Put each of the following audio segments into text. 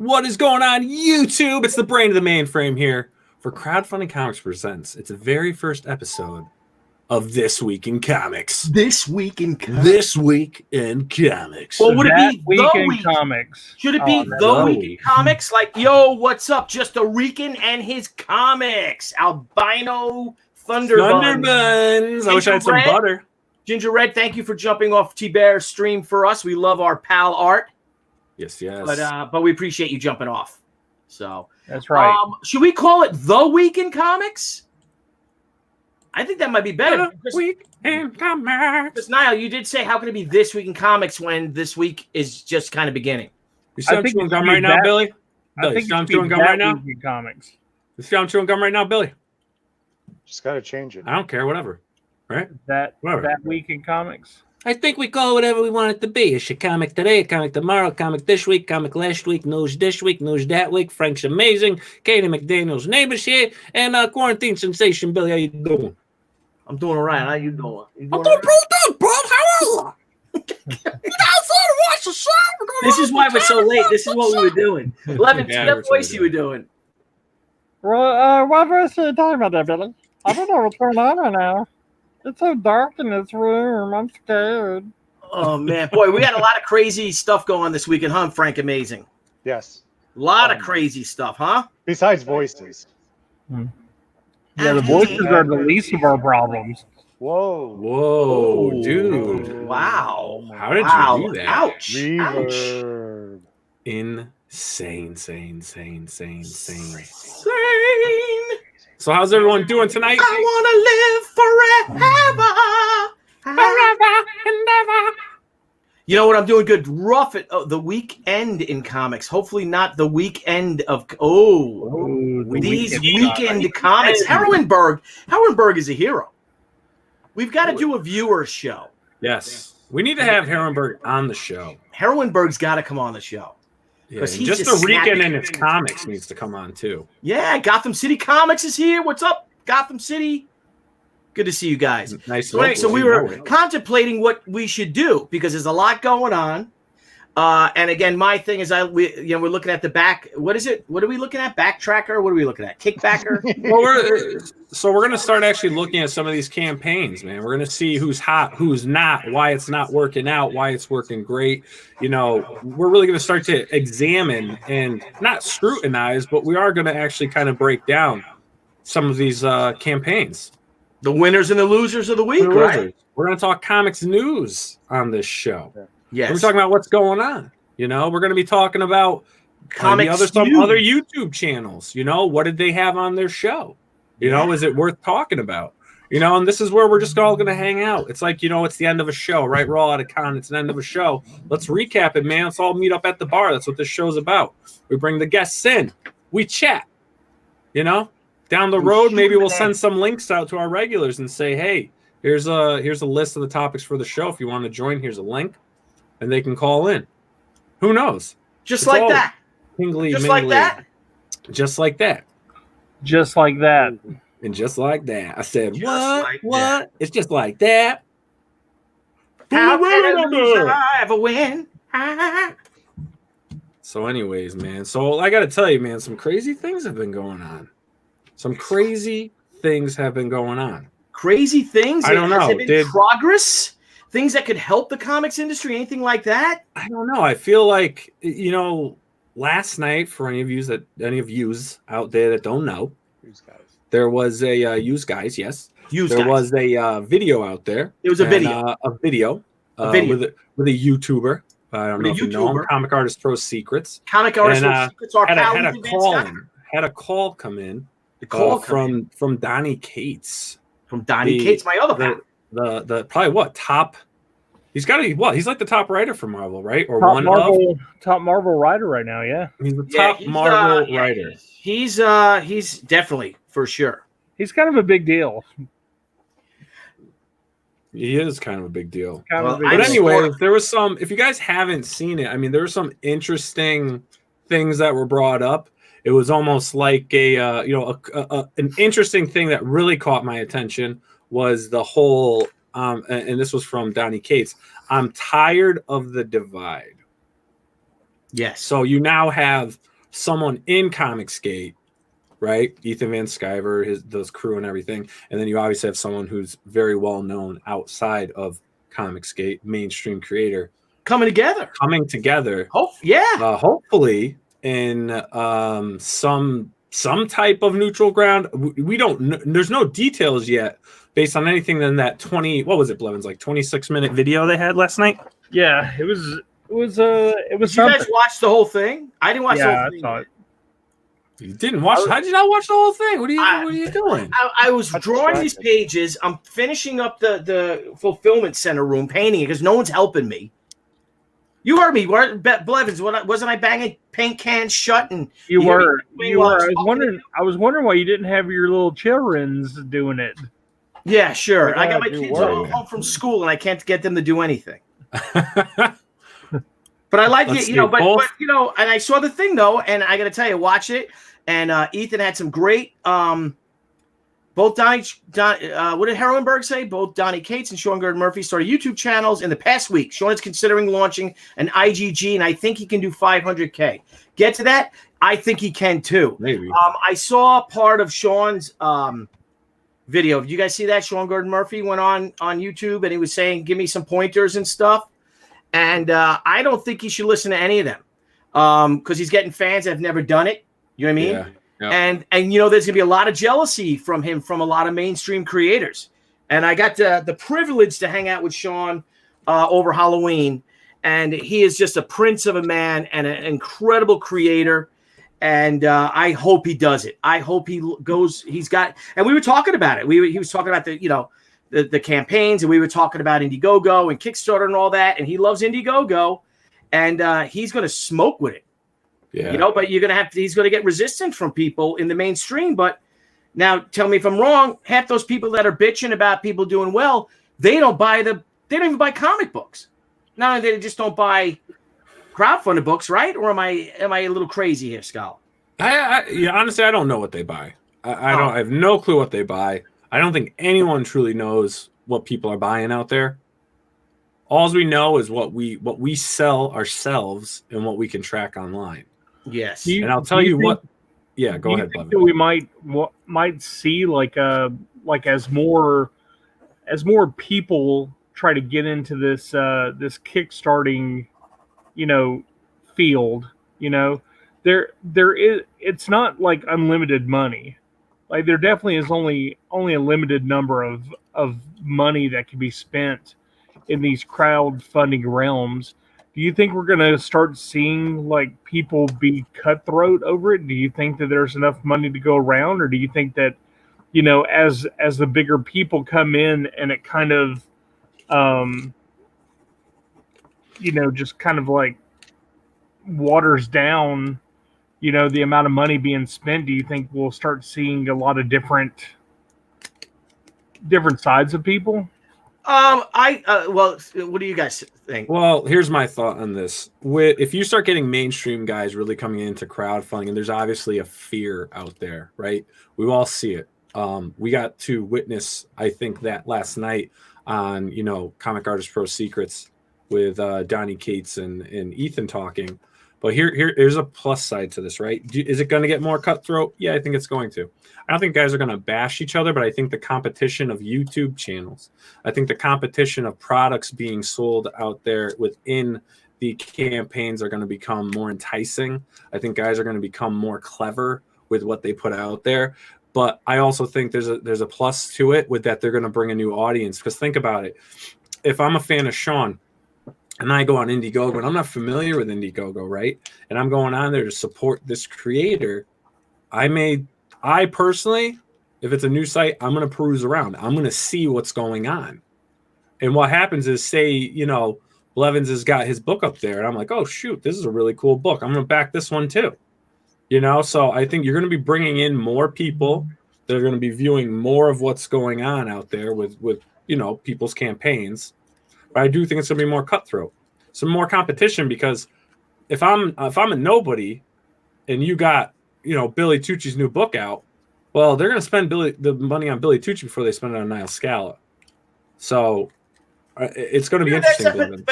What is going on, YouTube? It's the brain of the mainframe here for Crowdfunding Comics Presents. It's the very first episode of This Week in Comics. This Week in Comics. This Week in Comics. Well, would it be Week the in week? Comics? Should it be the week in comics? Like, yo, what's up? Just a Rican and his comics. Albino Thunderbuns. I wish I had some butter. Ginger Red, thank you for jumping off T-Bear's stream for us. We love our pal Art. Yes, yes. But we appreciate you jumping off. So that's right. Should we call it The Week in Comics? I think that might be better. Week in Comics. Because Nile, you did say, how can it be This Week in Comics when this week is just kind of beginning? You see I'm chewing gum right now, Billy? I think I'm chewing gum right now. Comics. You see I'm chewing gum right now, Billy? Just got to change it. I don't care, whatever. Right? That Week in Comics. I think we call it whatever we want it to be. It's a comic today, a comic tomorrow, a comic this week, comic last week, news this week, news that week. Frank's amazing. Katie McDaniel's neighbors here, and quarantine sensation. Billy, how you doing? I'm doing all right. How you doing? I'm doing pretty good, bro. How are you? Watch the show. This is why we're so late. This is what we were doing. 11, what voice you were doing? Well, what voice are you talking about there, Billy? I don't know what's going on right now. It's so dark in this room. I'm scared. Oh, man. Boy, we got a lot of crazy stuff going on this weekend, huh, Frank? Amazing. Yes. A lot of crazy stuff, huh? Besides voices. Yeah, the voices are the least of our problems. Whoa, dude. Wow. How did you do that? Ouch. Reverb. Insane. So how's everyone doing tonight? I want to live forever and ever. You know what? I'm doing good. Rough it. Oh, the weekend in comics. Hopefully not the weekend of. These weekend comics. Herrenberg is a hero. We've got to do a viewer show. Yes. We need to have Herrenberg on the show. Herrenberg's got to come on the show. Yeah, just the Rican and its comics needs to come on too. Yeah, Gotham City Comics is here. What's up, Gotham City? Good to see you guys. Nice. So we were contemplating what we should do because there's a lot going on. And again, my thing is, we're looking at the back. What is it? What are we looking at? Backtracker? What are we looking at? Kickbacker? Well, we're going to start actually looking at some of these campaigns, man. We're going to see who's hot, who's not, why it's not working out, why it's working great. You know, we're really going to start to examine and not scrutinize, but we are going to actually kind of break down some of these campaigns. The winners and the losers of the week, right? We're going to talk comics news on this show. Yes. We're talking about what's going on. You know, we're going to be talking about some other YouTube channels. You know, what did they have on their show? You know, is it worth talking about? You know, and this is where we're just all going to hang out. It's like, you know, it's the end of a show, right? We're all out of con. It's the end of a show. Let's recap it, man. Let's all meet up at the bar. That's what this show's about. We bring the guests in. We chat. You know, down the road, maybe we'll send some links out to our regulars and say, hey, here's a list of the topics for the show. If you want to join, here's a link. And they can call in. Who knows? Just like that. Tingly, just mingly. like that. Just like that. Just like that. And just like that. I said, Just what? like What? that. It's just like that. How can a loser ever win? So anyways, man. So I got to tell you, man, some crazy things have been going on. Crazy things? I don't know. Has there been progress? Things that could help the comics industry, anything like that? I don't know. I feel like, you know, last night, for any of yous out there that don't know, there was a was a video out there. It was a video. A video with a YouTuber. I don't know if you know him. Comic Artist Pro Secrets. Comic Artist Pro Secrets. Had a call come in. From Donnie Cates. From Donnie Cates, my other pal. The probably what top? He's got to what? He's like the top writer for Marvel, right? Or top Marvel writer right now. Yeah, he's the top Marvel writer. He's definitely for sure. He's kind of a big deal. He is kind of a big deal. But anyway, there was some. If you guys haven't seen it, I mean, there were some interesting things that were brought up. It was almost like an interesting thing that really caught my attention. Was the whole, and this was from Donnie Cates, I'm tired of the divide. Yes. So you now have someone in Comicsgate, right? Ethan Van Sciver, those crew and everything. And then you obviously have someone who's very well known outside of Comicsgate, mainstream creator. Coming together. Hopefully in some type of neutral ground. We don't. There's no details yet based on anything than that 20. What was it, Blevins? Like 26-minute video they had last night. Yeah, it was. Did you guys watch the whole thing? I didn't watch the whole thing. I saw it. You didn't watch? How did you not watch the whole thing? What are you doing? I was drawing these pages. I'm finishing up the fulfillment center room, painting it because no one's helping me. You heard me, Blevins. Wasn't I banging paint cans shut? And you were. I was wondering why you didn't have your little children's doing it. Yeah, sure. I got my kids home from school, and I can't get them to do anything. But I like it, but and I saw the thing though, and I got to tell you, watch it. And Ethan had some great, both what did Herrenberg say? Both Donnie Cates and Sean Gordon Murphy started YouTube channels in the past week. Sean is considering launching an IGG, and I think he can do 500K. Get to that? I think he can too. Maybe. I saw part of Sean's video. Did you guys see that? Sean Gordon Murphy went on YouTube, and he was saying, give me some pointers and stuff. And I don't think he should listen to any of them because he's getting fans that have never done it. You know what I mean? Yeah. And there's gonna be a lot of jealousy from him from a lot of mainstream creators. And I got the privilege to hang out with Sean over Halloween, and he is just a prince of a man and an incredible creator. And I hope he does it. I hope he goes. He's got. And we were talking about it. He was talking about the campaigns, and we were talking about Indiegogo and Kickstarter and all that. And he loves Indiegogo, and he's going to smoke with it. Yeah. But he's going to get resistance from people in the mainstream. But now tell me if I'm wrong. Half those people that are bitching about people doing well, they don't even buy comic books. Not only they just don't buy crowdfunded books, right? Or am I a little crazy here, Scala? Honestly, I don't know what they buy. I have no clue what they buy. I don't think anyone truly knows what people are buying out there. All we know is what we sell ourselves and what we can track online. Yes. And I'll tell you what. Yeah, go ahead, Blevins. We might see as more people try to get into this kickstarting, field. There is. It's not like unlimited money. Like there definitely is only a limited number of money that can be spent in these crowdfunding realms. Do you think we're going to start seeing like people be cutthroat over it? Do you think that there's enough money to go around, or do you think that as the bigger people come in and it kind of just kind of like waters down the amount of money being spent? Do you think we'll start seeing a lot of different sides of people? Well, what do you guys think? Well, here's my thought on this. If you start getting mainstream guys really coming into crowdfunding, and there's obviously a fear out there, right? We all see it. We got to witness, I think, that last night on, Comic Artist Pro Secrets with Donnie Cates and Ethan talking. But here's a plus side to this, right? Is it going to get more cutthroat? Yeah, I think it's going to. I don't think guys are going to bash each other, but I think the competition of YouTube channels, I think the competition of products being sold out there within the campaigns are going to become more enticing. I think guys are going to become more clever with what they put out there. But I also think there's a plus to it with that they're going to bring a new audience. Because think about it. If I'm a fan of Sean, and I go on Indiegogo, and I'm not familiar with Indiegogo, right? And I'm going on there to support this creator. I personally, if it's a new site, I'm going to peruse around. I'm going to see what's going on. And what happens is, say, Blevins has got his book up there, and I'm like, oh, shoot, this is a really cool book. I'm going to back this one too. So I think you're going to be bringing in more people that are going to be viewing more of what's going on out there with people's campaigns. But I do think it's going to be more cutthroat, some more competition, because if I'm a nobody and you got, Billy Tucci's new book out, well, they're going to spend the money on Billy Tucci before they spend it on Nile Scala. So it's going to be interesting.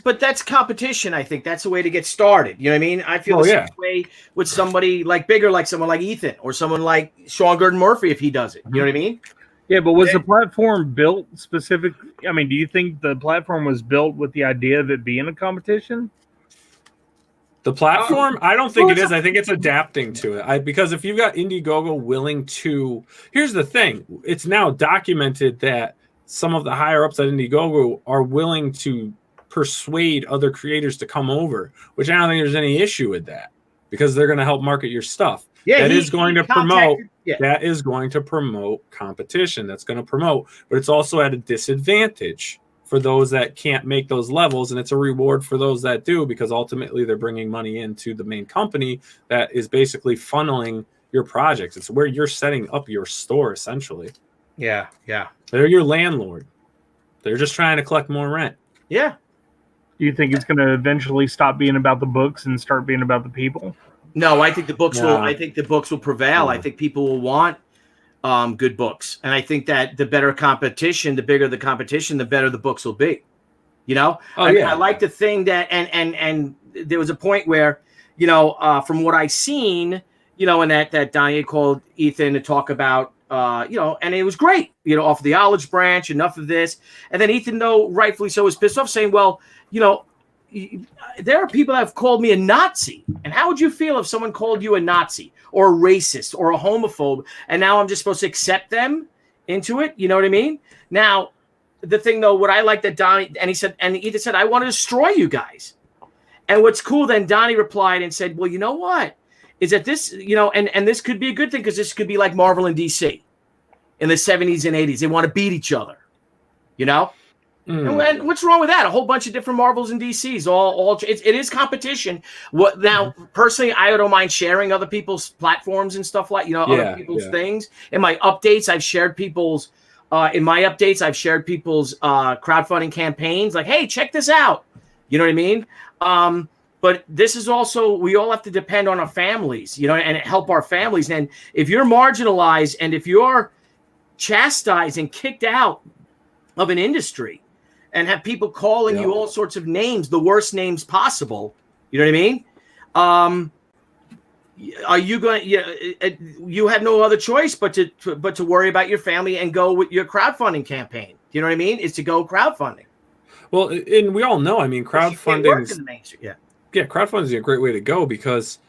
But that's competition. I think that's a way to get started. You know what I mean? I feel the same way with somebody like bigger, like someone like Ethan or someone like Sean Gordon Murphy if he does it. You know what I mean? Yeah, but was the platform built specific? I mean, do you think the platform was built with the idea of it being a competition? The platform? I don't think it is. I think it's adapting to it. Because if you've got Indiegogo willing to... Here's the thing. It's now documented that some of the higher ups at Indiegogo are willing to persuade other creators to come over, which I don't think there's any issue with that because they're going to help market your stuff. Yeah, that is going to promote. That is going to promote competition. That's going to promote, but it's also at a disadvantage for those that can't make those levels, and it's a reward for those that do because ultimately they're bringing money into the main company that is basically funneling your projects. It's where you're setting up your store essentially. Yeah. They're your landlord. They're just trying to collect more rent. Yeah. Do you think it's going to eventually stop being about the books and start being about the people? No, I think the books will. I think the books will prevail. I think people will want good books, and I think that the better competition, the bigger the competition, the better the books will be. You know, I like the thing that, and there was a point where, you know, from what I've seen, you know, and that Donnie called Ethan to talk about, you know, and it was great, you know, off the olive branch, enough of this, and then Ethan, though rightfully so, was pissed off, saying, well, you know, there are people that have called me a Nazi. And how would you feel if someone called you a Nazi or a racist or a homophobe? And now I'm just supposed to accept them into it. You know what I mean? Now, the thing, though, what I like that Donnie, and he said, and Ethan said, I want to destroy you guys. And what's cool, then Donnie replied and said, well, you know what? Is that this, you know, and this could be a good thing because this could be like Marvel and DC in the 70s and 80s. They want to beat each other, you know? And what's wrong with that? A whole bunch of different Marvels and DCs. It is competition. What now? Personally, I don't mind sharing other people's platforms and stuff like other people's things. In my updates, I've shared people's. In my updates, I've shared people's crowdfunding campaigns. Like, hey, check this out. You know what I mean? But this is also, we all have to depend on our families, you know, and help our families. And if you're marginalized and if you're chastised and kicked out of an industry, and have people calling you all sorts of names, the worst names possible. You know what I mean? Are you going? You have no other choice but to worry about your family and go with your crowdfunding campaign. You know what I mean? It's to go crowdfunding. Well, and we all know. I mean, crowdfunding. Crowdfunding is a great way to go because,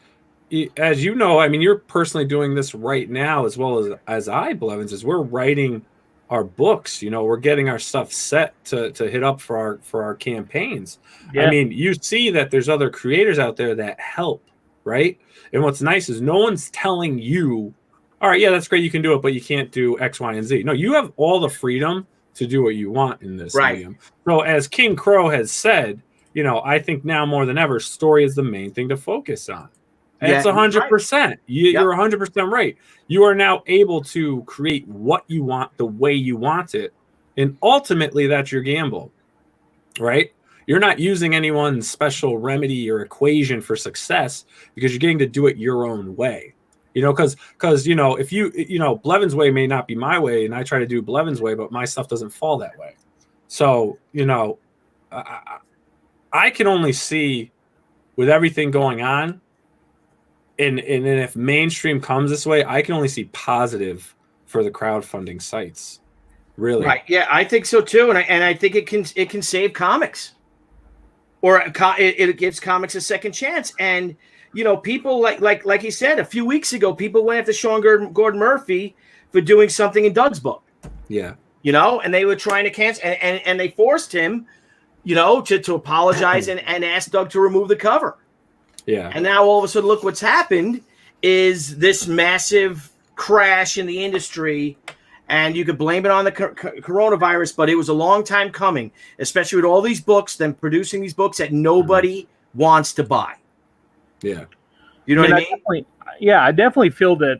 as you know, I mean, you're personally doing this right now as well as I, Blevins, as we're writing our books, you know, we're getting our stuff set to hit up for our campaigns. I mean, you see that there's other creators out there that help, right? And what's nice is no one's telling you, all right, yeah, that's great, you can do it, but you can't do X, Y, and Z. No, you have all the freedom to do what you want in this medium. So as King Crow has said, you know, I think now more than ever, story is the main thing to focus on. And it's 100%. You're 100% right. You are now able to create what you want the way you want it. And ultimately, that's your gamble, right? You're not using anyone's special remedy or equation for success because you're getting to do it your own way. You know, because you know, if you know, Blevins' way may not be my way, and I try to do Blevins' way, but my stuff doesn't fall that way. So, you know, I can only see with everything going on. And if mainstream comes this way, I can only see positive for the crowdfunding sites. Really, right? Yeah, I think so too, and I think it can save comics, or it gives comics a second chance. And you know, people like he said a few weeks ago, people went after Sean Gordon Murphy for doing something in Doug's book. Yeah, you know, and they were trying to cancel, and they forced him, you know, to apologize and ask Doug to remove the cover. Yeah. And now all of a sudden, look what's happened is this massive crash in the industry. And you could blame it on the coronavirus, but it was a long time coming, especially with all these books, them producing these books that nobody wants to buy. Yeah. You know what I mean? I definitely feel that,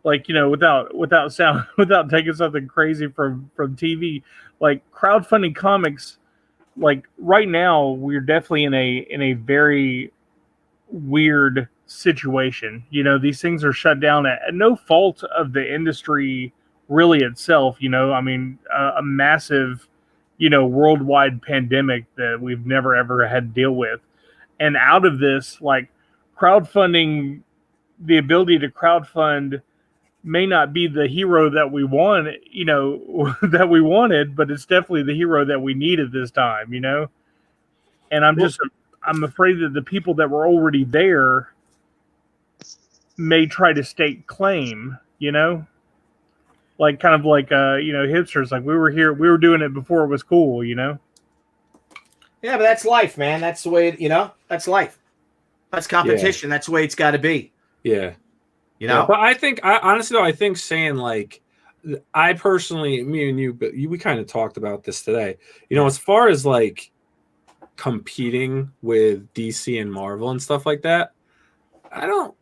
like, you know, without taking something crazy from TV, like crowdfunding comics, like right now, we're definitely in a very weird situation. You know, these things are shut down at no fault of the industry really itself. You know, I mean, a massive worldwide pandemic that we've never ever had to deal with. And out of this, like, crowdfunding, the ability to crowdfund may not be the hero that we want, that we wanted, but it's definitely the hero that we need at this time, And I'm afraid that the people that were already there may try to stake claim, like kind of like hipsters, like we were doing it before it was cool, Yeah, but that's life, man. That's the way that's life. That's competition. Yeah. That's the way it's got to be. Yeah. But I think, honestly, though, I think saying, like, I personally, me and you, but we kind of talked about this today. As far as like competing with DC and Marvel and stuff like that, I don't,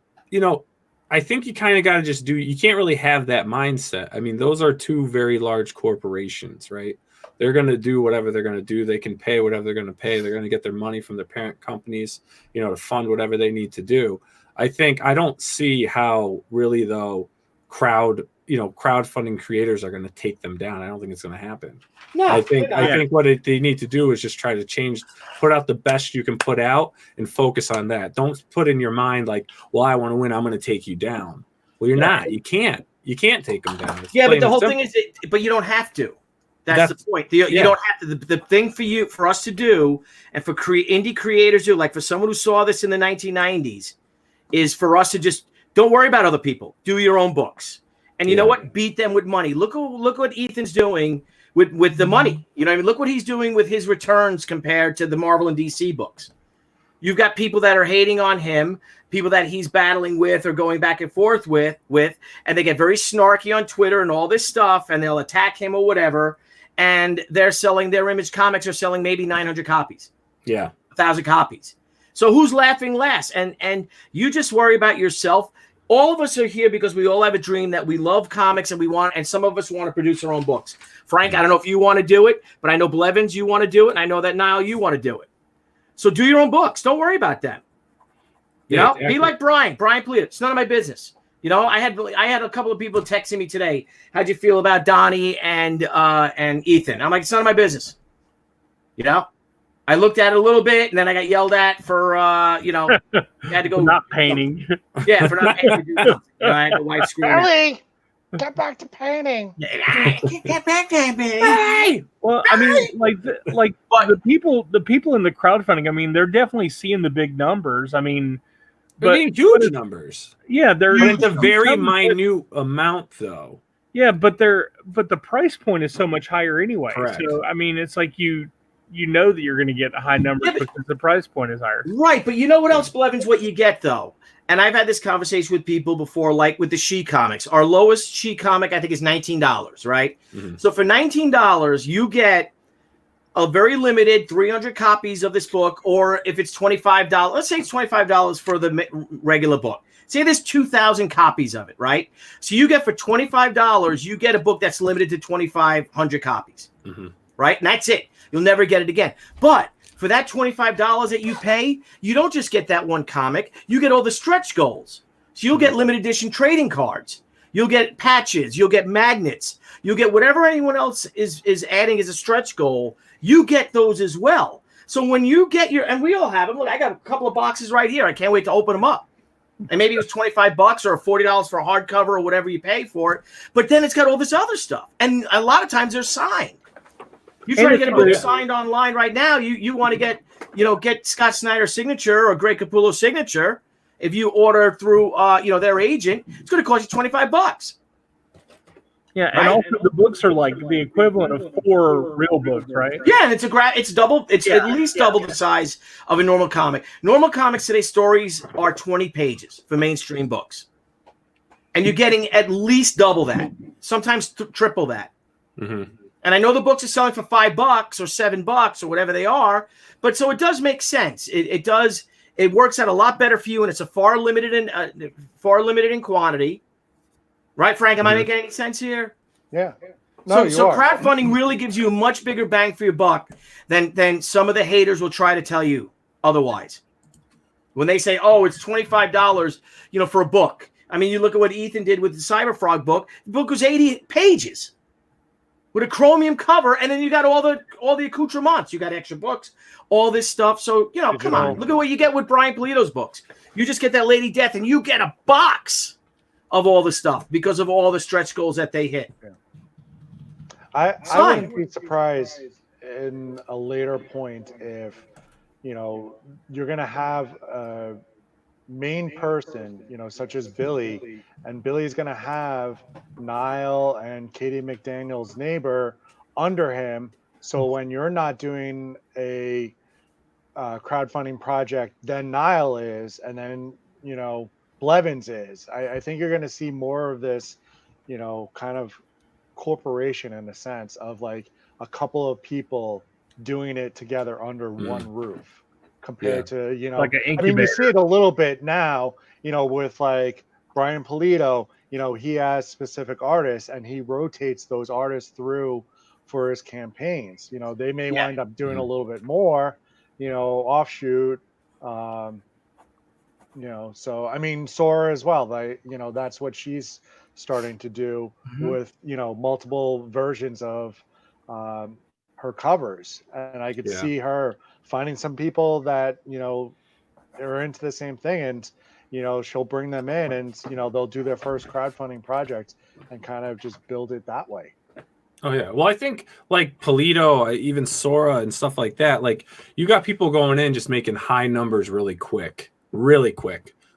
I think you kind of got to just you can't really have that mindset. I mean, those are two very large corporations, right? They're going to do whatever they're going to do. They can pay whatever they're going to pay. They're going to get their money from their parent companies, to fund whatever they need to do. I don't see how really, though, crowdfunding creators are going to take them down. I don't think it's going to happen. No, I think what they need to do is just try to put out the best you can put out and focus on that. Don't put in your mind like, well, I want to win, I'm going to take you down. Well, you're not. You can't take them down. It's but the whole thing is, but you don't have to. That's the point. You don't have to. The thing for us to do, and for indie creators to, like for someone who saw this in the 1990s, is for us to just don't worry about other people. Do your own books. And you know what? Beat them with money. Look what Ethan's doing with the money. Look what he's doing with his returns compared to the Marvel and DC books. You've got people that are hating on him, people that he's battling with or going back and forth with, and they get very snarky on Twitter and all this stuff, and they'll attack him or whatever. And they're selling, their Image Comics are selling maybe 900 copies. Yeah. 1,000 copies. So who's laughing last? And you just worry about yourself. All of us are here because we all have a dream that we love comics and some of us want to produce our own books. Frank, I don't know if you want to do it, but I know Blevins, you want to do it. And I know that Nile, you want to do it. So do your own books. Don't worry about them. Exactly. Be like Brian. Brian, please. It's none of my business. I had a couple of people texting me today. How'd you feel about Donnie and Ethan? I'm like, it's none of my business. I looked at it a little bit, and then I got yelled at for, had to go. Not painting. Yeah, for not painting. I had the wife screaming. Ellie, get back to painting. Get back to painting. Well, I mean, the people in the crowdfunding, I mean, they're definitely seeing the big numbers. I mean, they're being huge numbers. Yeah, but it's a very minute amount, though. Yeah, but the price point is so much higher anyway. Correct. So I mean, it's like you know that you're going to get a high number because the price point is higher. Right, but you know what else, Blevins, what you get, though? And I've had this conversation with people before, like with the She comics. Our lowest She comic, I think, is $19, right? Mm-hmm. So for $19, you get a very limited 300 copies of this book, or if it's $25, let's say it's $25 for the regular book. Say there's 2,000 copies of it, right? So you get for $25, you get a book that's limited to 2,500 copies, right? And that's it. You'll never get it again. But for that $25 that you pay, you don't just get that one comic. You get all the stretch goals. So you'll get limited edition trading cards. You'll get patches. You'll get magnets. You'll get whatever anyone else is adding as a stretch goal. You get those as well. So when you get and we all have them. Look, I got a couple of boxes right here. I can't wait to open them up. And maybe it was $25 or $40 for a hardcover or whatever you pay for it. But then it's got all this other stuff. And a lot of times they're signed. You try to get a book signed online right now. You want to get Scott Snyder's signature or Greg Capullo's signature. If you order through their agent, it's going to cost you $25. Yeah, and also the books are like the equivalent of 4 real books, right? Yeah, and it's double. It's at least double the size of a normal comic. Normal comics today, stories are 20 pages for mainstream books, and you're getting at least double that, sometimes triple that. Mm-hmm. And I know the books are selling for $5 or $7 or whatever they are, but so it does make sense. It does. It works out a lot better for you, and it's a far limited in quantity. Right, Frank? Am I making any sense here? Yeah. No, so crowdfunding really gives you a much bigger bang for your buck than some of the haters will try to tell you otherwise. When they say, "Oh, it's $25," for a book. I mean, you look at what Ethan did with the Cyberfrog book. The book was 80 pages. with a chromium cover, and then you got all the accoutrements. You got extra books, all this stuff. So, you know, come on. Look at what you get with Brian Polito's books. You just get that Lady Death, and you get a box of all the stuff because of all the stretch goals that they hit. Yeah. I wouldn't be surprised in a later point if, you know, you're going to have a main person, you know, such as Billy, and Billy's going to have Nile and Katie McDaniel's neighbor under him. So when you're not doing a crowdfunding project, then Nile is, and then, you know, Blevins is. I think you're going to see more of this, you know, kind of corporation in the sense of like a couple of people doing it together under one roof compared to, you know, like an incubator. I mean, you see it a little bit now, you know, with like Brian Polito, you know, he has specific artists and he rotates those artists through for his campaigns. You know, they may wind up doing a little bit more, you know, offshoot, you know, so I mean, Sora as well, like, you know, that's what she's starting to do with, you know, multiple versions of her covers. And I could see her finding some people that, you know, are into the same thing, and, you know, she'll bring them in and, you know, they'll do their first crowdfunding project and kind of just build it that way. Oh yeah. Well, I think like Polito, even Sora and stuff like that, like you got people going in just making high numbers really quick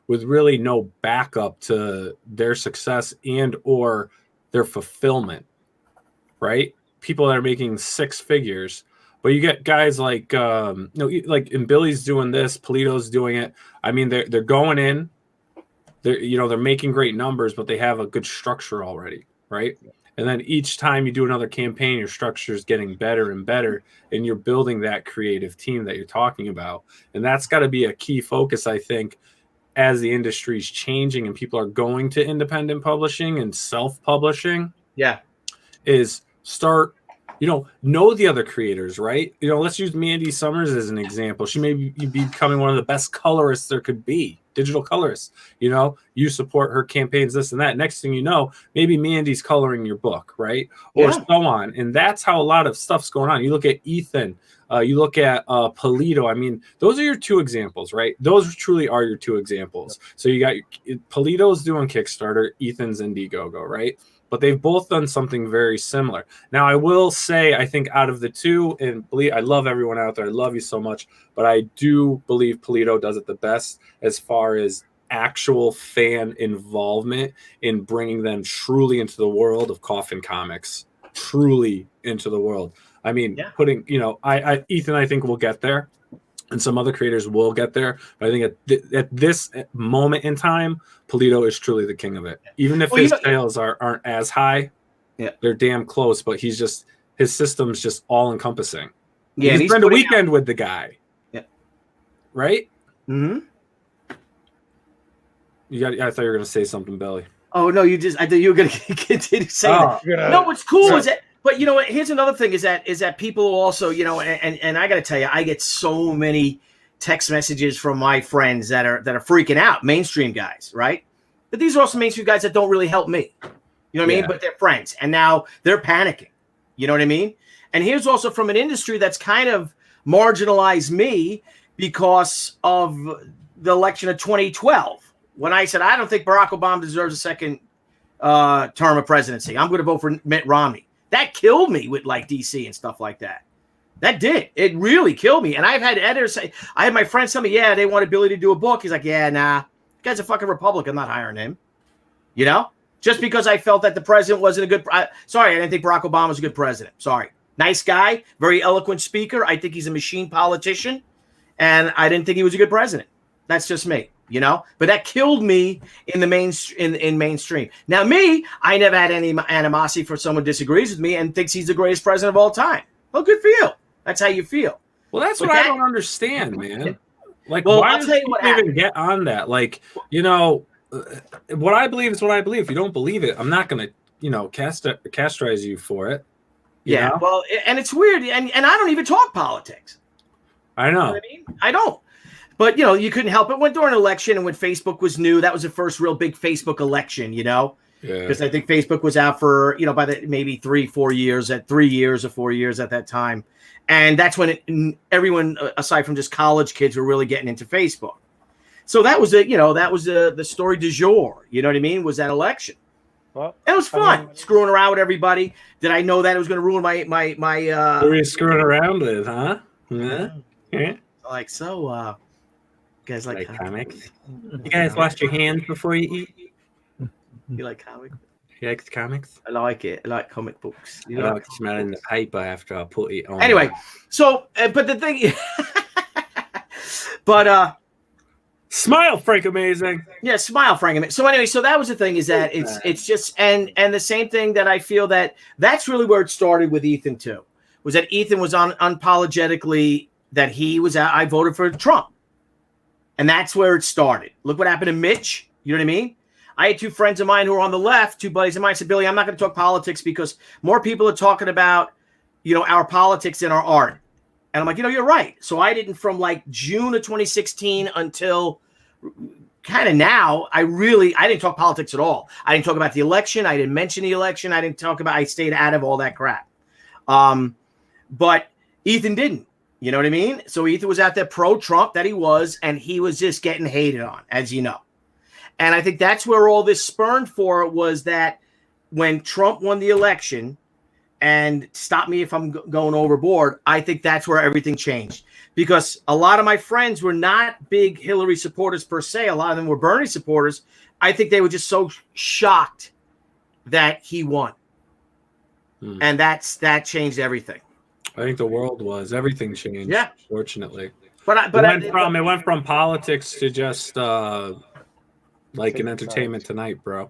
with really no backup to their success and or their fulfillment, right? People that are making six figures, but you get guys like, you know, like, and Billy's doing this, Polito's doing it. I mean, they're going in, they're making great numbers, but they have a good structure already, right? And then each time you do another campaign, your structure is getting better and better, and you're building that creative team that you're talking about. And that's got to be a key focus, I think, as the industry is changing and people are going to independent publishing and self-publishing. Yeah. Is start, you know the other creators, right? You know, let's use Mandy Summers as an example. She may be becoming one of the best colorists there could be, digital colorists. You know, you support her campaigns, this and that. Next thing you know, maybe Mandy's coloring your book, right? Or so on. And that's how a lot of stuff's going on. You look at Ethan, you look at Polito. I mean, those are your two examples, right? Those truly are your two examples. So you got Polito's doing Kickstarter, Ethan's Indiegogo, right? But they've both done something very similar. Now, I will say, I think out of the two, and I love everyone out there. I love you so much. But I do believe Polito does it the best as far as actual fan involvement in bringing them truly into the world of Coffin Comics, truly into the world. I mean, putting, you know, Ethan, I think will get there. And some other creators will get there. But I think at this moment in time, Polito is truly the king of it. Even if his sales aren't as high, they're damn close. But his system's just all encompassing. Yeah, you spend a weekend with the guy. Yeah. Right? Mm-hmm. I thought you were going to say something, Billy. Oh, no, I thought you were going to continue saying that. No, what's cool is that. But you know what? Here's another thing: is that people also, you know, and I got to tell you, I get so many text messages from my friends that are freaking out, mainstream guys, right? But these are also mainstream guys that don't really help me. You know what I mean? But they're friends, and now they're panicking. You know what I mean? And here's also from an industry that's kind of marginalized me because of the election of 2012, when I said I don't think Barack Obama deserves a second term of presidency. I'm going to vote for Mitt Romney. That killed me with like DC and stuff like that. That did. It really killed me. And I've had editors say, I had my friends tell me, they wanted Billy to do a book. He's like, nah, the guy's a fucking Republican. I'm not hiring him. You know, just because I felt that the president wasn't a good, sorry, I didn't think Barack Obama was a good president. Sorry. Nice guy, very eloquent speaker. I think he's a machine politician. And I didn't think he was a good president. That's just me. You know, but that killed me in the mainstream. Now, me, I never had any animosity for someone who disagrees with me and thinks he's the greatest president of all time. Well, good for you. That's how you feel. Well, that's what I don't understand, man. Like, why I'll tell you what even get on that? Like, you know, what I believe is what I believe. If you don't believe it, I'm not going to, you know, castrate you for it. You know? Well, and it's weird, and I don't even talk politics. I know. You know what I mean? I don't. But, you know, you couldn't help it. When during an election and when Facebook was new, that was the first real big Facebook election, you know. because I think Facebook was out for, you know, by the maybe 3 years or 4 years at that time. And that's when everyone, aside from just college kids, were really getting into Facebook. So that was the story du jour. You know what I mean? Was that election? Well, it was fun screwing around with everybody. Did I know that it was going to ruin my? What were you screwing around with, huh? Yeah. Like so, you guys like comics? You guys wash your hands before you eat? You like comics? You like comics? I like it. I like comic books. I like smelling the paper after I put it on. Anyway, so but the thing, smile, Frank Amazing. Yeah, smile, Frank Amazing. So anyway, so that was the thing, is that it's just and the same thing that I feel that's really where it started with Ethan too, was that Ethan was unapologetically that he was I voted for Trump, and that's where it started. Look what happened to Mitch. You know what I mean? I had 2 friends of mine who were on the left, 2 buddies of mine, said, Billy, I'm not going to talk politics because more people are talking about, you know, our politics than our art. And I'm like, you know, you're right. So I didn't, from like June of 2016 until kind of now, I didn't talk politics at all. I didn't talk about the election. I didn't mention the election. I stayed out of all that crap. But Ethan didn't, you know what I mean? So Ethan was out there pro-Trump that he was, and he was just getting hated on, as you know. And I think that's where all this spurned for, was that when Trump won the election, and stop me if I'm going overboard, I think that's where everything changed. Because a lot of my friends were not big Hillary supporters per se. A lot of them were Bernie supporters. I think they were just so shocked that he won. And that changed everything. I think the world was. Everything changed, fortunately. But it went from politics to just like an Entertainment Tonight, bro.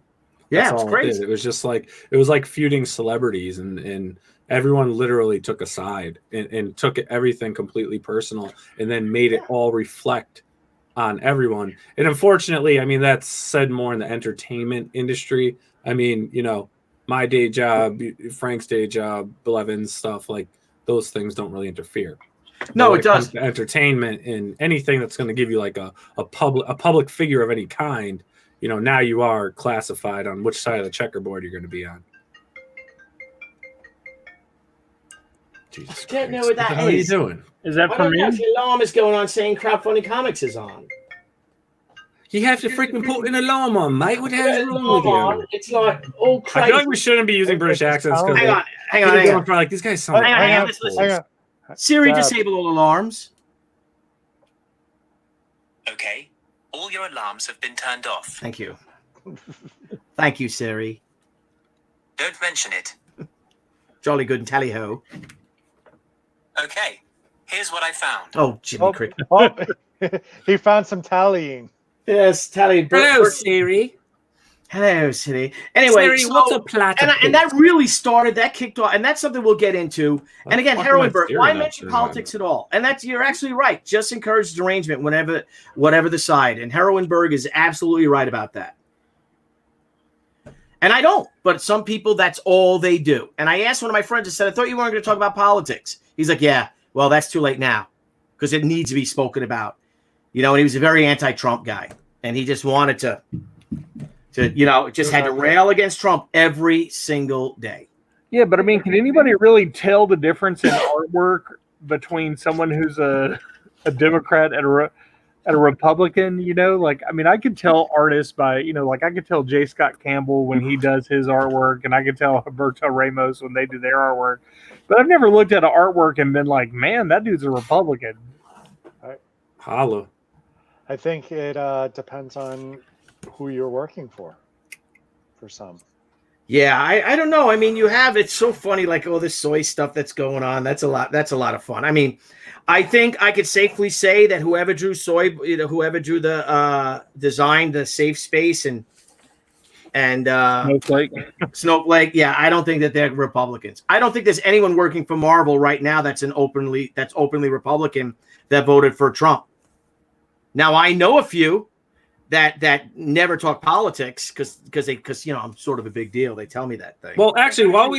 Yeah, it's crazy. It was just like, it was like feuding celebrities, and everyone literally took a side and took everything completely personal, and then made it all reflect on everyone. And unfortunately, I mean, that's said more in the entertainment industry. I mean, you know, my day job, Frank's day job, Blevins stuff, like those things don't really interfere. No, it does. Entertainment and anything that's going to give you like a public figure of any kind, you know, now you are classified on which side of the checkerboard you're going to be on. Jesus Christ. Don't know what that is. What are you doing? Is that for me? The alarm is going on saying Crowdfunding Comics is on. You have to freaking put an alarm on, mate. What the hell is wrong with you? It's like all crazy. I feel like we shouldn't be using British accents. Hang on. Like, these guys sound hang on. Siri, disable all alarms. Okay. All your alarms have been turned off. Thank you. Thank you, Siri. Don't mention it. Jolly good and tally-ho. Okay. Here's what I found. Oh, Jimmy Cricket. He found some tallying. Yes, tally. Hello, Siri. Hello, Siri. Anyway, Siri, what's a platypus? And that really started, that kicked off, and that's something we'll get into. And again, Herrenberg, why mention politics at all? And you're actually right. Just encourage derangement whatever the side. And Herrenberg is absolutely right about that. And I don't, but some people, that's all they do. And I asked one of my friends, I said, I thought you weren't going to talk about politics. He's like, yeah, well, that's too late now because it needs to be spoken about. You know, and he was a very anti-Trump guy. And he just wanted to you know, just had to rail against Trump every single day. Yeah, but I mean, can anybody really tell the difference in artwork between someone who's a Democrat and a Republican? You know, like, I mean, I could tell artists by, you know, like I could tell J. Scott Campbell when he does his artwork, and I could tell Humberto Ramos when they do their artwork. But I've never looked at an artwork and been like, man, that dude's a Republican. Holla. I think it depends on who you're working for some. Yeah, I don't know. I mean, it's so funny, like all this soy stuff that's going on. That's a lot of fun. I mean, I think I could safely say that whoever drew whoever drew the design, the safe space and Snowflake, yeah, I don't think that they're Republicans. I don't think there's anyone working for Marvel right now that's openly Republican that voted for Trump. Now I know a few that never talk politics because you know I'm sort of a big deal. They tell me that thing. Well, actually, while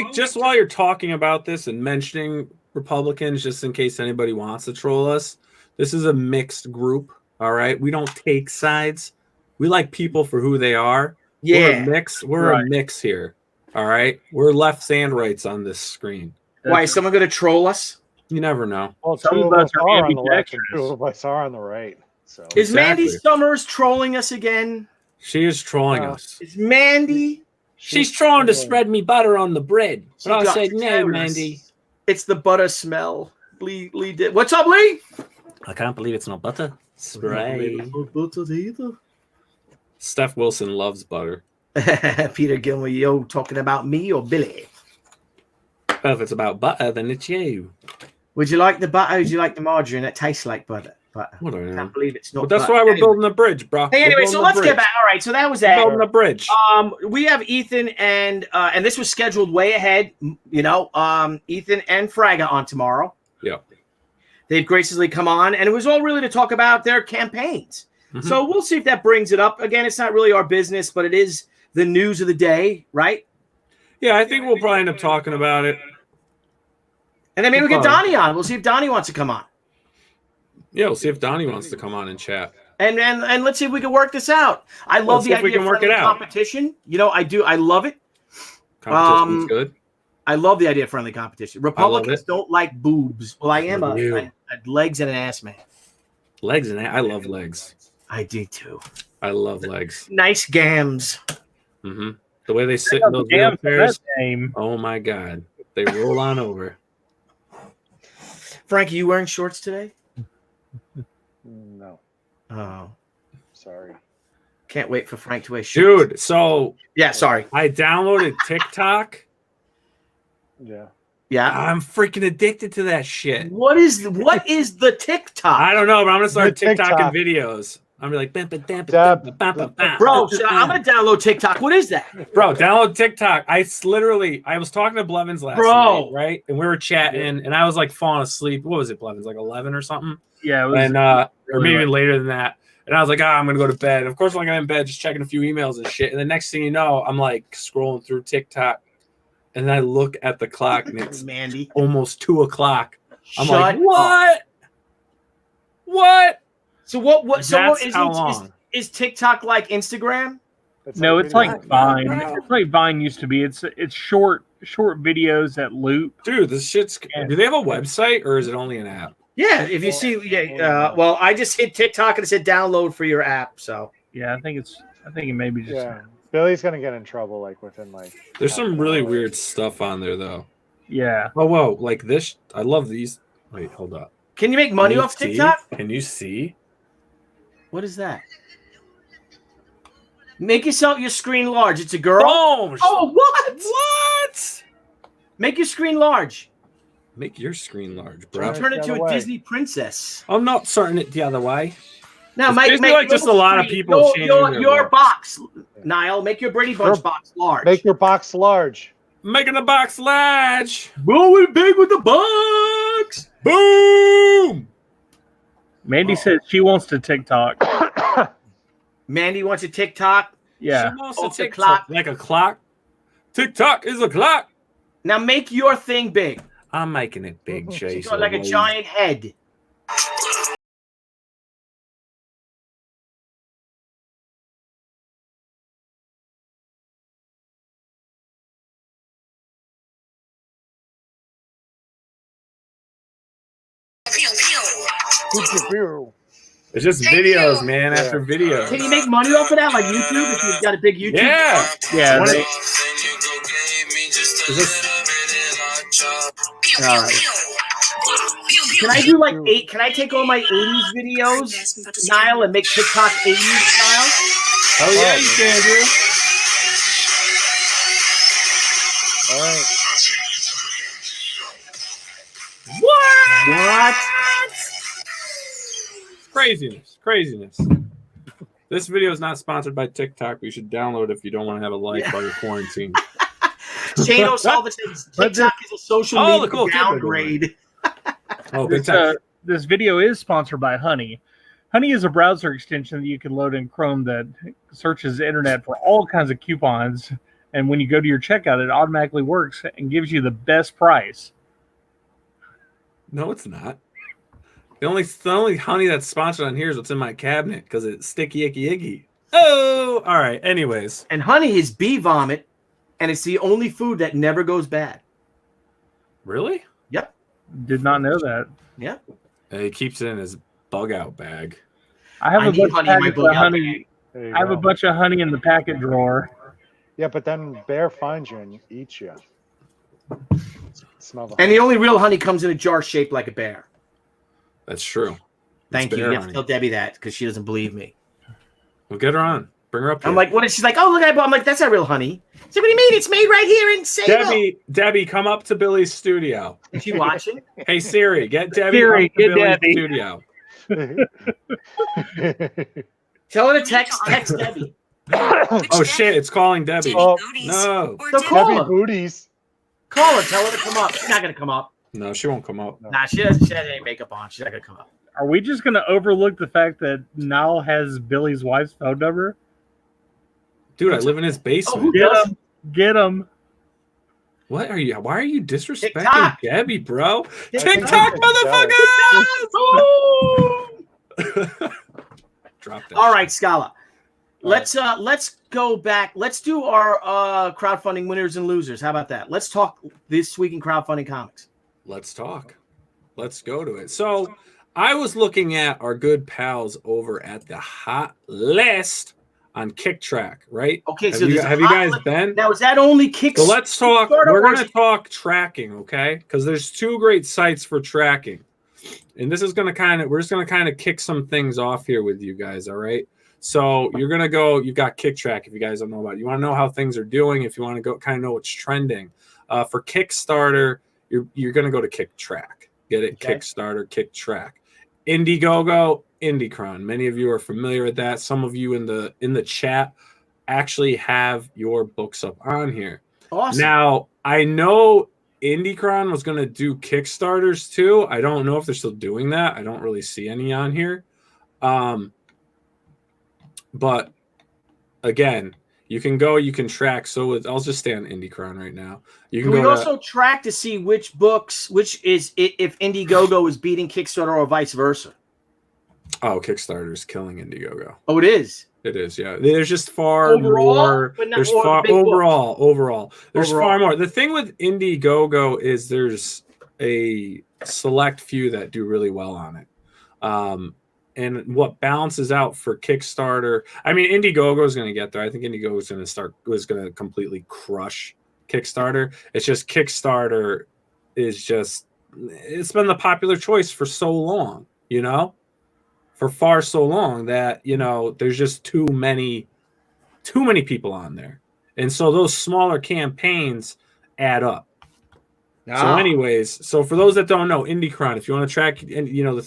you're talking about this and mentioning Republicans, just in case anybody wants to troll us, this is a mixed group. All right, we don't take sides. We like people for who they are. Yeah. We're a mix here. All right. We're lefts and rights on this screen. Why is someone going to troll us? You never know. Well, Some two of of us us are are on the left and ambidextrous. 2 of us are on the right. So Is Mandy Exactly. Summers trolling us again? She is trolling No. us. Is Mandy? She's trying to spread me butter on the bread. But I She said, got no, jealous. Mandy. It's the butter smell. Lee did. What's up, Lee? I can't believe it's not butter. Spray. Butter either. Steph Wilson loves butter. Peter Gilmore, yo, talking about me or Billy? Well, if it's about butter, then it's you. Would you like the butter? Or would you like the margarine? It tastes like butter. What do I I know? can't believe it's not. But that's butter. why we're Anyway. building a bridge, bro. Hey, anyway, so let's get back. All right, so that was We're that. building a bridge. We have Ethan and this was scheduled way ahead. You know, Ethan and Fraga on tomorrow. Yeah. They've graciously come on, and it was all really to talk about their campaigns. Mm-hmm. So we'll see if that brings it up. Again, it's not really our business, but it is the news of the day, right? Yeah, I think we'll probably end up talking about it. And then maybe we'll get Donnie on. We'll see if Donnie wants to come on. Yeah, we'll see if Donnie wants to come on and chat. And let's see if we can work this out. I love see the if we idea can of work it friendly out. competition. You know, I do. I love it. Competition's good. I love the idea of friendly competition. Republicans it. don't like boobs. Well, I am a legs and an ass man. Legs and I love legs. I do too. I love legs. Nice gams. Mm-hmm. The way they sit in those Damn, wheelchairs. name. Oh my God. They roll on over. Frank, are you wearing shorts today? No, Oh, sorry. can't wait for Frank to wear shorts. Dude, so Yeah, sorry. I downloaded TikTok. Yeah. Yeah. I'm freaking addicted to that shit. What is the TikTok? I don't know, but I'm gonna start The TikTok. TikToking videos. I'm gonna be like, Bro, so I'm gonna download TikTok. What is that? Bro, download TikTok. I was talking to Blevins last night, right? And we were chatting, and I was like falling asleep. What was it, Blevins? Like 11 or something? Yeah, it was, And or maybe even later than that. And I was like, I'm gonna go to bed. And of course, when I got in bed, just checking a few emails and shit. And the next thing you know, I'm like scrolling through TikTok, and I look at the clock, and it's Mandy. almost 2:00. I'm Shut like, what? up. What? So what? So That's what how long. is TikTok like Instagram? no, it's video. like Vine. It's like Vine used to be. It's short videos that loop. Dude, this shit's. Do they have a website or is it only an app? Yeah, if you see, well, I just hit TikTok and it said download for your app. So Yeah, I think it may be just. Yeah. Billy's gonna get in trouble like within like. There's some really weird stuff on there though. Yeah. Oh whoa, like this. I love these. Wait, hold up. can you make money Can you off see? TikTok? Can you see? What is that? Make yourself your screen large. It's a girl. Boom! Oh, what? What? Make your screen large. Make your screen large, bro. Turn Turn it the to other a way. Disney princess. I'm not starting it the other way. Now, It's make basically like just a lot of screen- people changing their your looks. box, Niall. Make your Brady Bunch box large. Make your box large. Making the box large. Going big with the box. Boom! Mandy says she wants to TikTok. Mandy wants a TikTok. Yeah. She wants Oh, to it's a TikTok clock. like a clock. TikTok is a clock. Now make your thing big. I'm making it big, She's Jason. got like a giant head. It's just videos, man, after videos. Can you make money off of that, like YouTube? If you've got a big YouTube. Yeah. Yeah. What- they- Is this- All right. Can I do like eight? Can I take all my 80s videos, Niall, and make TikTok 80s style? Oh yeah, you can, dude. All right. What? Craziness. This video is not sponsored by TikTok. You should download it if you don't want to have a life while you're quarantined. Shane O'Sullivan says TikTok is a social Oh, the media cool kid, by the way. downgrade. Oh, big This, time. this video is sponsored by Honey. Honey is a browser extension that you can load in Chrome that searches the internet for all kinds of coupons. And when you go to your checkout, it automatically works and gives you the best price. No, it's not. The only honey that's sponsored on here is what's in my cabinet because it's sticky, icky, iggy. Oh, all right. Anyways. And honey is bee vomit, and it's the only food that never goes bad. Really? Yep. Did not know that. Yep. He keeps it in his bug out bag. I have I a need bunch honey in my of bug out honey. There you I have a go. bunch of honey in the packet drawer. Yeah, but then bear finds you and eats you. Smell the And the only real honey comes in a jar shaped like a bear. That's true. Thank It's you. bear You have to honey. tell Debbie that because she doesn't believe me. We'll get her on. Bring her up here. I'm like, what is she's like? Oh, look, I'm like, that's not real honey. So what do you mean? It's made right here in Sable. Debbie, come up to Billy's studio. Is she watching? Hey Siri, get Debbie Siri, up to get Billy's Debbie. studio. Tell her to text Debbie. Oh shit, it's calling Debbie. Oh, No. So call Debbie her. Booties. Call her. Tell her to come up. She's not gonna come up. No, she won't come up. Nah, she has any makeup on. She's not gonna come up. Are we just going to overlook the fact that Nile has Billy's wife's phone number? Dude, I live in his Oh, basement. who Get does? him. Get him. What are you? Why are you disrespecting TikTok. Debbie, bro? TikTok. TikTok, motherfuckers! Drop that. All right, Scala. Let's go back. Let's do our crowdfunding winners and losers. How about that? Let's talk this week in crowdfunding comics. Let's talk. Let's go to it. So I was looking at our good pals over at the Hot List on KickTrack, right? Okay, Have so you, there's a have you hot guys list. been? Now is that only Kickstarter? So let's talk. Kickstarter We're or going to talk tracking, okay? Because there's two great sites for tracking, and this is going to we're just going to kind of kick some things off here with you guys. All right. So you're going to go. You've got KickTrack. If you guys don't know about it, you want to know how things are doing. If you want to go, kind of know what's trending. For Kickstarter, you're going to go to KickTrack. Get it? Okay. Kickstarter, KickTrack. Indiegogo, Indicron. Many of you are familiar with that. Some of you in the chat actually have your books up on here. Awesome. Now, I know Indicron was going to do Kickstarters too. I don't know if they're still doing that. I don't really see any on here. But again, you can go, you can track. So I'll just stay on Indicron right now. You can we go also track to see which books, if Indiegogo is beating Kickstarter or vice versa. Oh, Kickstarter's killing Indiegogo. Oh, it is. It is, yeah. There's just far Overall, more. but not There's more far big books. overall. There's Overall. far more. The thing with Indiegogo is there's a select few that do really well on it. And what balances out for Kickstarter, I mean, Indiegogo is going to get there. I think Indiegogo is going to completely crush Kickstarter. It's just Kickstarter it's been the popular choice for so long, for far so long that, there's just too many people on there. And so those smaller campaigns add up. So anyways, so for those that don't know, Indicron, if you want to track,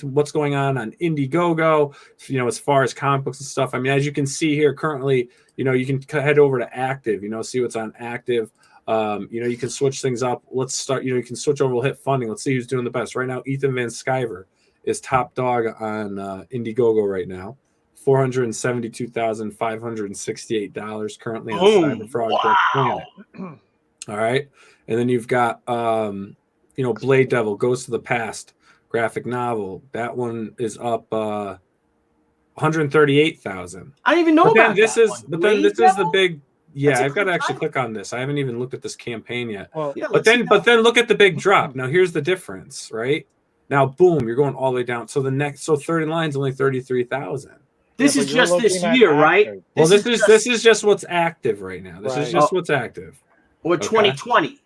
what's going on Indiegogo, as far as comic books and stuff. I mean, as you can see here currently, you can head over to Active, see what's on Active. You can switch things up. Let's start, you can switch over, we'll hit funding. Let's see who's doing the best. Right now, Ethan Van Sciver is top dog on Indiegogo right now. $472,568 currently on Cyberfrog Planet. All right. And then you've got, Blade Devil, Ghost of the Past, graphic novel. That one is up 138,000. I didn't even know about this that is, one. but then Blade this is the Devil? big. Yeah, That's a I've got to cool actually title. click on this. I haven't even looked at this campaign yet. Well, Yeah, But then look at the big drop. Now here's the difference, right? Now, boom, you're going all the way down. So third in line is only 33,000. This but is you're just this looking at year, right? Active. Well, this is just what's active right now. This is Right. just what's active. Or Okay. 2020.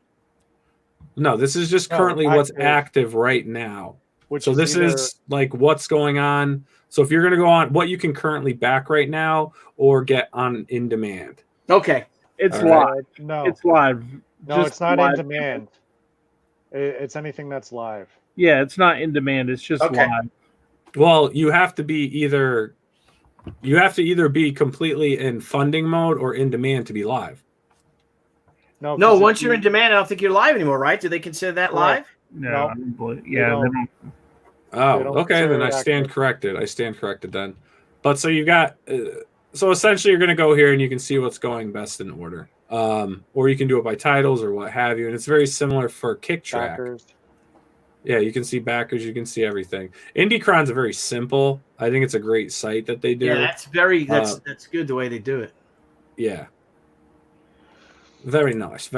No, this is just No, currently what's active. active right now. Which So this either- is like what's going on. So if you're going to go on what you can currently back right now or get on in demand. Okay. It's All right. live. no, It's live. no, Just it's not live. in demand. It's anything that's live. Yeah, it's not in demand. It's just Okay. live. Well, you have to either be completely in funding mode or in demand to be live. No, No, 'cause once if you're in demand, I don't think you're live anymore, right? Do they consider that live? No, No. I don't believe- They yeah. don't. they don't- Oh, They don't okay. consider Then it I stand active. corrected. I stand corrected then. But so you got, so essentially you're going to go here and you can see what's going best in order. Or you can do it by titles or what have you. And it's very similar for KickTrack. Trackers. Yeah, you can see backers, you can see everything. IndieCron's a very simple. I think it's a great site that they do. Yeah, that's good the way they do it. Yeah. Very nice,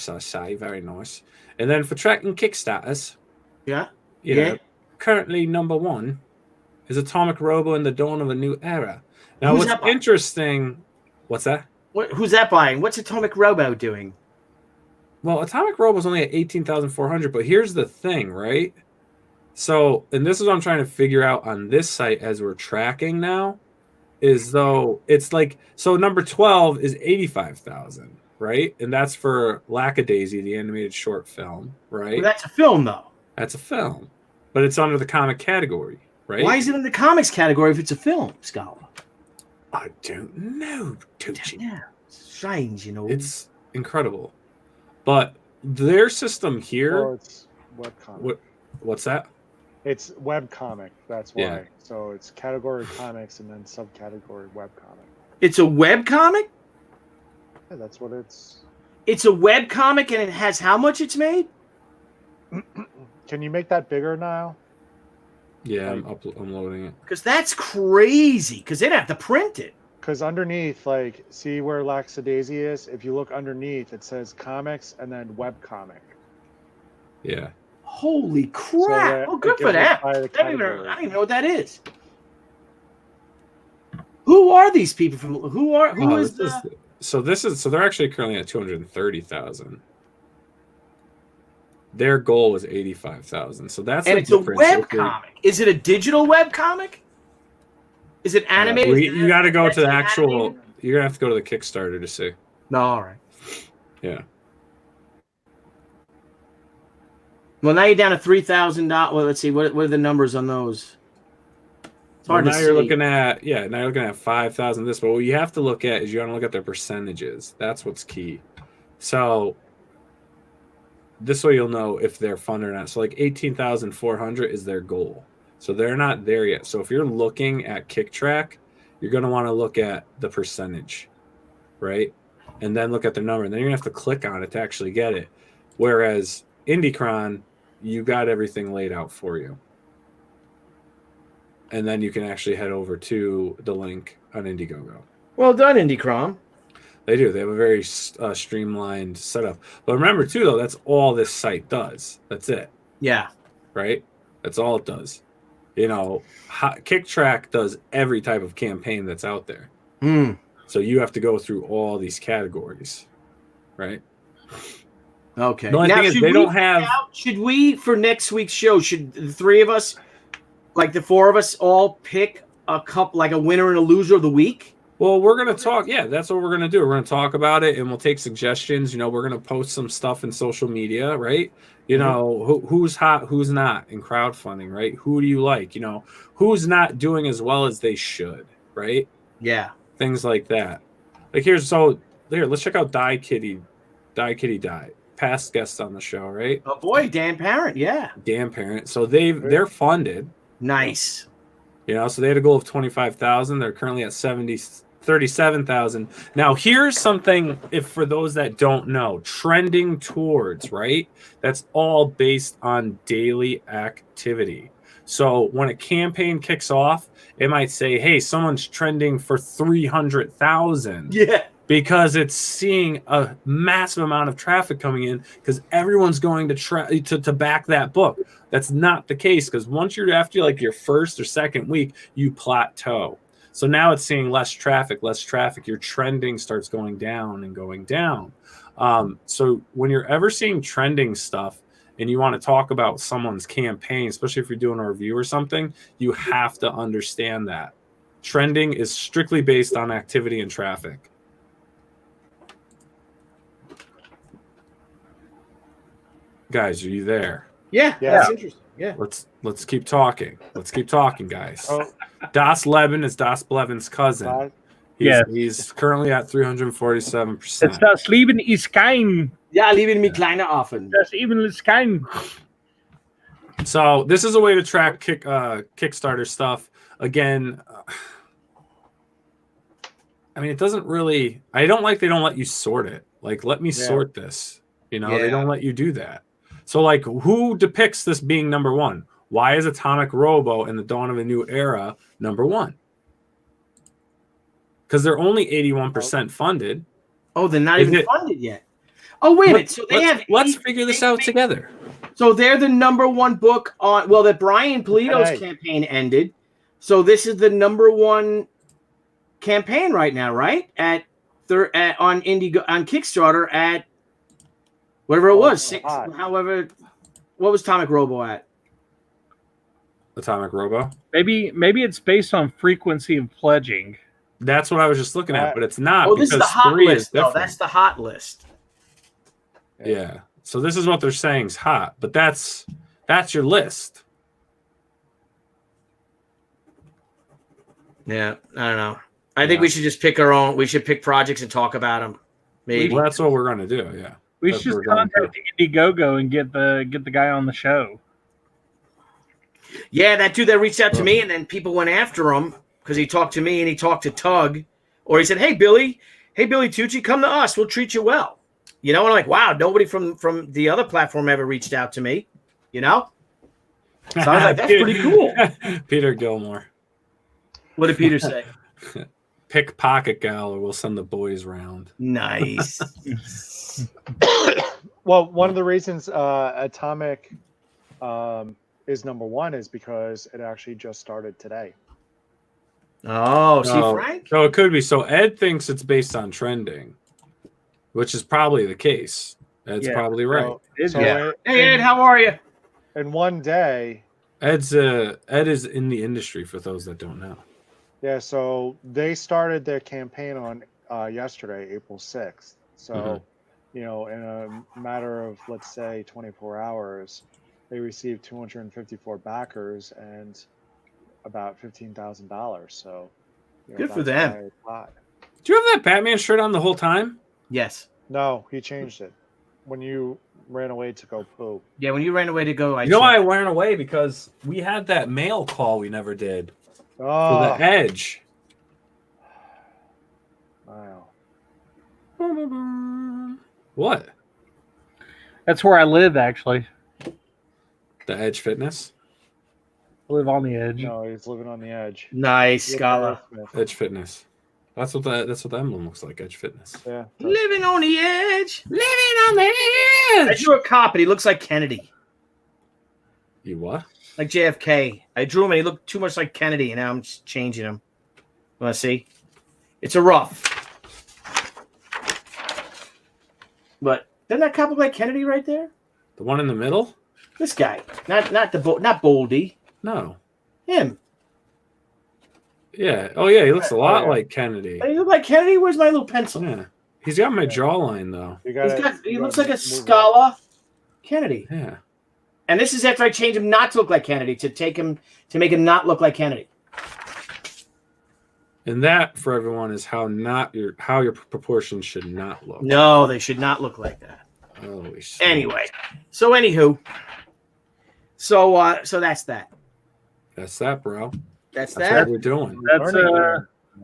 I say, very nice. And then for tracking Kickstarters, Yeah. you know, currently number 1 is Atomic Robo in the Dawn of a New Era. Now, what's interesting? What's that? Who's that buying? What's Atomic Robo doing? Well, Atomic Robo is only at 18,400, but here's the thing, right? So, and this is what I'm trying to figure out on this site as we're tracking now, is though it's like, so number 12 is 85,000, right? And that's for Lackadaisy, the animated short film, right? Well, that's a film, though. That's a film, but it's under the comic category, right? Why is it in the comics category if it's a film, Scala? I don't know, Tucci. Yeah, strange, you know. It's incredible. But their system here. Oh, it's webcomic. What's that? It's webcomic. That's why. Yeah. So it's category comics and then subcategory webcomic. It's a webcomic? Yeah, that's what it's. It's a webcomic and it has how much it's made? Can you make that bigger now? Yeah, I'm loading it. Because that's crazy. Because they'd have to print it. Because underneath, like, see where Lackadaisy is? If you look underneath, it says comics and then webcomic. Yeah. Holy crap! Oh, good for them. I don't even know what that is. Who are these people from? So they're actually currently at 230,000. Their goal was 85,000. So that's and it's a webcomic. Is it a digital webcomic? Is it animated? You got to go to the actual. Animated? You're gonna have to go to the Kickstarter to see. No, all right. Yeah. Well, now you're down to $3,000. Well, let's see. What are the numbers on those? It's hard to see. You're looking at now you're looking at 5,000. This, but what you have to look at is you want to look at their percentages. That's what's key. So this way you'll know if they're funded or not. So like 18,400 is their goal. So they're not there yet. So if you're looking at KickTrack, you're going to want to look at the percentage, right? And then look at the number. And then you're going to have to click on it to actually get it. Whereas IndieCron, you got everything laid out for you. And then you can actually head over to the link on Indiegogo. Well done, IndieCron. They do. They have a very streamlined setup. But remember, too, though, that's all this site does. That's it. Yeah. Right? That's all it does. You know, KickTrack does every type of campaign that's out there. So you have to go through all these categories, right? Okay. The only thing is they don't have. Should we, for next week's show, should the three of us, like the four of us, all pick a couple, like a winner and a loser of the week? Well, we're going to talk. Yeah, that's what we're going to do. We're going to talk about it and we'll take suggestions. You know, we're going to post some stuff in social media, right? You know, who's hot, who's not in crowdfunding, right? Who do you like? You know, who's not doing as well as they should, right? Yeah. Things like that. Like let's check out Die Kitty Die. Past guests on the show, right? Oh boy, Dan Parent, yeah. Dan Parent. So they're funded. Nice. You know, so they had a goal of 25,000. They're currently at 37,000. Now, here's something, if for those that don't know, trending towards, right? That's all based on daily activity. So when a campaign kicks off, it might say, hey, someone's trending for 300,000. Yeah. Because it's seeing a massive amount of traffic coming in because everyone's going to back that book. That's not the case because once you're after like your first or second week, you plateau. So now it's seeing less traffic. Your trending starts going down and going down. So when you're ever seeing trending stuff and you want to talk about someone's campaign, especially if you're doing a review or something, you have to understand that. Trending is strictly based on activity and traffic. Guys, are you there? Yeah, that's interesting. Yeah. Let's keep talking. Let's keep talking, guys. Das Leben is Das Blevins' cousin. He's currently at 347%. Das Leben ist kein. Ja, Leben mit kleiner Affen. Das Leben ist kein. So this is a way to track Kickstarter stuff. Again, I mean, it doesn't really. I don't like they don't let you sort it. Like, let me sort this. You know, they don't let you do that. So, like, who depicts this being number one? Why is Atomic Robo and the Dawn of a New Era number one? Because they're only 81% funded. Oh, they're not even funded yet. Oh, wait a minute. So let's figure this out together. So they're the number one book on. Well, that Brian Polito's campaign ended. So this is the number one campaign right now, right? On Indiegogo, on Kickstarter at whatever it was, 6. However, what was Atomic Robo at? Atomic Robo. Maybe it's based on frequency of pledging. That's what I was just looking at, but it's not. Oh, this is the hot list. No, that's the hot list. Yeah. So this is what they're saying is hot, but that's your list. Yeah, I don't know. I think we should just pick our own. We should pick projects and talk about them. Maybe. Well, that's what we're going to do. Yeah. We should just contact Indiegogo and get the guy on the show. Yeah, that dude that reached out to me, and then people went after him because he talked to me and he talked to Tug, or he said, "Hey Billy Tucci, come to us. We'll treat you well." You know, and I'm like, wow, nobody from the other platform ever reached out to me. You know, so I was like, that's pretty cool. Peter Gilmore. What did Peter say? Pickpocket gal, or we'll send the boys round. Nice. Well, one of the reasons Atomic is number one is because it actually just started today. Oh, see, Frank? So it could be. So Ed thinks it's based on trending, which is probably the case. Ed's probably right. Hey, Ed, how are you? In one day. Ed is in the industry, for those that don't know. Yeah, so they started their campaign on yesterday, April 6th. So, you know, in a matter of, let's say, 24 hours, they received 254 backers and about $15,000. So, you know, good for them. Do you have that Batman shirt on the whole time? Yes. No, he changed it when you ran away to go poo. Yeah, when you ran away to go, you know why I ran away? Because we had that mail call we never did. For the Edge. Wow. What? That's where I live, actually. The Edge Fitness? I live on the edge. No, he's living on the edge. Nice, Scala. Edge Fitness. That's what the emblem looks like, Edge Fitness. Yeah. Living on the edge. Living on the edge. I drew a cop, and he looks like Kennedy. You what? Like JFK. I drew him, and he looked too much like Kennedy, and now I'm just changing him. You want to see? It's a rough. But doesn't that cop look like Kennedy right there? The one in the middle? This guy. Not Boldy. No. Him. Yeah. Oh, yeah. He looks a lot like Kennedy. He look like Kennedy? Where's my little pencil? Yeah. He's got my jawline, though. He looks like a Scala Kennedy. Yeah. And this is after I changed him not to look like Kennedy, to make him not look like Kennedy. And that, for everyone, is how your proportions should not look. No, they should not look like that. Holy shit. Anyway. So anywho. So that's that. That's that, bro. That's what that. we're doing.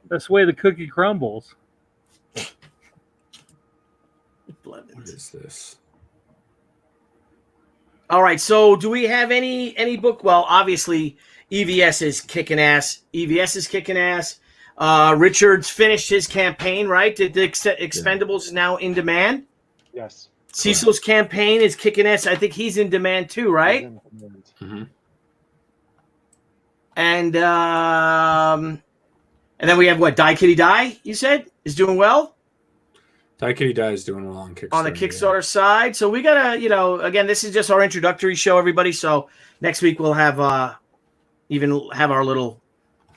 That's the way the cookie crumbles. What is this? All right. So do we have any book? Well, obviously EVS is kicking ass. Richard's finished his campaign, right? The Expendables is now in demand. Yes. Cecil's campaign is kicking ass. I think he's in demand too, right? Mm-hmm. And then we have what? Die Kitty Die, you said, is doing well? Die Kitty Die is doing well on Kickstarter. On the Kickstarter side. So we got to, again, this is just our introductory show, everybody. So next week we'll have our little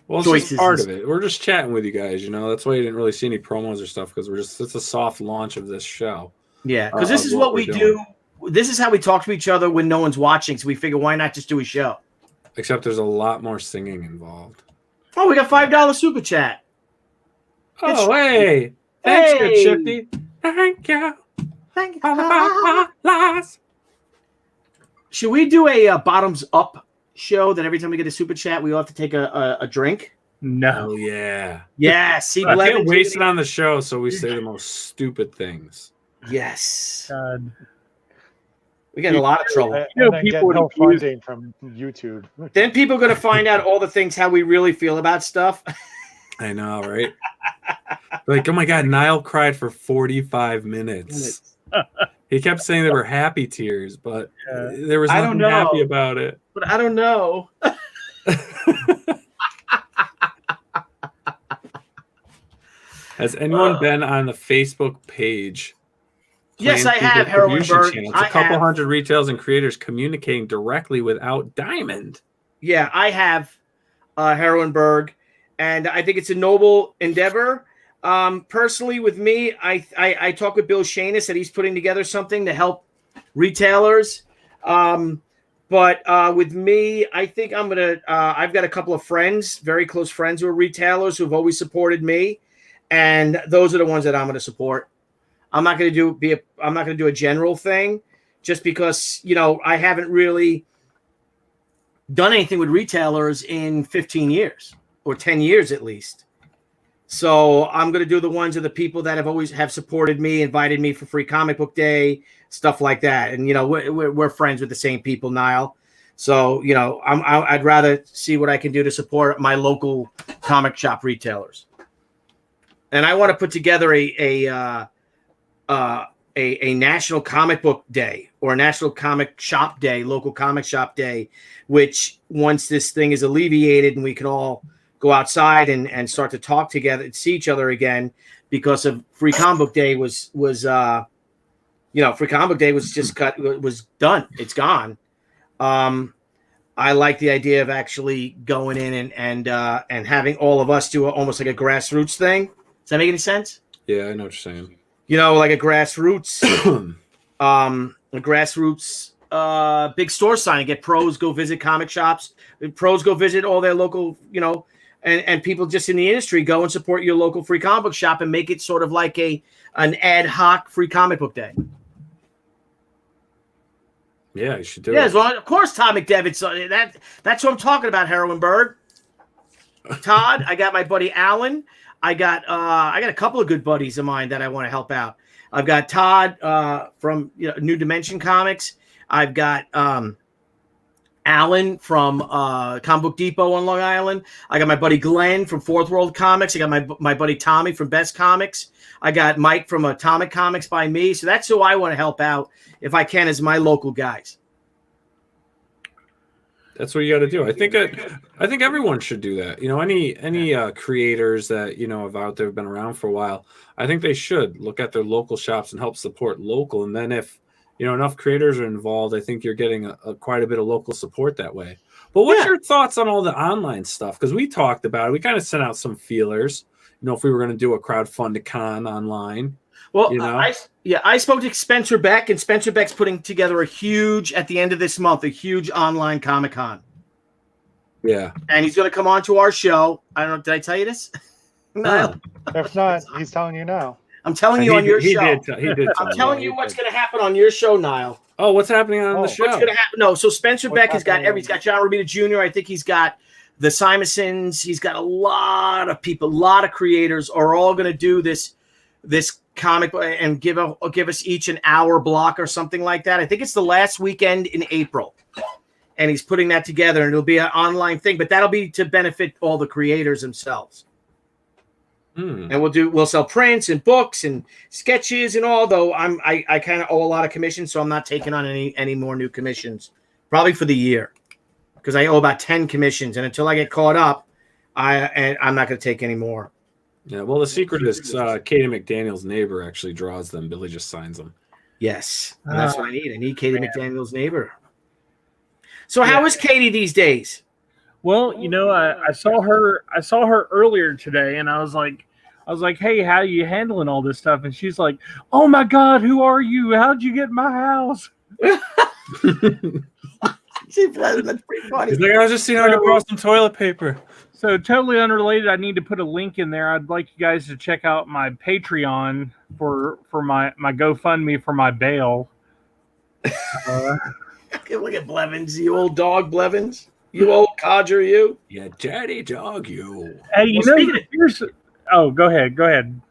it's just part of it. We're just chatting with you guys, That's why you didn't really see any promos or stuff, because it's a soft launch of this show. Yeah, because this is what we do. This is how we talk to each other when no one's watching. So we figure, why not just do a show? Except there's a lot more singing involved. Oh, we got $5 super chat. Oh, hey. Thanks, good Shifty. Thank you. Thank you. Should we do a bottoms up show that every time we get a super chat, we all have to take a drink? No. Oh, yeah. Yeah. See, I can't waste it on the show, so we say the most stupid things. Yes. God. We get in a lot of trouble. And You know, then people get no would use- funding from YouTube. Then people are going to find out all the things how we really feel about stuff. I know, right? Like, oh my God, Nile cried for 45 minutes. He kept saying they were happy tears, but there was I don't nothing know. happy about it. But I don't know. Has anyone been on the Facebook page? Yes, I Plan have, Food Heroin Distribution Bird. Channel? It's I a couple have. hundred retailers and creators communicating directly without Diamond. Yeah, I have Heroinberg, and I think it's a noble endeavor. Personally, with me, I talk with Bill Shanis that he's putting together something to help retailers. But with me, I think I'm gonna. I've got a couple of friends, very close friends, who are retailers who've always supported me, and those are the ones that I'm going to support. I'm not going to do a general thing, just because I haven't really done anything with retailers in 15 years or 10 years at least. So I'm going to do the ones of the people that have supported me, invited me for free comic book day, stuff like that. And, we're friends with the same people, Nile. So, I'd rather see what I can do to support my local comic shop retailers. And I want to put together a national comic book day or a national comic shop day, local comic shop day, which once this thing is alleviated and we can all go outside and start to talk together and see each other again, because of Free Comic Book Day was Free Comic Book Day was just was done. It's gone. I like the idea of actually going in and having all of us do almost like a grassroots thing. Does that make any sense? Yeah, I know what you're saying. Like a grassroots, big store sign and get pros go visit comic shops. Pros go visit all their local, and people just in the industry go and support your local free comic book shop and make it sort of like an ad hoc free comic book day. Yeah, you should do Yeah, it. well, of course, Todd McDevitt. That's what I'm talking about, Heroin Bird. Todd, I got my buddy Alan. I got a couple of good buddies of mine that I want to help out. I've got Todd from New Dimension Comics. I've got Alan from Comic Book Depot on Long Island. I got my buddy Glenn from Fourth World Comics. I got my buddy Tommy from Best Comics. I got Mike from Atomic Comics by me. So that's who I want to help out if I can, as my local guys. That's what you got to do. I think everyone should do that. Any creators that have out there, have been around for a while. I think they should look at their local shops and help support local. And then if enough creators are involved, I think you're getting quite a bit of local support that way. But what's your thoughts on all the online stuff? Because we talked about it. We kind of sent out some feelers. If we were going to do a crowdfunding con online. Well, I spoke to Spencer Beck, and Spencer Beck's putting together at the end of this month, a huge online Comic-Con. Yeah. And he's going to come on to our show. I don't know. Did I tell you this? No. If not, he's telling you now. I'm telling you on your show. He did. I'm telling you what's going to happen on your show, Niall. Oh, what's happening on the show? What's going to happen? No, so Spencer Beck has got he's got John Romita Jr. I think he's got the Simonsons. He's got a lot of people, a lot of creators are all going to do this comic and give us each an hour block or something like that. I think it's the last weekend in April, and he's putting that together, and it'll be an online thing, but that'll be to benefit all the creators themselves. And we'll sell prints and books and sketches and all, though I kind of owe a lot of commissions, so I'm not taking on any more new commissions probably for the year, because I owe about 10 commissions, and until I get caught up, I'm not going to take any more. Yeah, well, the secret is Katie McDaniel's neighbor actually draws them. Billy just signs them. Yes, and that's what I need. I need Katie McDaniel's neighbor. So how is Katie these days? Well, I saw her earlier today, and I was like, hey, how are you handling all this stuff? And she's like, oh my God, who are you? How'd you get in my house? That's pretty funny. He's like, I was just seeing how I could borrow some toilet paper. So totally unrelated, I need to put a link in there. I'd like you guys to check out my Patreon for my GoFundMe for my bail. Look at Blevins, you old dog, Blevins. You old codger, you. Yeah, daddy dog, you. Hey, go ahead.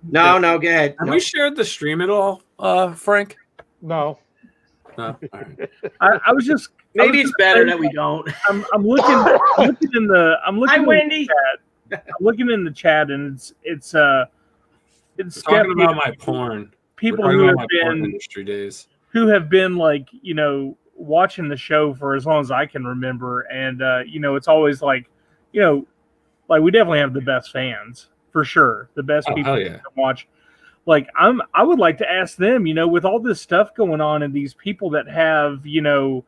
No, go ahead. Have we shared the stream at all, Frank? No. No? All right. I was just Maybe it's better that we don't. I'm looking in the Hi, Wendy. I'm looking in the chat, and it's Talking about my porn. people We're talking who about have my porn been industry days. like, you know, watching the show for as long as I can remember, and you know, it's always like, you know, like we definitely have the best fans for sure, the best Oh, people hell yeah. to watch. Like I would like to ask them, you know, with all this stuff going on and these people that have, you know,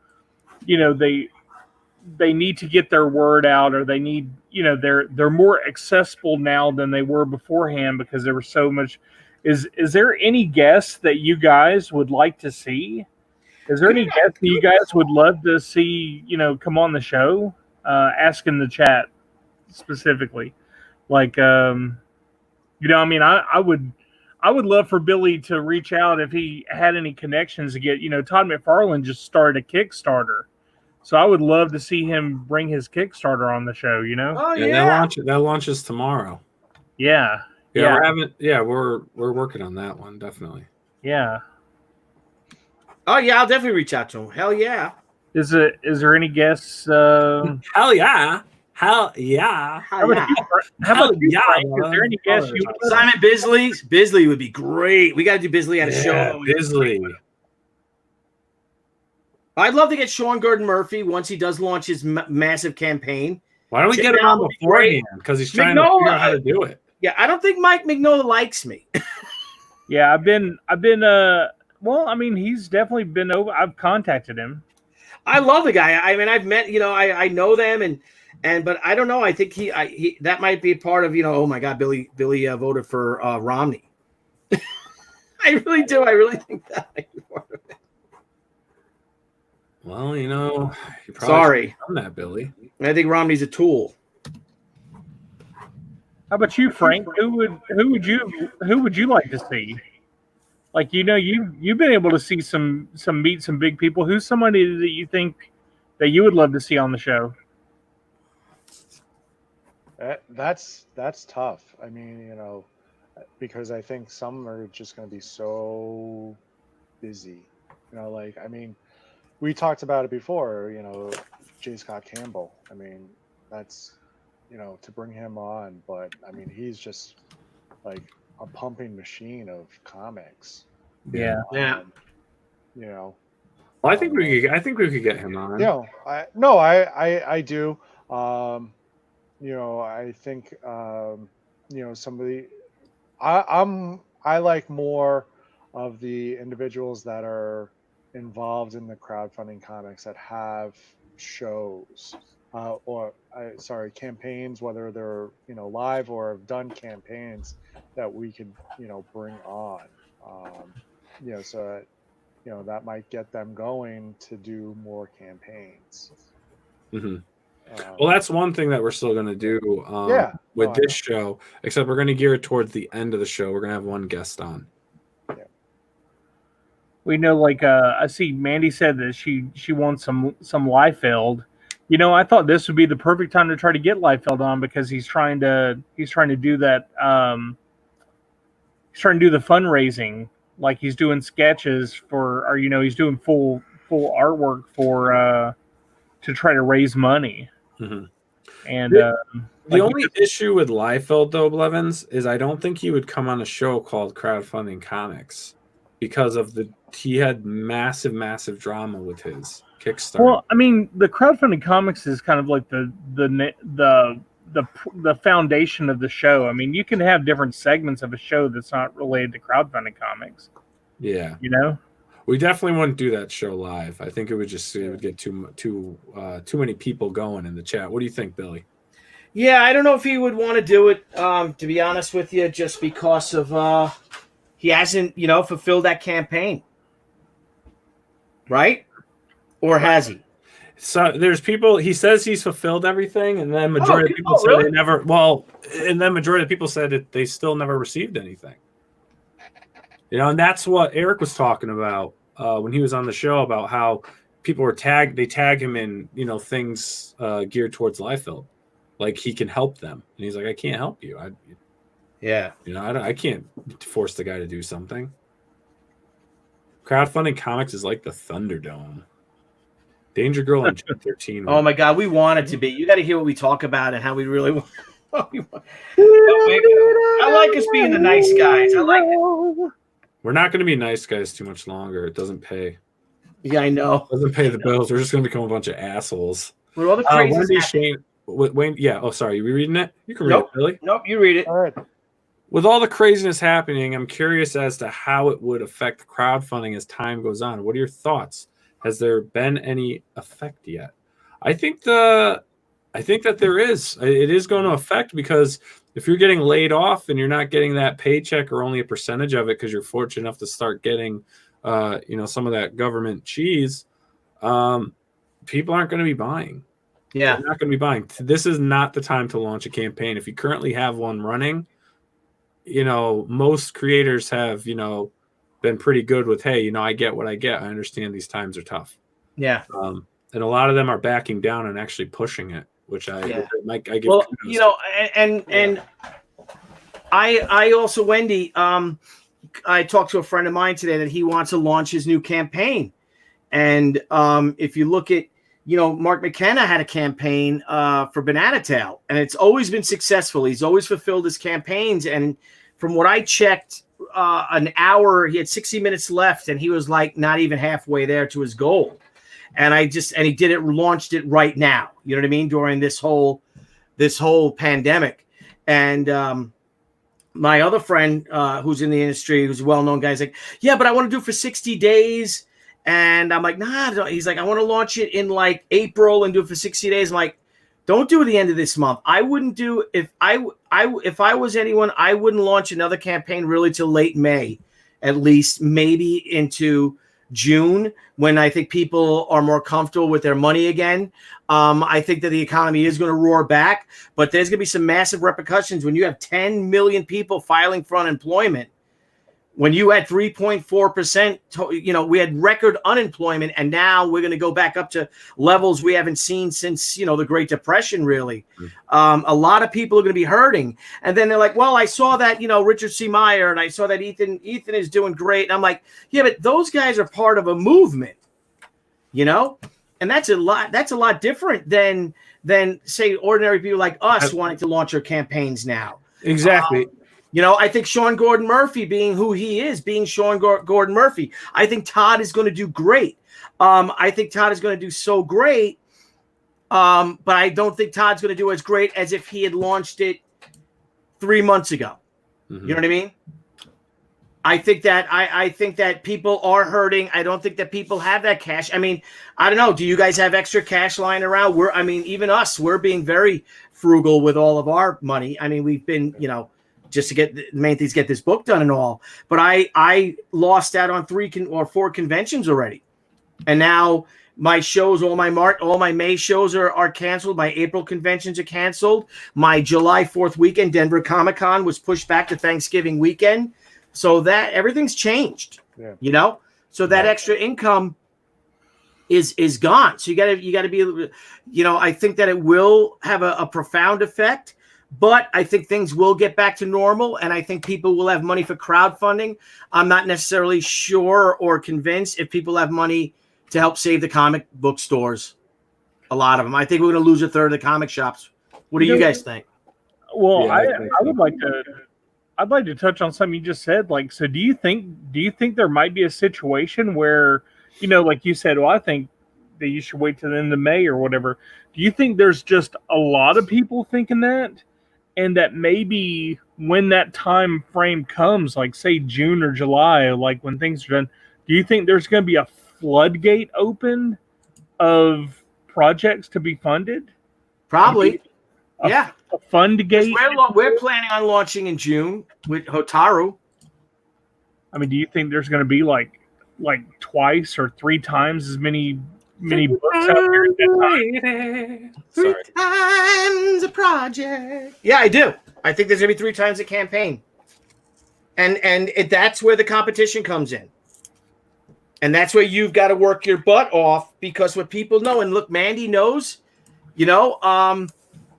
they need to get their word out, or they need, you know, they're more accessible now than they were beforehand because there was so much. Is there any guests that you guys would like to see? Is there any guests that you guys would love to see, you know, come on the show? Ask in the chat specifically. Like, you know, I mean, I would love for Billy to reach out if he had any connections to get, you know, Todd McFarlane just started a Kickstarter. So I would love to see him bring his Kickstarter on the show, you know? Oh, Yeah, that launches tomorrow. Yeah. We're working on that one, definitely. Yeah. Oh, yeah, I'll definitely reach out to him. Hell yeah. Is there any guests? Hell yeah. Hell yeah. How about you, Frank? Is there any guests you would Simon Bisley? Bisley would be great. We got to do Bisley at a show. Bisley. I'd love to get Sean Gordon Murphy once he does launch his massive campaign. Why don't we get him on beforehand? Because he's trying to figure out how to do it. Yeah, I don't think Mike Mignola likes me. Yeah, I've been well, I mean, he's definitely been over. I've contacted him. I love the guy. I mean, I've met, you know, I know them but I don't know. I think he that might be part of, you know, oh my God, Billy voted for Romney. I really do. I really think that might be part of it. Well, you know, you sorry on that, Billy. I think Romney's a tool. How about you, Frank? Who would you like to see? Like, you know, you've been able to see meet some big people. Who's somebody that you think that you would love to see on the show? That's tough. I mean, you know, because I think some are just going to be so busy. You know, like, I mean, we talked about it before, you know, J. Scott Campbell. I mean, that's, you know, to bring him on, but I mean, he's just like a pumping machine of comics. Yeah. You know. Well, I think we could get him on. You know, I do. You know, I think you know, somebody I like more of the individuals that are involved in the crowdfunding comics that have shows campaigns, whether they're, you know, live or have done campaigns that we could, you know, bring on, you know, so that, you know, that might get them going to do more campaigns. Mm-hmm. Well, that's one thing that we're still going to do with this show, except we're going to gear it towards the end of the show. We're going to have one guest on. Yeah. We know, like, I see Mandy said that she wants some Liefeld. You know, I thought this would be the perfect time to try to get Liefeld on because he's trying to do that. He's trying to do the fundraising, like he's doing sketches for, or, you know, he's doing full artwork for to try to raise money. Mm-hmm. And the only issue with Liefeld, though, Blevins, is I don't think he would come on a show called Crowdfunding Comics because of he had massive drama with his Kickstarter. Well, I mean, the Crowdfunding Comics is kind of like the foundation of the show. I mean, you can have different segments of a show that's not related to Crowdfunding Comics. Yeah, you know, we definitely wouldn't do that show live. I think it would get too many people going in the chat. What do you think, Billy? Yeah, I don't know if he would want to do it. To be honest with you, just because of he hasn't, you know, fulfilled that campaign, right? Or has he? So there's people. He says he's fulfilled everything, and then majority of people said they never. Well, and then majority of people said that they still never received anything. You know, and that's what Eric was talking about when he was on the show about how people were they tag him in, you know, things geared towards Liefeld, like he can help them, and he's like, I can't help you. Yeah, you know, I can't force the guy to do something. Crowdfunding Comics is like the Thunderdome. Danger Girl and Jet 13. Oh my God, we want it to be. You got to hear what we talk about and how we really want. I like us being the nice guys. I like it. We're not going to be nice guys too much longer. It doesn't pay. Yeah, I know. It doesn't pay the bills. We're just going to become a bunch of assholes. With all the crazy Wendy Shane, Wayne. Yeah. Oh, sorry. You reading it? You can read it, Billy. Nope. You read it. All right. With all the craziness happening, I'm curious as to how it would affect crowdfunding as time goes on. What are your thoughts? Has there been any effect yet? I think that there is. It is going to affect, because if you're getting laid off and you're not getting that paycheck or only a percentage of it because you're fortunate enough to start getting, some of that government cheese, people aren't going to be buying. Yeah, they're not going to be buying. This is not the time to launch a campaign. If you currently have one running, most creators have, been pretty good with, hey, I get what I get. I understand these times are tough. Yeah. And a lot of them are backing down and actually pushing it, which I give. Well, and I also, Wendy, I talked to a friend of mine today that he wants to launch his new campaign. And if you look at, Mark McKenna had a campaign for Banana Tail, and it's always been successful. He's always fulfilled his campaigns. And from what I checked, an hour, he had 60 minutes left, and he was like not even halfway there to his goal. And he did it, launched it right now. You know what I mean? During this whole pandemic. And my other friend who's in the industry, who's a well-known guy, is like, yeah, but I want to do it for 60 days. And I'm like, nah. He's like, I want to launch it in like April and do it for 60 days. I'm like, don't do it at the end of this month. I wouldn't do, if I was anyone, I wouldn't launch another campaign really till late May, at least, maybe into June, when I think people are more comfortable with their money again. I think that the economy is going to roar back, but there's going to be some massive repercussions when you have 10 million people filing for unemployment. When you had 3.4%, we had record unemployment, and now we're going to go back up to levels we haven't seen since, the Great Depression, really. A lot of people are going to be hurting. And then they're like, well, I saw that, Richard C. Meyer, and I saw that Ethan is doing great. And I'm like, yeah, but those guys are part of a movement, and that's a lot different than say ordinary people like us wanting to launch our campaigns now. Exactly. I think Sean Gordon Murphy, being who he is, being Sean Gordon Murphy, I think Todd is going to do great. I think Todd is going to do so great, but I don't think Todd's going to do as great as if he had launched it 3 months ago. Mm-hmm. You know what I mean? I think that people are hurting. I don't think that people have that cash. I mean, I don't know. Do you guys have extra cash lying around? Even us, we're being very frugal with all of our money. I mean, we've been, just to get the main things, get this book done and all. But I lost out on 3 or 4 conventions already, and now my shows, all my May shows are canceled. My April conventions are canceled. My July 4th weekend, Denver Comic-Con, was pushed back to Thanksgiving weekend. So that everything's changed. Yeah. So that extra income is gone. So you got to be, I think that it will have a profound effect. But I think things will get back to normal, and I think people will have money for crowdfunding. I'm not necessarily sure or convinced if people have money to help save the comic book stores. A lot of them. I think we're going to lose a third of the comic shops. What do you guys think? Well, I would like to. I'd like to touch on something you just said. Like, so do you think there might be a situation where, like you said, well, I think that you should wait till the end of May or whatever. Do you think there's just a lot of people thinking that? And that maybe when that time frame comes, like say June or July, like when things are done, do you think there's going to be a floodgate open of projects to be funded? Probably. A fund gate? We're planning on launching in June with Hotaru. I mean, do you think there's going to be like twice or 3 times as many books out there at that time? 3 times a project. Yeah, I do. I think there's going to be 3 times a campaign. And that's where the competition comes in. And that's where you've got to work your butt off, because what people know, and look, Mandy knows,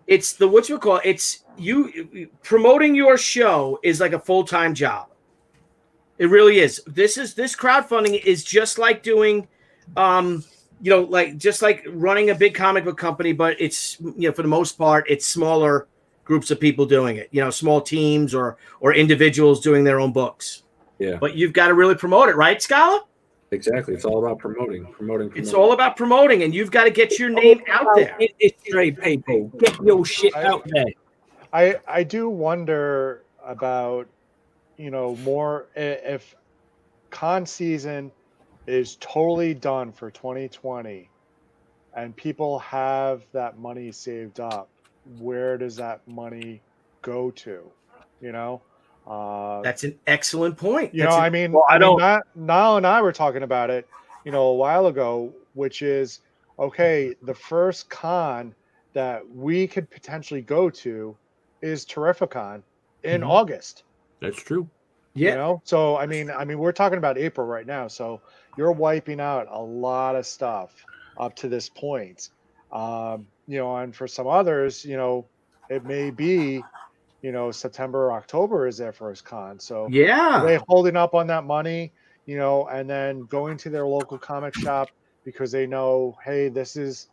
it's it's you promoting your show is like a full-time job. It really is. This crowdfunding is just like doing, just like running a big comic book company, but it's, for the most part, it's smaller groups of people doing it, small teams or individuals doing their own books. Yeah. But you've got to really promote it, right, Scala? Exactly. It's all about promoting. It's all about promoting, and you've got to get your name out there. Get it straight, people. Get your shit out there. I do wonder about, more if con season is totally done for 2020 and people have that money saved up, where does that money go to? That's an excellent point. Niall and I were talking about it, a while ago, which is, okay, the first con that we could potentially go to is Terrificon in August. That's true. Yeah. So I mean, we're talking about April right now, so you're wiping out a lot of stuff up to this point. And for some others, it may be, September or October is their first con. So yeah, they holding up on that money, and then going to their local comic shop because they know, hey, this is,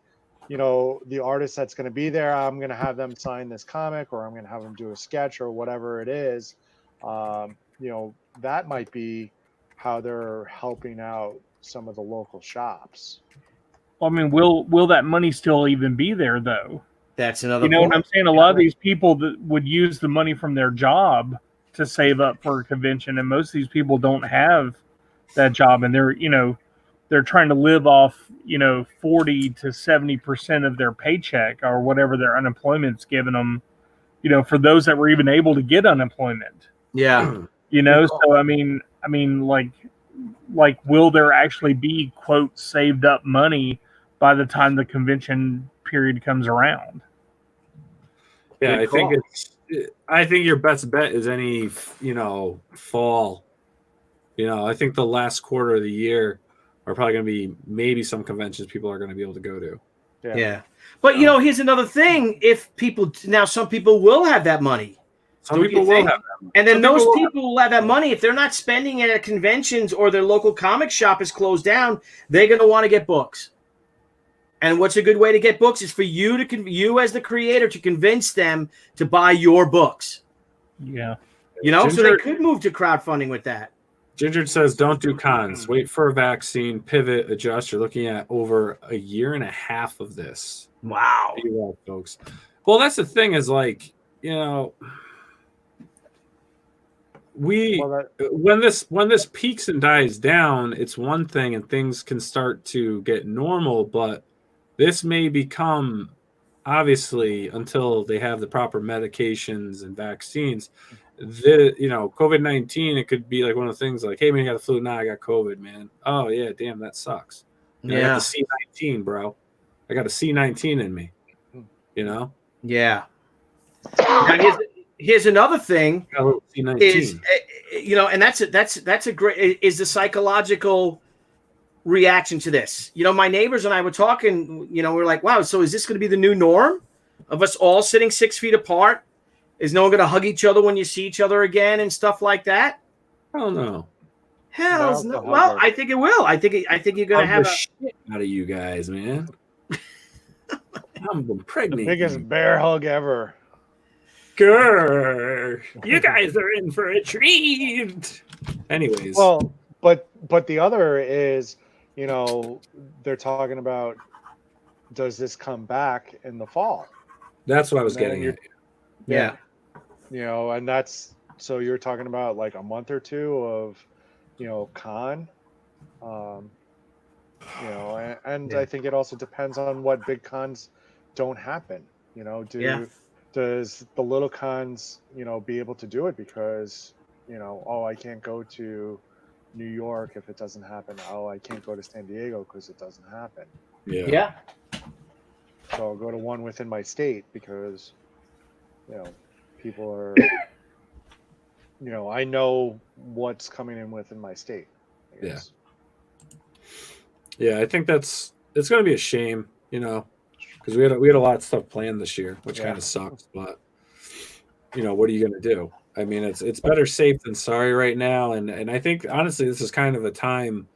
the artist that's going to be there. I'm going to have them sign this comic, or I'm going to have them do a sketch or whatever it is. That might be how they're helping out some of the local shops. Well, I mean, will that money still even be there though? That's another. You know what I'm saying? A lot of these people that would use the money from their job to save up for a convention, and most of these people don't have that job, and they're trying to live off 40 to 70% of their paycheck or whatever their unemployment's given them. For those that were even able to get unemployment. Yeah. So I mean, like, will there actually be, quote, saved up money by the time the convention period comes around? Yeah, I think your best bet is any, fall. I think the last quarter of the year are probably going to be maybe some conventions people are going to be able to go to. Yeah. But, here's another thing. Some people will have that money. Some people will have that money. And then those people will have that money. If they're not spending it at conventions or their local comic shop is closed down, they're going to want to get books. And what's a good way to get books is for you as the creator to convince them to buy your books. Yeah. So they could move to crowdfunding with that. Ginger says, don't do cons. Wait for a vaccine, pivot, adjust. You're looking at over a year and a half of this. Wow. Be well, folks. Well, that's the thing is like, when this peaks and dies down, it's one thing and things can start to get normal, but this may become, obviously, until they have the proper medications and vaccines, COVID-19, it could be like one of the things like, hey, man, you got the flu. Nah, I got COVID, man. Oh, yeah, damn, that sucks. I got the C19, bro. I got a C19 in me, Yeah. Now, here's another thing is, and that's a great, is the psychological reaction to this. My neighbors and I were talking, we're like, wow, so is this going to be the new norm of us all sitting 6 feet apart? Is no one going to hug each other when you see each other again and stuff like that? Oh, no. Hell no. Well, I think it will. I think you're going to have shit out of you guys, man. I'm pregnant. The biggest bear hug ever. Grr. You guys are in for a treat. Anyways. Well, but the other is, they're talking about, does this come back in the fall? That's what I was getting at. Yeah. And that's, so you're talking about like a month or two of, con, and I think it also depends on what big cons don't happen. Does the little cons, be able to do it because, I can't go to New York if it doesn't happen. Oh, I can't go to San Diego because it doesn't happen. Yeah. So I'll go to one within my state because, people are, I know what's coming in within my state. I guess. Yeah, I think it's going to be a shame, because we had a lot of stuff planned this year, which kind of sucks. But what are you going to do? I mean, it's better safe than sorry right now, and I think honestly, this is kind of a time,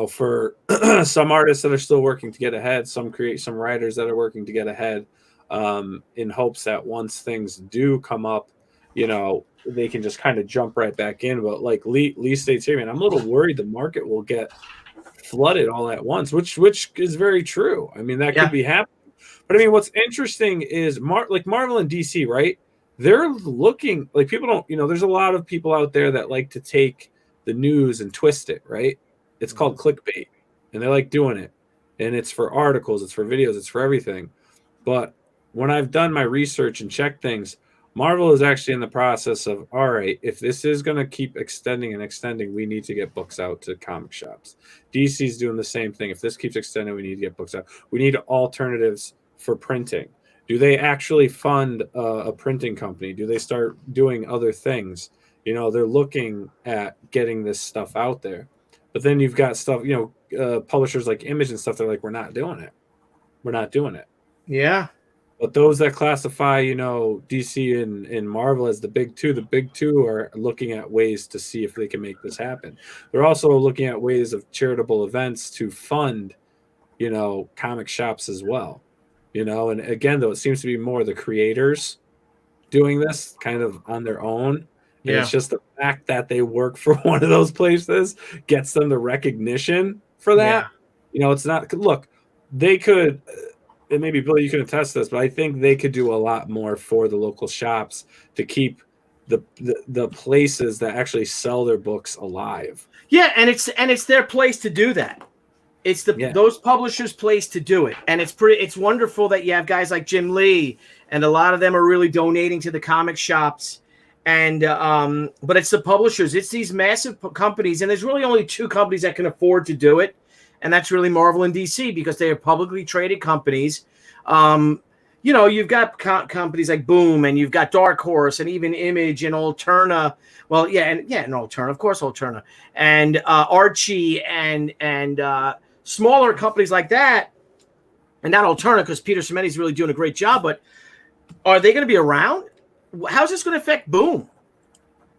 for some artists that are still working to get ahead, some writers that are working to get ahead, in hopes that once things do come up, they can just kind of jump right back in. But like Lee states here, man, I'm a little worried the market will get flooded all at once, which is very true. I mean, that could be happening. But I mean, what's interesting is Marvel and DC, right? They're looking like people don't, there's a lot of people out there that like to take the news and twist it, right? It's called clickbait, and they like doing it. And it's for articles, it's for videos, it's for everything. But when I've done my research and checked things, Marvel is actually in the process of, all right, if this is going to keep extending and extending, we need to get books out to comic shops. DC's doing the same thing. If this keeps extending, we need to get books out. We need alternatives for printing. Do they actually fund a printing company? Do they start doing other things? They're looking at getting this stuff out there. But then you've got stuff, publishers like Image and stuff. They're like, we're not doing it. We're not doing it. Yeah. But those that classify, DC and Marvel as the big two are looking at ways to see if they can make this happen. They're also looking at ways of charitable events to fund, comic shops as well. And again, though, it seems to be more the creators doing this kind of on their own. And it's just the fact that they work for one of those places gets them the recognition for that. It's not, look, they could, and maybe Billy, you can attest to this, but I think they could do a lot more for the local shops to keep the places that actually sell their books alive. Yeah, and it's their place to do that. It's those publishers' place to do it, and it's wonderful that you have guys like Jim Lee, and a lot of them are really donating to the comic shops, and but it's the publishers, it's these massive companies, and there's really only two companies that can afford to do it, and that's really Marvel and DC because they are publicly traded companies. You've got companies like Boom, and you've got Dark Horse, and even Image and Alterna. Well, and Alterna, of course, Alterna, and Archie, and smaller companies like that, and not Alterna because Peter Cimenti's really doing a great job. But are they going to be around? How's this going to affect Boom?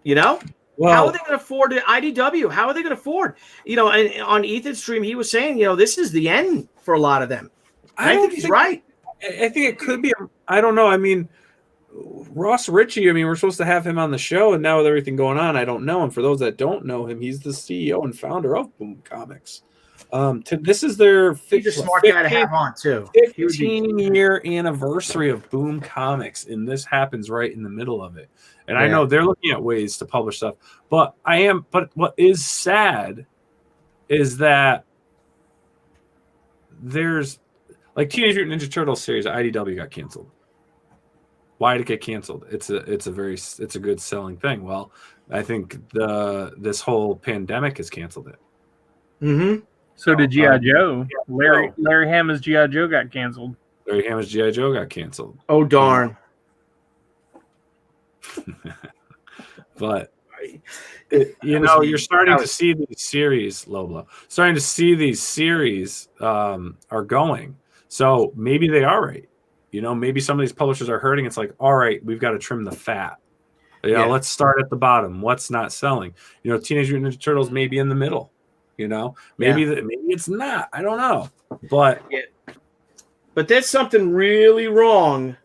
Well, how are they going to afford it? IDW? How are they going to afford? And on Ethan's stream, he was saying, this is the end for a lot of them. I think he's right. I think it could be. I don't know. I mean, Ross Ritchie. I mean, we're supposed to have him on the show, and now with everything going on, I don't know. And for those that don't know him, he's the CEO and founder of Boom Comics. This is their he's a smart guy to have on too. 15-year anniversary of Boom Comics, and this happens right in the middle of it. And I know they're looking at ways to publish stuff, but what is sad is that there's like Teenage Mutant Ninja Turtles series, IDW got canceled. Why did it get canceled? It's a good selling thing. Well, I think this whole pandemic has canceled it. Mm-hmm. So did G.I. Joe. Larry Hammond's G.I. Joe got canceled. Larry Hammond's G.I. Joe got canceled. Oh, darn. But, you're starting to see these series, Lola. Starting to see these series are going. So maybe they are right. Maybe some of these publishers are hurting. It's like, all right, we've got to trim the fat. Let's start at the bottom. What's not selling? Teenage Mutant Ninja Turtles may be in the middle. Maybe it's not. I don't know. But there's something really wrong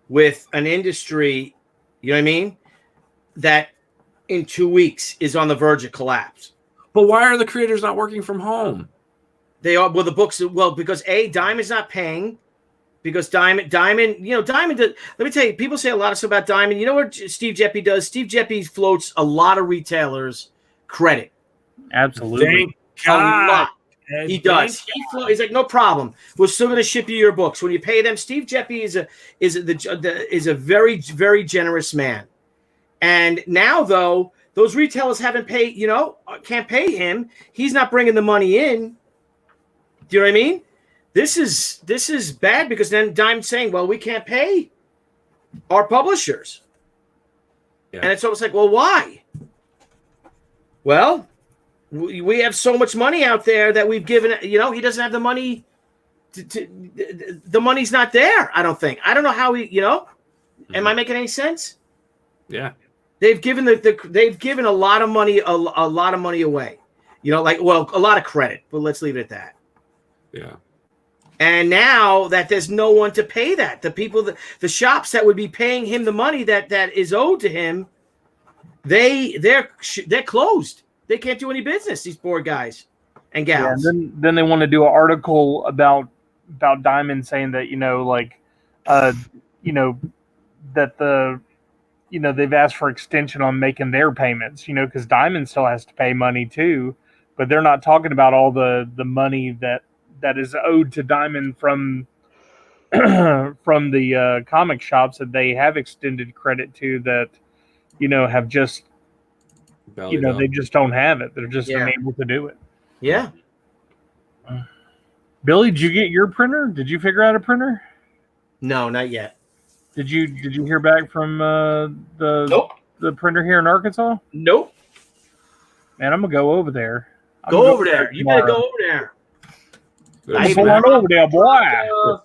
with an industry, you know what I mean, that in 2 weeks is on the verge of collapse. But why are the creators not working from home? They are. Well, the books. Well, because Diamond's not paying. Because Diamond. Let me tell you, people say a lot of stuff about Diamond. You know what Steve Jeppy does? Steve Jeppy floats a lot of retailers credit. Absolutely. A lot. He does. He's like, no problem. We're still going to ship you your books when you pay them. Steve Jeppy is a very, very generous man. And now, though, those retailers haven't paid. Can't pay him. He's not bringing the money in. Do you know what I mean? This is bad because then Dime's saying, well, we can't pay our publishers. Yeah. And it's almost like, well, why? Well, we have so much money out there that we've given, he doesn't have the money. The money's not there, I don't think. I don't know how am I making any sense? Yeah. They've given they've given a lot of money a lot of money away. You know, like, well, a lot of credit, but let's leave it at that. Yeah. And now that there's no one to pay that, the people, the shops that would be paying him the money that is owed to him, they're closed. They can't do any business. These poor guys and gals. Yeah, then they want to do an article about Diamond saying that that they've asked for extension on making their payments. Because Diamond still has to pay money too, but they're not talking about all the money that is owed to Diamond from the comic shops that they have extended credit to that have just they just don't have it. They're just unable to do it. Yeah. Billy, did you get your printer? Did you figure out a printer? No, not yet. Did you hear back from Nope. the printer here in Arkansas? Nope. Man, I'm gonna go over there. Go over there. You better go over there. I'm going over there, boy.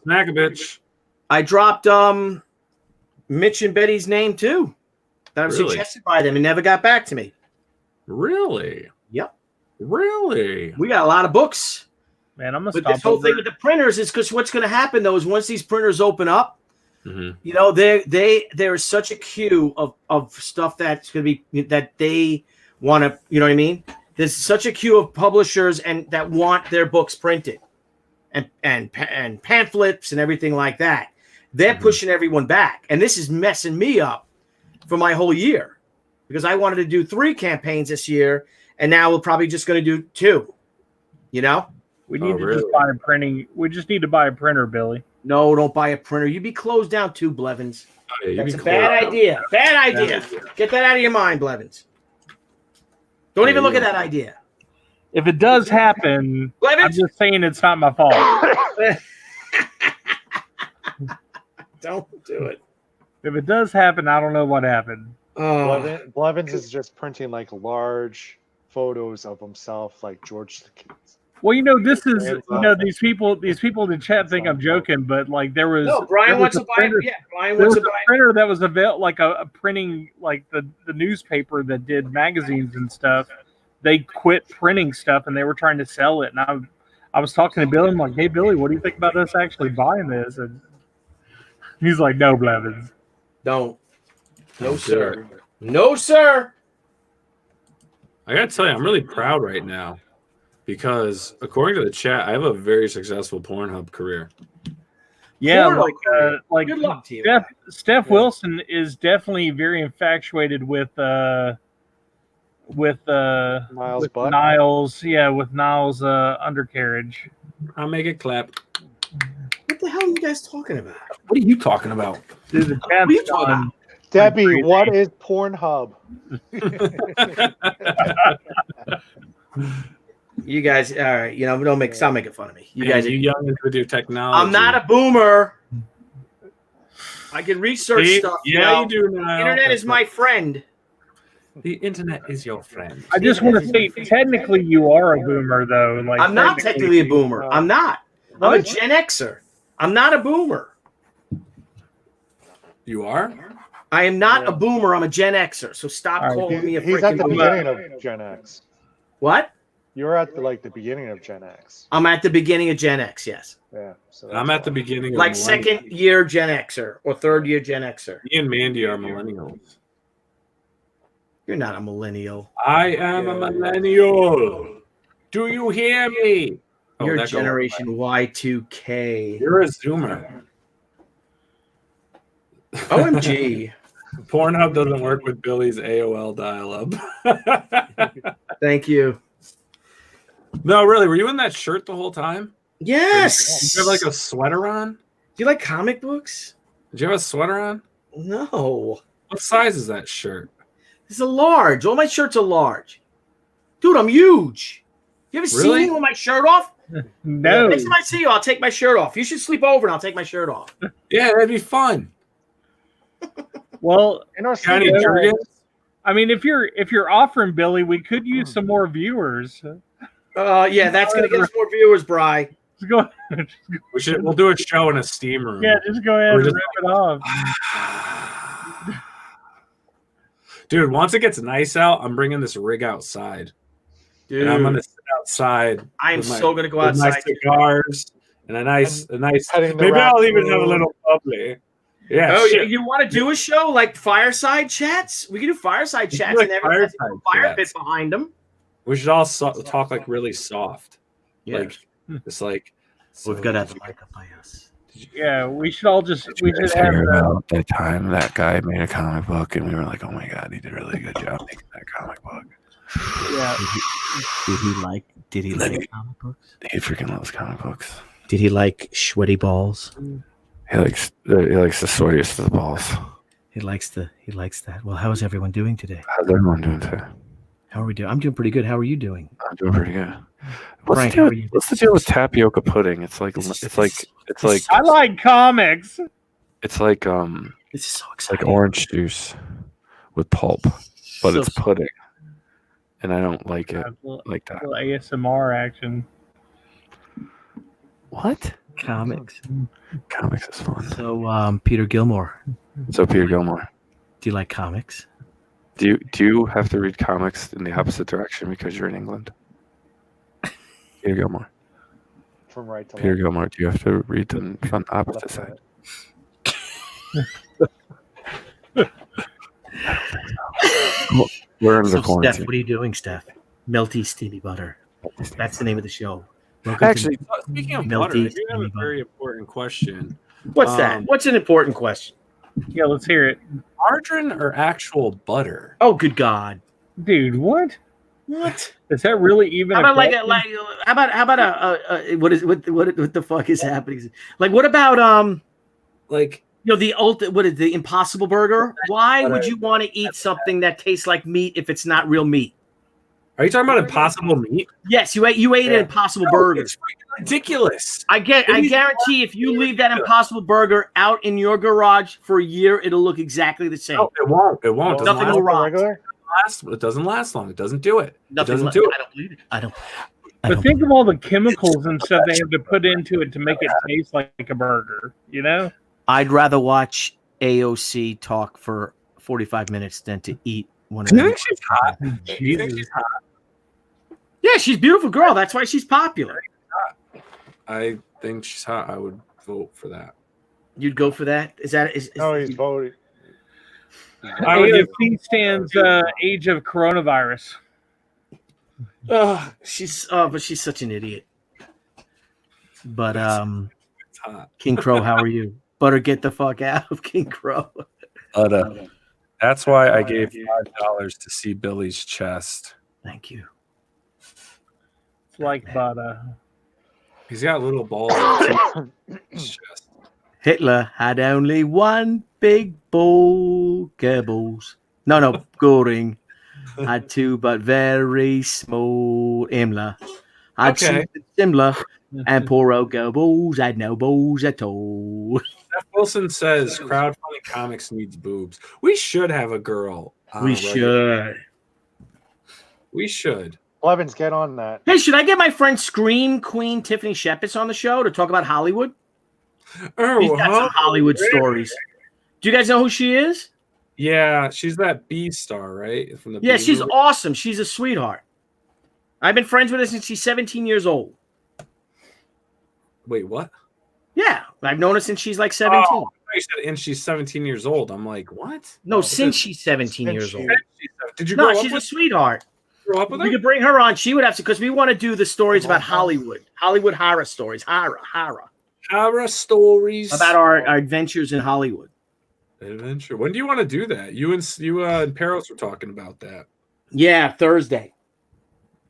Snack a bitch. I dropped Mitch and Betty's name too. That was suggested by them and never got back to me. Really? Yep. Really? We got a lot of books. Man, I'm gonna But stop. this whole thing with the printers is because what's going to happen though is once these printers open up, there is such a queue of stuff that's going to be that they want to. You know what I mean? There's such a queue of publishers and that want their books printed, and pamphlets and everything like that. They're pushing everyone back, and this is messing me up for my whole year because I wanted to do 3 campaigns this year, and now we're probably just going to do 2. You know. We need to just buy a printing. We just need to buy a printer, Billy. No, don't buy a printer. You'd be closed down too, Blevins. Oh, yeah, That's a bad idea. Bad idea. Get that out of your mind, Blevins. Don't even look at that idea. If it does happen, Blevins? I'm just saying it's not my fault. Don't do it. If it does happen, I don't know what happened. Blevins is just printing like large photos of himself, like George the Kids. Well, this is these people in the chat think I'm joking, but like there was Brian wants to buy. Yeah, Brian wants to buy a printer that was available, like a printing, like the newspaper that did magazines and stuff. They quit printing stuff and they were trying to sell it. And I was talking to Billy. I'm like, hey Billy, what do you think about us actually buying this? And he's like, no, Blevins. Don't. No, sir. No, sir. I gotta tell you, I'm really proud right now. Because according to the chat, I have a very successful Pornhub career. Yeah, like good luck to you. Steph Wilson is definitely very infatuated with Niles' butt. Niles. Yeah, with Niles' undercarriage. I'll make it clap. What the hell are you guys talking about? What are you talking about? Dude, the What are you talking about? Debbie, what is Pornhub? You guys, all right, don't stop making fun of me. You guys are young with your technology. I'm not a boomer. I can research stuff. Yeah, you do now. Internet is my friend. The internet is your friend. I just want to say, technically, you are a boomer, though. Like, I'm not technically a boomer. I'm not. I'm a Gen Xer. I'm not a boomer. You are? I am not a boomer. I'm a Gen Xer. So stop calling me a freaking He's at the boomer. beginning of Gen X. What? You're at the beginning of Gen X. I'm at the beginning of Gen X, yes. Yeah. So I'm at the beginning. Like of second year Gen Xer or third year Gen Xer. Me and Mandy are millennials. You're not a millennial. I am a millennial. Do you hear me? You're Generation Y2K. You're a Zoomer. OMG. Pornhub doesn't work with Billy's AOL dial-up. Thank you. No, really. Were you in that shirt the whole time? Yes. Did you have like a sweater on? Do you like comic books? Did you have a sweater on? No. What size is that shirt? It's a large. All my shirts are large. Dude, I'm huge. You ever seen me with my shirt off? No. Next time I see you, I'll take my shirt off. You should sleep over and I'll take my shirt off. Yeah, that'd be fun. Well, Kind of curious. I mean, if you're offering, Billy, we could use some more viewers. Yeah, that's gonna get us more viewers, Bri. Just go. We'll do a show in a steam room. Yeah, just go ahead and rip it off. Dude, once it gets nice out, I'm bringing this rig outside. Dude, And I'm gonna sit outside. I am with so gonna go with my outside. cigars and a nice. petting the Maybe I'll even have a raccoon. little bubbly. Yeah. Oh, shit. you want to do a show like fireside chats? We can do fireside chats like and everyone has a fireside fire pit chats. behind them. We should all talk like really soft. Like it's like. We've got to have the mic up by us. Yeah, we should all just we should Hear have about that time that guy made a comic book, and we were like, "Oh my god, he did a really good job making that comic book." yeah. Did he like comic books? He freaking loves comic books. Did he like sweaty balls? He likes the sweatiest of the balls. He likes that. Well, how is everyone doing today? How's everyone doing today? How are we doing? I'm doing pretty good. How are you doing? I'm doing pretty good. Frank, how are you? What's the deal with tapioca pudding? It's like I like comics. it's like This is so it's like exciting. orange juice with pulp, but So- it's pudding, and I don't like it Little like that. ASMR action. What? Comics. Comics is fun. So, Peter Gilmore, So Peter Gilmore, do you like comics? do you have to read comics in the opposite direction because you're in England? Peter Gilmore. From right to Peter left. Gilmore, do you have to read them from the opposite Left to side? right. We're under So, quarantine. Steph, what are you doing, Steph? Melty steamy butter. That's the name of the show. Welcome to- Actually, Speaking of Melty butter, I do have a steamy butter. very important question. What's that? What's an important question? Yeah, let's hear it. Margarine or actual butter? Oh, good God! Dude, what? What? Is that really even How a about like question? how about a what the fuck is happening? Like, what about Like, the Impossible Burger? Why would you want to eat something that tastes like meat if it's not real meat? are you talking about Impossible Meat? Yes, you ate an Impossible Burger. It's freaking ridiculous. I guarantee if you leave that Impossible Burger out in your garage for a year, it'll look exactly the same. No, it won't. It won't. It Nothing doesn't will last, rot. Regular? it doesn't last long. It doesn't do it. Nothing. It doesn't do it. I don't believe it. I don't. But think of all the chemicals and stuff they have to put into it to make it taste like a burger, you know? I'd rather watch AOC talk for 45 minutes than to eat one of Do you them. think she's hot? Do you think Jesus. she's hot? Yeah, she's a beautiful girl. That's why she's popular. I think she's hot. I would vote for that. You'd go for that? Is No, he's voting. I would give. AOC stands age of coronavirus. but she's such an idiot. But It's hot. King Crow, how are you? Butter, get the fuck out of King Crow. That's why I gave $5 to see Billy's chest. Thank you. It's like butter. He's got little balls on his chest. Hitler had only one big ball. Goebbels. No, Goring had two, but very small. Himmler had Okay. something similar. And poor old Goebbels had no balls at all. Jeff Wilson says crowdfunding comics needs boobs. We should have a girl. on We a regular- should. We should. Blevins, get on that. Hey, should I get my friend Scream Queen Tiffany Shepis on the show to talk about Hollywood? Oh, She's got some Hollywood stories. Do you guys know who she is? Yeah, she's that B star, right? From the Yeah, B she's movie. awesome. She's a sweetheart. I've been friends with her since she's 17 years old. Wait, what? Yeah, I've known her since she's like 17. Oh, I thought you said, and she's 17 years old. I'm like, what? No, Oh, since she's 17 years old. Did you No, grow up she's a with, sweetheart. grow up with We her? could bring her on. She would have to, because we want to do the stories about Hollywood horror stories, horror Horror stories about our adventures in Hollywood. adventure. When do you want to do that? You and Peros were talking about that. Yeah, Thursday.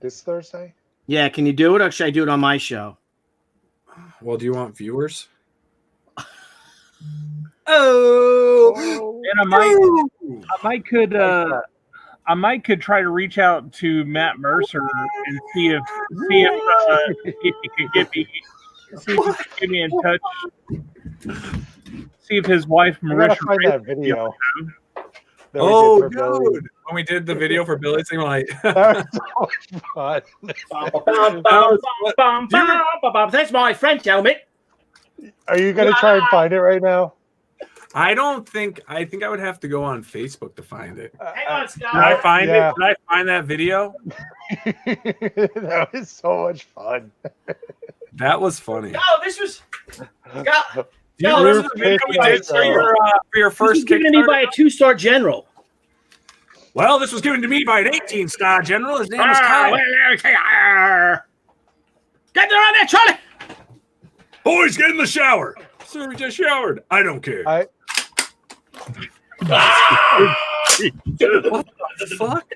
This Thursday? Yeah, can you do it, or should I do it on my show? Well, do you want viewers? Oh, And I might could try to reach out to Matt Mercer and see if he could get me in touch. See if his wife I gotta Marisha. find that video. that we Oh, did for Billy. dude! When we did the video for Billy, thing like, That was so much fun. That's my French helmet. Are you gonna try and find it right now? I think I would have to go on Facebook to find it. Hang on, Scott. Did I find Yeah. it? Did I find that video? That was so much fun. That was funny. No, this was. Scott, You no, remember this the video we did for your this first was given to me Kickstarter? by a 2-star general. Well, this was given to me by an 18-star general. His name was Kyle. Get there on there, Charlie. Boys, get in the shower. Sir, we just showered. I don't care. What the fuck?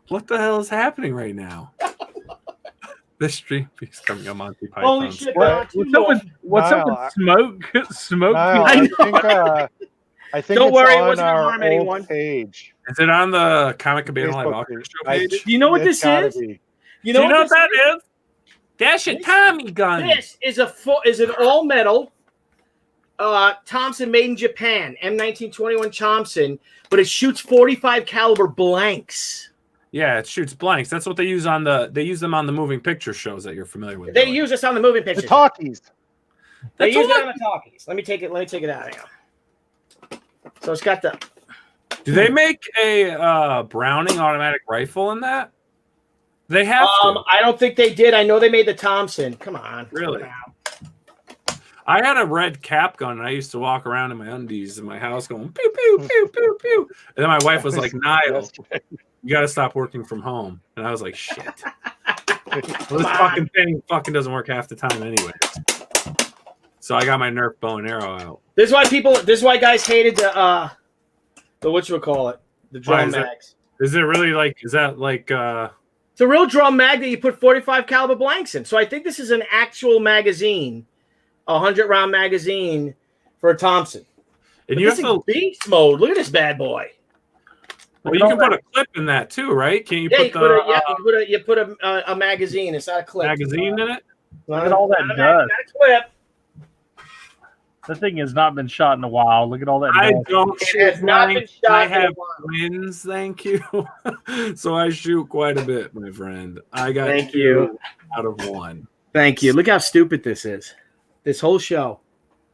What the hell is happening right now? This stream is coming on Monty Python. Holy shit! What's up with smoke? Smoke. I think Don't it's worry, it on wasn't gonna our harm old anyone. page. Is it on the Comic Cabana Live Facebook Auction page. Show page? Do you know what It's this gotta is? be. You Do know you know what what that is? That's a Tommy gun. This is an all metal Thompson made in Japan, M1921 Thompson, but it shoots 45 caliber blanks. Yeah, it shoots blanks. That's what they use on they use them on the moving picture shows that you're familiar with. They use this on the moving The pictures. talkies. They That's use all it on the talkies. Let me take it out of here. So it's got the. Do they make a Browning automatic rifle in that? They have to. I don't think they did. I know they made the Thompson. Come on. Really? Come on. I had a red cap gun, and I used to walk around in my undies in my house going pew pew pew pew pew. And then my wife was like, "Niall, you got to stop working from home." And I was like, "Shit, well, this fucking thing fucking doesn't work half the time anyway." So I got my Nerf bow and arrow out. This is why guys hated the whatchamacallit, the drum mags. Is it really like? Is that like? It's a real drum mag that you put 45 caliber blanks in. So I think this is an actual magazine, a 100-round magazine for a Thompson. And But you this have to. is beast mode. Look at this bad boy. Well, you can put a clip in that too, right? Can you Yeah, put you put a magazine. It's not a clip. magazine in it? Look at all that Not dust. a clip. The thing has not been shot in a while. Look at all that I dust. don't It shoot has not been blanks. shot I in a have while. twins, thank you. So I shoot quite a bit, my friend. I got Thank 2 you. out of 1. Thank you. Look how stupid this is. This whole show.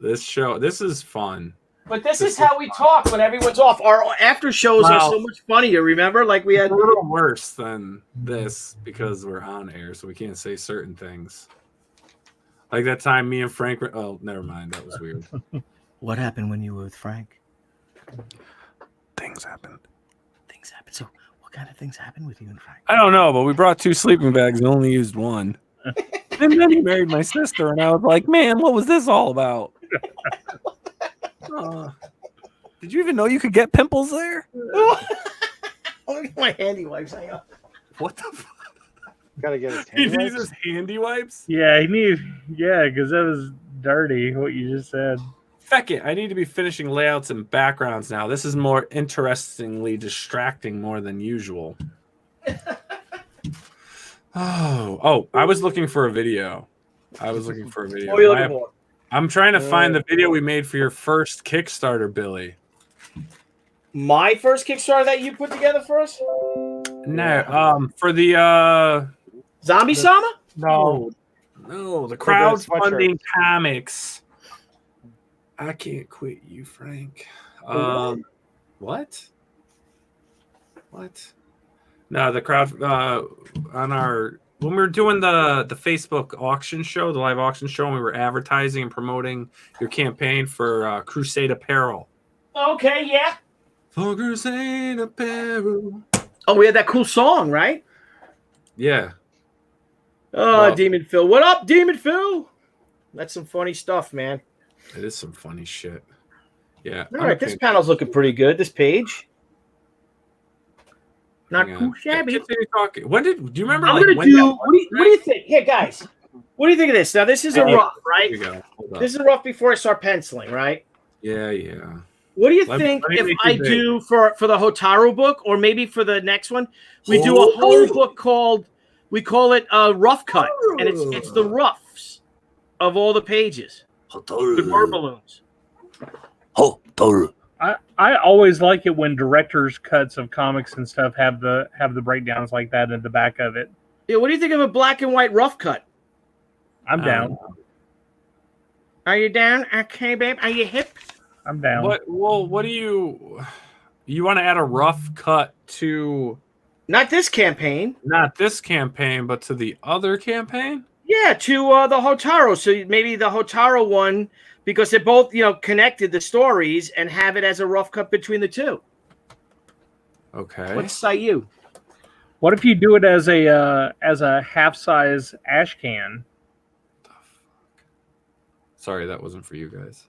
This is fun. But this is how we talk when everyone's off. Our after shows are Wow. so much funnier. Remember, like we It's had. a little worse than this because we're on air, so we can't say certain things. Like that time me and Frank were, oh, never mind. That was weird. What happened when you were with Frank? Things happened. Things happened. So, what kind of things happened with you and Frank? I don't know, but we brought 2 sleeping bags and only used 1. And then he married my sister, and I was like, man, what was this all about? Did you even know you could get pimples there? Look at my handy wipes. Hang on. What the fuck? Gotta get his He hand needs wipes. his handy wipes? Yeah, because that was dirty, what you just said. Feck it, I need to be finishing layouts and backgrounds now. This is more interestingly distracting more than usual. Oh, I was looking for a video. I'm trying to find the video we made for your first Kickstarter, Billy. My first Kickstarter that you put together for us? No, for the Zombie Sama? no, the For the crowdfunding sweatshirt. comics. I can't quit you, Frank. What? No, the crowd on our when we were doing the Facebook auction show, the live auction show, and we were advertising and promoting your campaign for Crusade Apparel. Okay, yeah. For Crusade Apparel. Oh, we had that cool song, right? Yeah. Oh, Well- Demon Phil. What up, Demon Phil? That's some funny stuff, man. It is some funny shit. Yeah. All right, this panel's looking pretty good. This page. Not Hang too on. shabby. Continue talking. When do you remember? I'm like, gonna when do. that What do you think? Here, guys. What do you think of this? Now, this is a Hey, rough, Here right? we go. Hold up. This is rough before I start penciling, right? Yeah. What do you Let think me if make I it big. do for the Hotaru book, or maybe for the next one, we do a whole book called, we call it Rough Cut, and it's the roughs of all the pages with word balloons. I always like it when directors' cuts of comics and stuff have the breakdowns like that in the back of it. Yeah, what do you think of a black and white rough cut? I'm down. Are you down? Okay, babe. Are you hip? I'm down. What do you want to add a rough cut to? Not this campaign. Not this campaign, but to the other campaign. Yeah, to the Hotaro. So maybe the Hotaro one, because they're both connected the stories, and have it as a rough cut between the two. Okay. What say you? What if you do it as a half-size ash can? Sorry, that wasn't for you guys.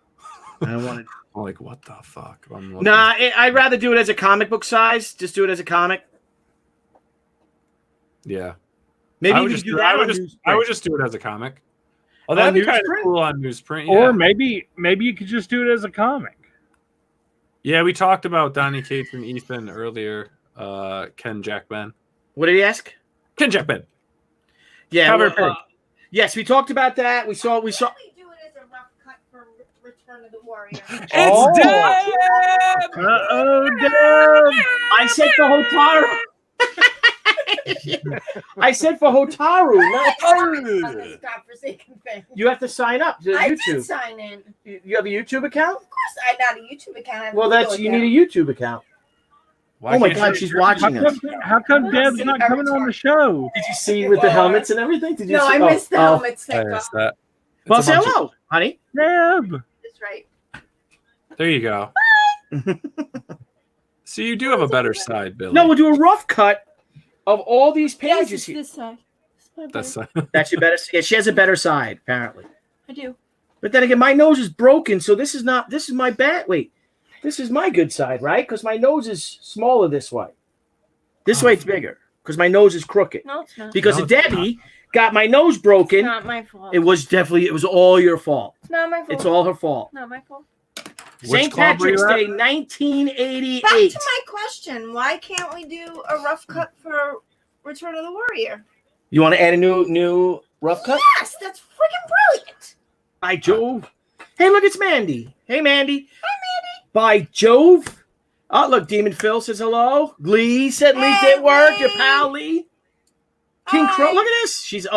I wanted. I'm like, what the fuck? Nah, I'd rather do it as a comic book size. Just do it as a comic. Yeah. Maybe I you would could just do do that. I would just do it as a comic. Oh, On that'd be kind of newsprint? cool on newsprint. Yeah. Or maybe you could just do it as a comic. Yeah, we talked about Donnie Cates and Ethan earlier. Ken Jackman. What did he ask? Ken Jackman. Yeah. Cover well, yes, we talked about that. We saw. Why don't we do it as a rough cut for Return of the Warrior? It's Deb! Deb! I said for Hotaro. I said for Hotaru, not On this godforsaken thing. You have to sign up to I did YouTube. sign in. You have a YouTube account? Of course, I got a YouTube account. I have a Well, Google you account. need a YouTube account. Why Oh my can't God, you- she's watching us. How come Deb's not coming on the show? Did you see with the helmets and everything? Did you No, see? I missed the helmets. I Thank missed God. that. Well, It's a say bunch of- hello, honey. Deb! That's right. There you go. So you do have a better side, Billy. No, we'll do a rough cut of all these Yes, pages it's here. this side. That's That's your better. Yeah, she has a better side, apparently. I do. But then again, my nose is broken, so this is not. This is my bad. Wait, this is my good side, right? Because my nose is smaller this way. This way it's bigger because my nose is crooked. No, it's not. Because No, it's Debbie got my nose broken. It's not my fault. It was all your fault. It's not my fault. It's all her fault. Not my fault. St. club were you Patrick's at? Day, Back 1988. to my question. Why can't we do a rough cut for Return of the Warrior? You want to add a new rough cut? Yes, that's freaking brilliant. By Jove. Hey, look, it's Mandy. Hey, Mandy. By Jove. Oh, look, Demon Phil says hello. Lee said Lee Hey, did work. Your Lee. pal Lee. King Hi. Crow. Look at this. She's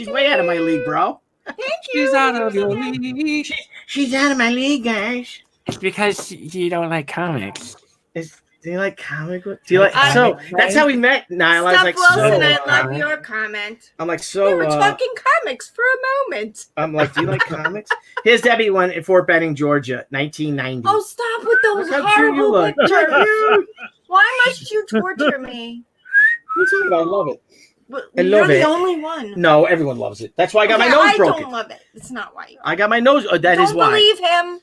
way out of my league, bro. Thank you. She's out of your league. She's out of my league, guys. It's because you don't like comics. Do you like comic book? Do you like I- so that's how we met, Nile. I was Steph like, Wilson, so I love your comment. I'm like, We so were talking comics for a moment. I'm like, do you like comics? Here's Debbie one in Fort Benning, Georgia, 1990. Oh, stop with those Look how cute you horrible look. pictures. Why must you torture me? I love it. But I you're love the it. only one. No, everyone loves it. That's why I got my Okay, nose I broken. don't love it. It's not why you. I got my nose. That Don't is why. believe him.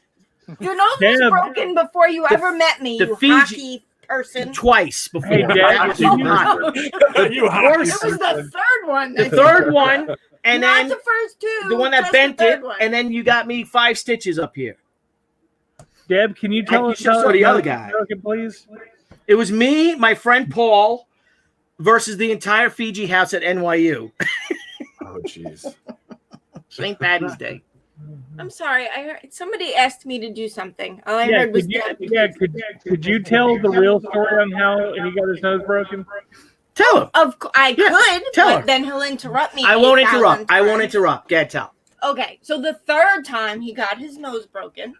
Your nose was Deb. broken before you ever met me. the You Fiji- hockey person. Twice before. Hey, Dad, That was can you- not- You It hockey was the person. third one. the third one, and not then the first two. the one that just bent the it, third one. and then you got me 5 stitches up here. Deb, can you tell You us should saw the how other it's guy. broken, please? It was me, my friend Paul, versus the entire Fiji house at NYU. Oh, jeez. St. Patty's Day. I'm sorry. I heard somebody asked me to do something. All I heard was Deb. Could you tell the real story on how he got his nose broken? Tell him. I Yes, could, tell but her. then he'll interrupt me. I won't 8,000 interrupt. I won't times. interrupt. Get tell. Okay, so the third time he got his nose broken,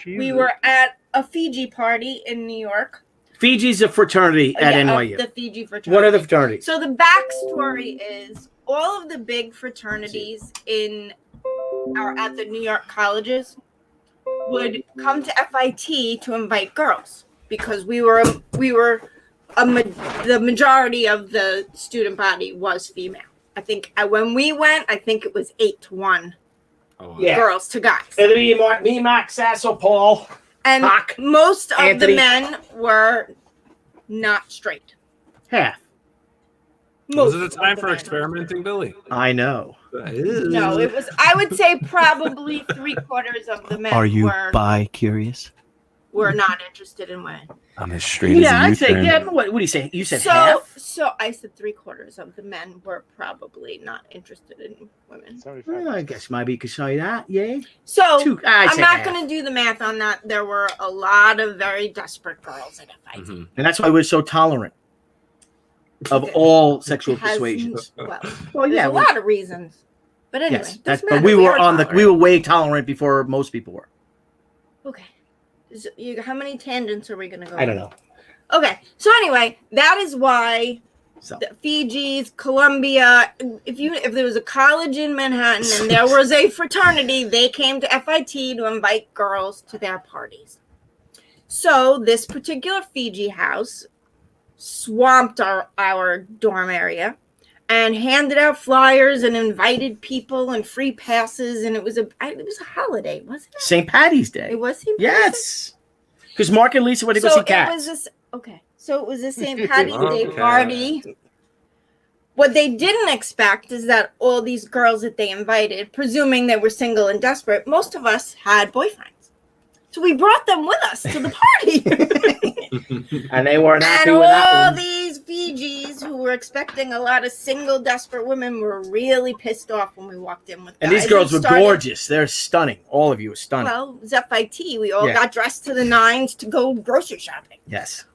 we Jesus. were at a Fiji party in New York. Fiji's a fraternity at Yeah, NYU. The Fiji fraternity. One of the fraternities. So the backstory is all of the big fraternities at the New York colleges would come to FIT to invite girls because the majority of the student body was female. I think when we went, I think it was 8-1 Oh, Yeah. girls to guys. It'll be me, Mark, Sasso, Paul. And Fuck. most of Anthony. the men were not straight. Half. Was Most it a of time the for men. experimenting, Billy? I know. No, it was. I would say probably 3/4 of the men bi-curious? were not interested in women. I'm as straight Yeah, I'd as a say, U-turn. yeah, but what do you say? You said So, half? so I said 3/4 of the men were probably not interested in women. 75. Well, I guess maybe you could say that, yeah. So I'd I'm say not half. going to do the math on that. There were a lot of very desperate girls at FIT. Mhm. And that's why we're so tolerant of all sexual Has- persuasions. Well, Well, there's yeah, a lot of reasons. But anyway, yes. doesn't But matter. we were are tolerant. we were way tolerant before most people were. Okay. How many tangents are we going to go? I don't know. Okay, so anyway, that is why the Fiji's, Colombia. If there was a college in Manhattan and there was a fraternity, they came to FIT to invite girls to their parties. So this particular Fiji house swamped our dorm area and handed out flyers and invited people and free passes, and it was a holiday, wasn't it? St. Patty's Day. It was St. Patty's Yes. Because Mark and Lisa went to go see Cats. So it was a St. Patty's Day party. What they didn't expect is that all these girls that they invited, presuming they were single and desperate, most of us had boyfriends. So we brought them with us to the party. And they weren't happy with that one. And all these Fijis who were expecting a lot of single, desperate women were really pissed off when we walked in with guys. And these girls were gorgeous. They're stunning. All of you are stunning. Well, it was FIT. We all got dressed to the nines to go grocery shopping. Yes.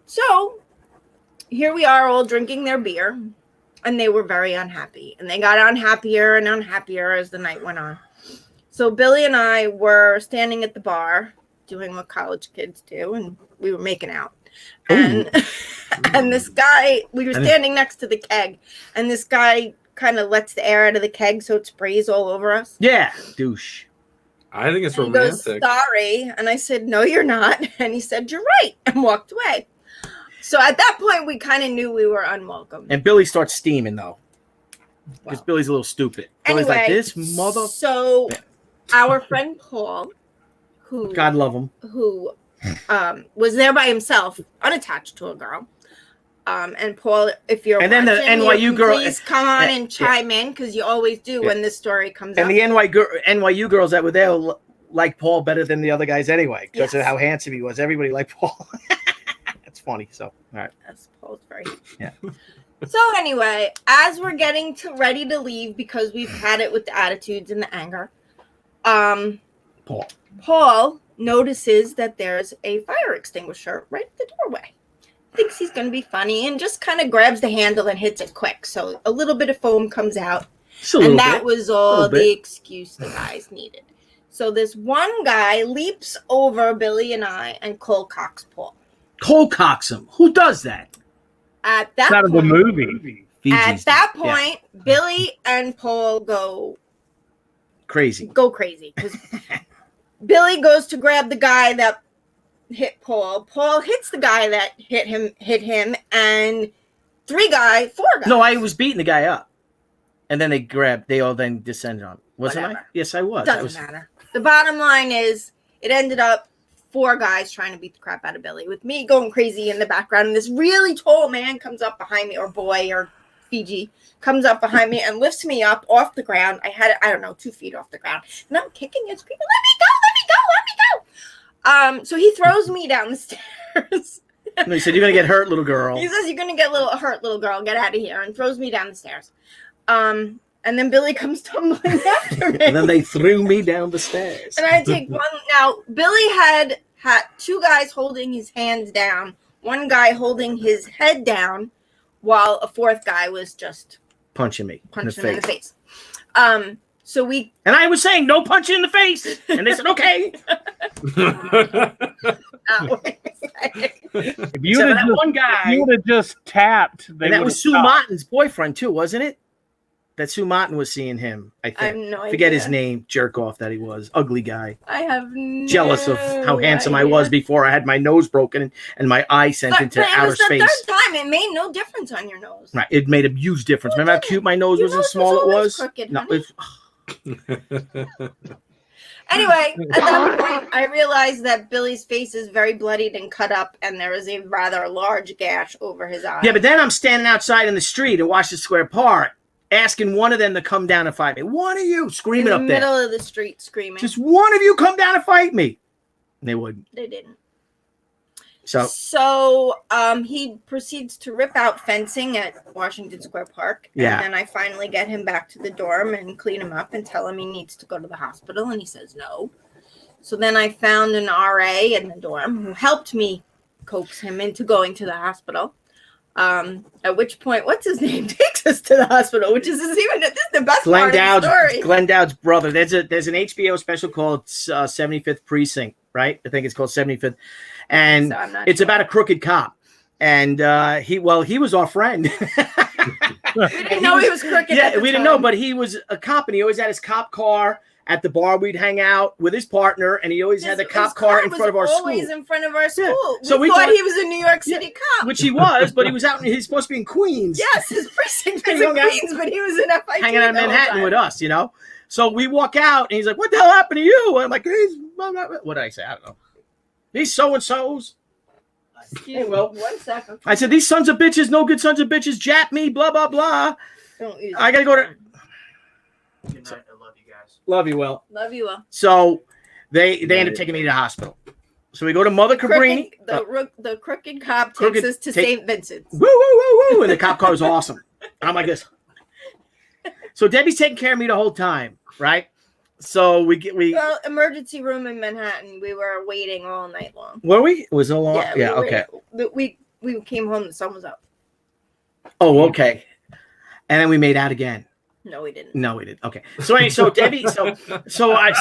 So here we are all drinking their beer, and they were very unhappy. And they got unhappier and unhappier as the night went on. So Billy and I were standing at the bar doing what college kids do, and we were making out. And and this guy, we were standing next to the keg, and this guy kind of lets the air out of the keg so it sprays all over us. Yeah, douche. I think it's and romantic. He goes, sorry. And I said, no, you're not. And he said, you're right, and walked away. So at that point, we kind of knew we were unwelcome. And Billy starts steaming, though. Because Billy's a little stupid. Billy's like, this mother... So our friend Paul, who... God love him. Who was there by himself, unattached to a girl. And Paul, if you're and then the NYU girl... Please come on and chime in, because you always do when this story comes up. And the NYU girls that were there liked Paul better than the other guys anyway, because of how handsome he was. Everybody liked Paul. That's funny. So, all right. That's Paul's very... Yeah. So anyway, as we're getting ready to leave, because we've had it with the attitudes and the anger, Paul notices that there's a fire extinguisher right at the doorway. Thinks he's going to be funny and just kind of grabs the handle and hits it quick. So a little bit of foam comes out. And that was all the excuse the guys needed. So this one guy leaps over Billy and I and cold cocks Paul. Cold cocks him? Who does that? At that out of the movie. At that point, Billy and Paul go crazy. Because Billy goes to grab the guy that hit Paul. Paul hits the guy that hit him, and four guys. No, I was beating the guy up. And then they all then descended on him. Wasn't I? Yes, I was. Doesn't matter. The bottom line is it ended up 4 guys trying to beat the crap out of Billy, with me going crazy in the background. And this really tall man comes up behind me, or boy, or Fiji, comes up behind me and lifts me up off the ground. I had it, 2 feet off the ground. And I'm kicking and screaming, let me go. So he throws me down the stairs. No, he said, you're going to get hurt, little girl. He says, you're going to get hurt, little girl. Get out of here. And throws me down the stairs. And then Billy comes tumbling after me. And then they threw me down the stairs. And I take one. Now, Billy had 2 guys holding his hands down, 1 guy holding his head down, while a 4th guy was just punching me in the face. So we... And I was saying, no punching in the face. And they said, okay. If you would have just tapped... And that was Sue Martin's boyfriend, too, wasn't it? That Sue Martin was seeing him, I think. I have no idea. Forget his name, jerk off that he was. Ugly guy. I have no Jealous of how handsome I was before I had my nose broken and my eye sent into outer space. It was the 3rd time. It made no difference on your nose. Right. It made a huge difference. Remember how cute my nose was and small it was? Crooked, no. Anyway, at that point, I realized that Billy's face is very bloodied and cut up, and there is a rather large gash over his eye. Yeah, but then I'm standing outside in the street in Washington Square Park, asking one of them to come down and fight me. One of you screaming up there. In the middle of the street screaming. Just one of you come down and fight me. And they wouldn't. They didn't. So he proceeds to rip out fencing at Washington Square Park. Yeah. And then I finally get him back to the dorm and clean him up and tell him he needs to go to the hospital. And he says no. So then I found an RA in the dorm who helped me coax him into going to the hospital. At which point, what's his name takes us to the hospital, which is even this is the best part of the story. Glenn Dowd's brother. There's an HBO special called 75th Precinct, right? I think it's called 75th, and it's about a crooked cop. And he was our friend. We didn't know he was crooked. Yeah, we didn't know, but he was a cop, and he always had his cop car at the bar. We'd hang out with his partner, and he always had the cop car in front of our school. Always in front of our school. Yeah. So we thought he was a New York City cop, which he was, but he was out. He's supposed to be in Queens. Yes, his precinct was in Queens, but he was in FIT, hanging out in Manhattan with us. So we walk out, and he's like, "What the hell happened to you?" And I'm like, "What did I say? I don't know. These so and so's." Hey, well, 1 second. I said, "These sons of bitches, no good sons of bitches, jap me, blah blah blah." I gotta go to. Good night. I love you guys. Love you, Will. Love you, Will. So they end up taking me to the hospital. So we go to Mother Cabrini. The crooked cop takes us to St. Vincent's. Woo, woo, woo, woo. And the cop car was awesome. I'm like this. So Debbie's taking care of me the whole time, right? So well, emergency room in Manhattan. We were waiting all night long. Were we? It was a long. Yeah. Okay. We came home. The sun was up. Oh, okay. And then we made out again. No, we didn't. No, we didn't. Okay. So anyway, so Debbie, so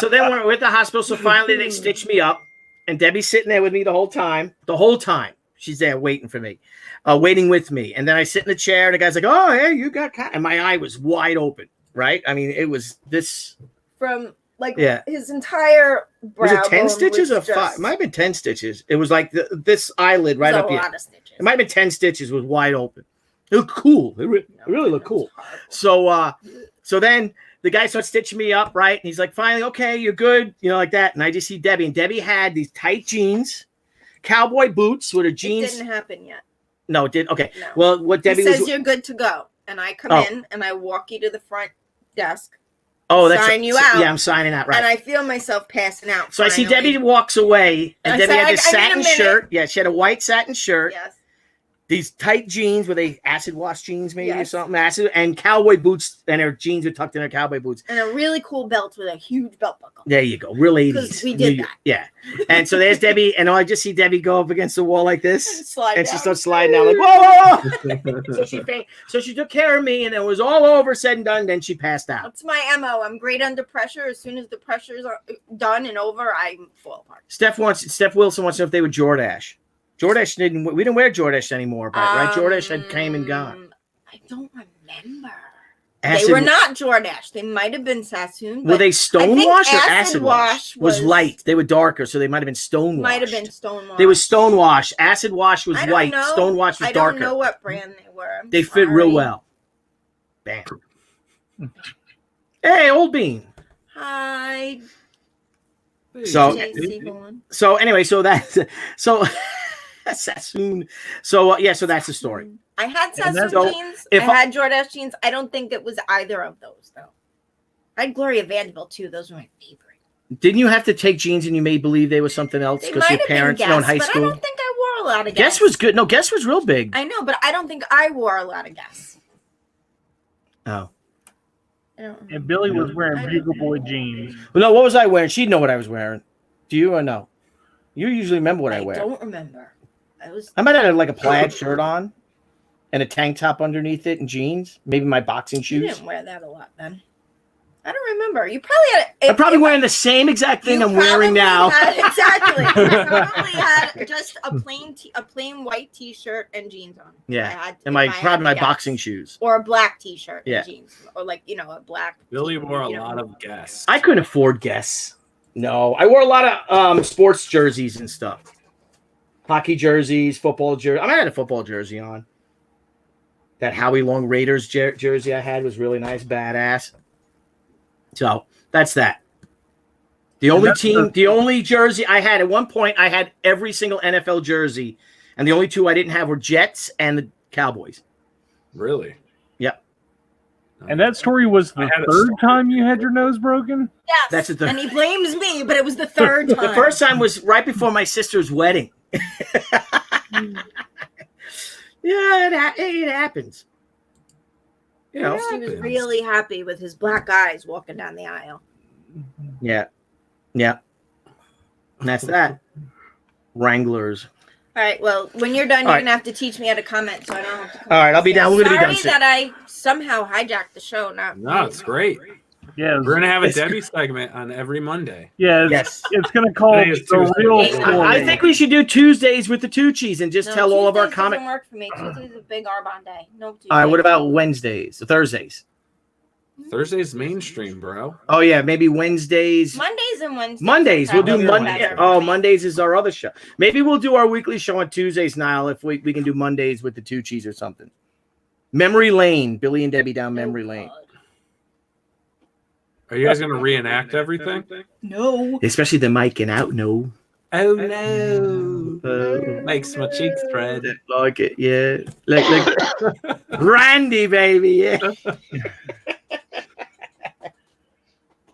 then we're at the hospital. So finally they stitched me up, and Debbie's sitting there with me the whole time. The whole time she's there waiting for me, waiting with me. And then I sit in the chair, and the guy's like, "Oh, hey, you got," and my eye was wide open. Right? I mean, it was this. From his entire brow. Was it 10 stitches or 5? It might have been 10 stitches. It was like this eyelid right up here. A lot of stitches. It might have been 10 stitches. It was wide open. It looked cool. It really looked cool. So then the guy starts stitching me up, right? And he's like, "Finally, okay, you're good," like that. And I just see Debbie, and Debbie had these tight jeans, cowboy boots with her jeans. It didn't happen yet. No, it didn't. Okay. No. Well, what Debbie says you're good to go, and I come in and I walk you to the front desk. Oh, that's sign you out. Yeah, I'm signing out, right? And I feel myself passing out. So finally. I see Debbie walks away, and Debbie had this satin shirt. Yeah, she had a white satin shirt. Yes. These tight jeans, were they acid wash jeans maybe or something? Acid and cowboy boots, and her jeans were tucked in her cowboy boots. And a really cool belt with a huge belt buckle. There you go, real 80s. Because we did that. Yeah. And so there's Debbie, and I just see Debbie go up against the wall like this, and she starts sliding down like, whoa. So she took care of me, and it was all over, said and done. Then she passed out. That's my MO. I'm great under pressure. As soon as the pressures are done and over, I fall apart. Steph Wilson wants to know if they were Jordache. Jordache we didn't wear Jordache anymore, but right? Jordache had came and gone. I don't remember. They were not Jordache. They might have been Sassoon. Were they Stonewash or Acid Wash? Was light. They were darker, so they might have been Stonewash. Might have been Stonewash. They were Stonewash. Acid Wash was white. Stonewash was darker. I don't know what brand they were. They fit real well. Bam. Hey, Old Bean. Hi. So anyway, so Sassoon. So so that's the story. I had Sassoon jeans. I had Jordache jeans. I don't think it was either of those though. I had Gloria Vanderbilt too. Those were my favorite. Didn't you have to take jeans and you made believe they were something else because your parents, in high school? But I don't think I wore a lot of Guess. Guess was good. No, Guess was real big. I know, but I don't think I wore a lot of Guess. Oh. And Billy was wearing Bugle Boy jeans. Well, no, what was I wearing? She'd know what I was wearing. Do you or no? You usually remember what I wear. I don't remember. I might have like a plaid shirt on and a tank top underneath it and jeans. Maybe my boxing shoes. You didn't wear that a lot then. I don't remember. You probably had. I'm probably wearing the same exact thing I'm wearing now. Exactly. You probably had just a plain white T-shirt and jeans on. Yeah, and probably my boxing shoes. Or a black T-shirt and jeans, or a black. Billy wore a lot of Guess. I couldn't afford Guess. No, I wore a lot of sports jerseys and stuff. Hockey jerseys, football jersey. I had a football jersey on. That Howie Long Raiders jersey I had was really nice, badass. So that's that. The only jersey I had at one point, I had every single NFL jersey, and the only two I didn't have were Jets and the Cowboys. Really? Yep. And that story was the third time you had your nose broken? Yes. That's the third. And he blames me, but it was the third time. The first time was right before my sister's wedding. Yeah, it happens. He was really happy with his black eyes walking down the aisle. Yeah. And that's that. Wranglers. All right. Well, when you're done, All you're right. gonna have to teach me how to comment, so I don't have to. All right, I'll be down. We're gonna be done Sorry soon. that I somehow hijacked the show. No, it's great. Yeah, We're gonna have a Debbie segment on every Monday. yeah. Yes. It's gonna call Today is the Tuesday. real I- story. I think we should do Tuesdays with the Tucci's and just No, tell all of our Tuesdays comic. doesn't work for me. Tuesday's a big Arbonne day. No Tuesday. All right, what about Wednesdays, Thursdays? Thursday's mainstream, bro. Oh yeah, maybe Wednesdays. Mondays and Wednesdays? Mondays, we'll do sometimes Monday. better for Oh, me. Mondays is our other show. Maybe we'll do our weekly show on Tuesdays, Nile, if we can do Mondays with the Tucci's or something. Memory Lane, Billy and Debbie down Memory Lane. Are you guys gonna reenact everything? No. Especially the miking out, no. Oh no! Makes my cheeks red. Like it, yeah. Like Randy, baby, yeah.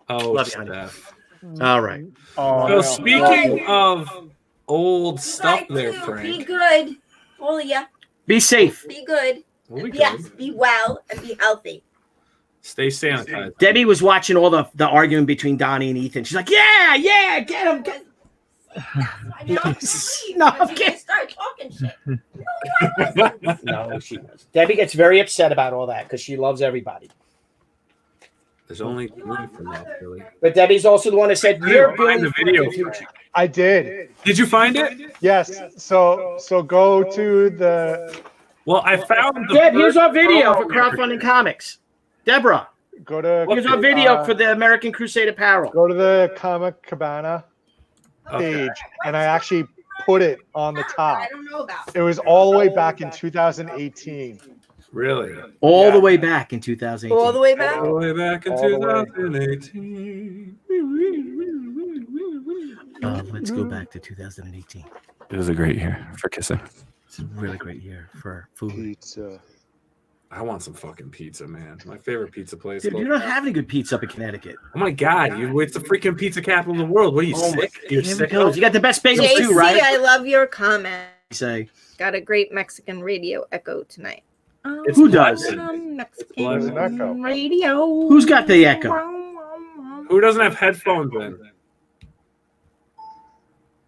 Oh, Love you, honey. Steph. All right. Oh, So speaking of old stuff, there, Be Frank. good. All of ya. Be safe. Be good. Well, we Yes. good. Be well and be healthy. Stay sanitized. Debbie was watching all the argument between Donnie and Ethan. She's like, yeah, get him. Get... I know. No, I'm You kidding. start talking shit. No, she doesn't. Debbie gets very upset about all that because she loves everybody. There's only one from that, Billy. But Debbie's also the one that said, "You're Find Billy the video. Tucci." I did. Did you find it? Yes. So go to the Well, I found the. Deb, here's our video promo for Crowdfunding Comics. Deborah, go to here's our video for the American Crusade apparel. go to the Comic Cabana Okay. page, and I actually put it on the top. I don't know about. It was all the way back in 2018. Really? All the Yeah. way back in 2018. All the way back. All the way back in All the way. 2018. Let's go back to 2018. It was a great year for kissing. It's a really great year for food. Pizza. I want some fucking pizza, man. My favorite pizza place. Dude, you don't have any good pizza up in Connecticut. Oh my god, it's the freaking pizza capital of the world. What are you Oh my- sick? You're Here we sick. go. You got the best bagels JC, too, right? I love your comment. Say, Got a great Mexican radio echo tonight. It's who does? Mexican Echo. radio. Who's got the echo? Who doesn't have headphones in?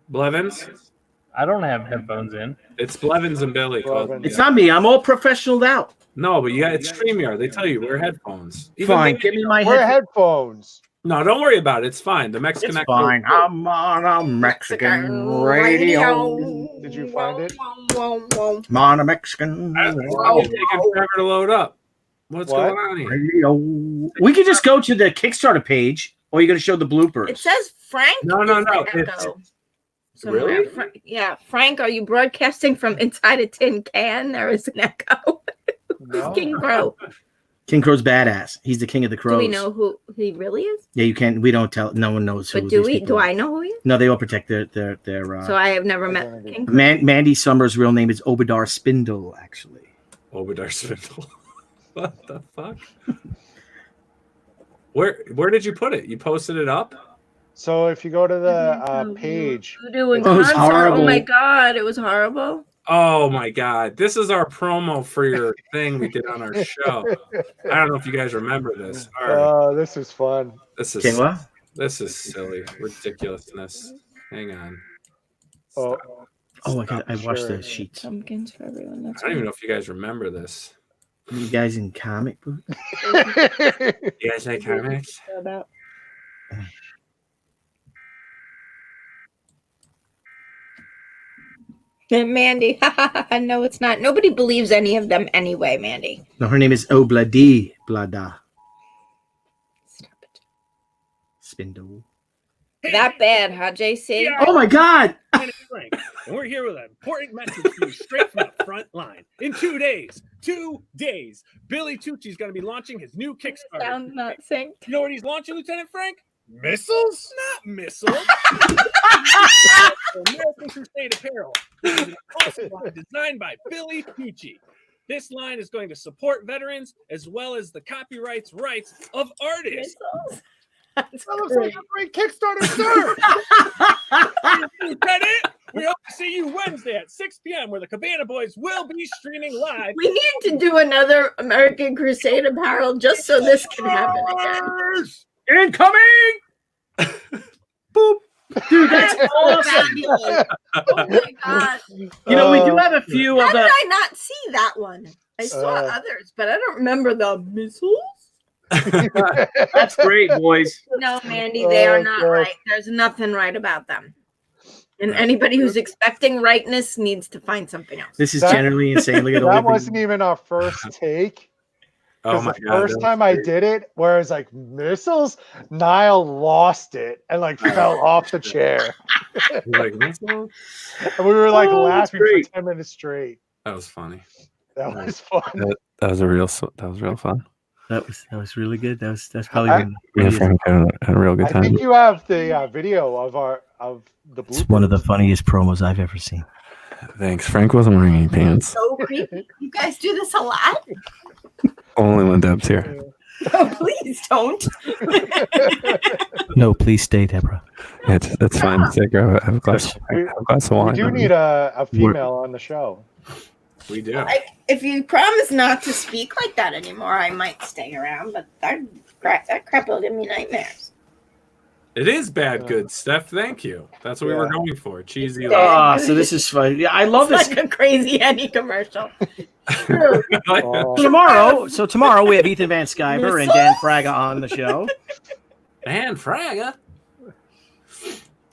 Blevins? I don't have headphones in. It's Blevins and Billy. Blevins. It's not me. I'm all professional out. No, but it's StreamYard. They tell you wear headphones. Even Fine. they- Give me my Wear headphones. headphones. No, don't worry about it. It's fine. The Mexican It's Echo- fine. I'm on a Mexican radio. Did you find it? I'm on a Mexican It's taking forever to load up. What's What? going on here? radio. We could just go to the Kickstarter page, or you're going to show the bloopers. It says Frank. No. is the It's- echo. Somewhere. Really? Yeah, Frank, are you broadcasting from inside a tin can? There is an echo. No. King Crow. King Crow's badass. He's the king of the crows. Do we know who he really is? Yeah, you can't. We don't tell. No one knows who. But do these we? people Do are. I know who he is? No, they all protect their. So I have never met King Crow. Mandy Summers' real name is Obadar Spindle, actually. Obadar Spindle. What the fuck? Where did you put it? You posted it up? So if you go to the page, Voodoo in Oh, it's concert. horrible. Oh my god, it was horrible. Oh my god. This is our promo for your thing we did on our show. I don't know if you guys remember this. All right. this is fun. This is Okay, what? this is silly. Ridiculousness. Hang on. Oh, Oh, I watched Sure. the sheets. Pumpkins for everyone. I That's don't even know if you guys remember this. You guys in comic book? You guys like comics? about. And Mandy, no, it's not. Nobody believes any of them anyway, Mandy. No, her name is Obladi Blada Stop it. Spindle. That bad, huh, JC? Yeah. Oh my God! My name is Frank, and we're here with an important message for you straight from the front line. In 2 days, Billy Tucci's going to be launching his new Kickstarter. Sound not synced. You know what he's launching, Lieutenant Frank? Missiles? Not missiles. American Crusade apparel. This is an awesome line designed by Billy Tucci. This line is going to support veterans as well as the copyrights rights of artists. Missiles? That's That looks great. like a great Kickstarter start. Lieutenant, we hope to see you Wednesday at 6 p.m. where the Cabana Boys will be streaming live. We need to do another American Crusade apparel just so this can happen again. Incoming! Boop. Dude, that's awesome. Fabulous. Oh my god! You know, we do have a few How of did the. I not see that one? I saw others, but I don't remember the missiles. That's great, boys. No, Mandy, they are not God. right. There's nothing right about them. And anybody who's expecting rightness needs to find something else. This is That- generally insanely good. That wasn't even our first take. Oh Because my the god! first time I did it, where I was like, missiles, Nile lost it and like fell off the chair. Like, missiles? And we were like Oh, that's laughing for great. 10 minutes straight. That was funny. That was fun. That was real fun. That was really good. That's probably I- one of Me and Frank had a real good I time. think you have the video of the it's one of the bloopers. funniest promos I've ever seen. Thanks. Frank wasn't wearing any pants. So creepy. You guys do this a lot? Only when Deb's here. Oh, please don't. No, please stay, Deborah. It's fine. Say, have a glass of We wine. do need a female on the show. We do. If you promise not to speak like that anymore, I might stay around, but that crap will give me nightmares. It is bad good, Steph. Thank you. That's what we were going for. Cheesy. Ah, so this is fun. Yeah, I love It's this. like a crazy Eddie commercial. Oh, Tomorrow we have Ethan Van Sciver and Dan Fraga on the show. And Fraga.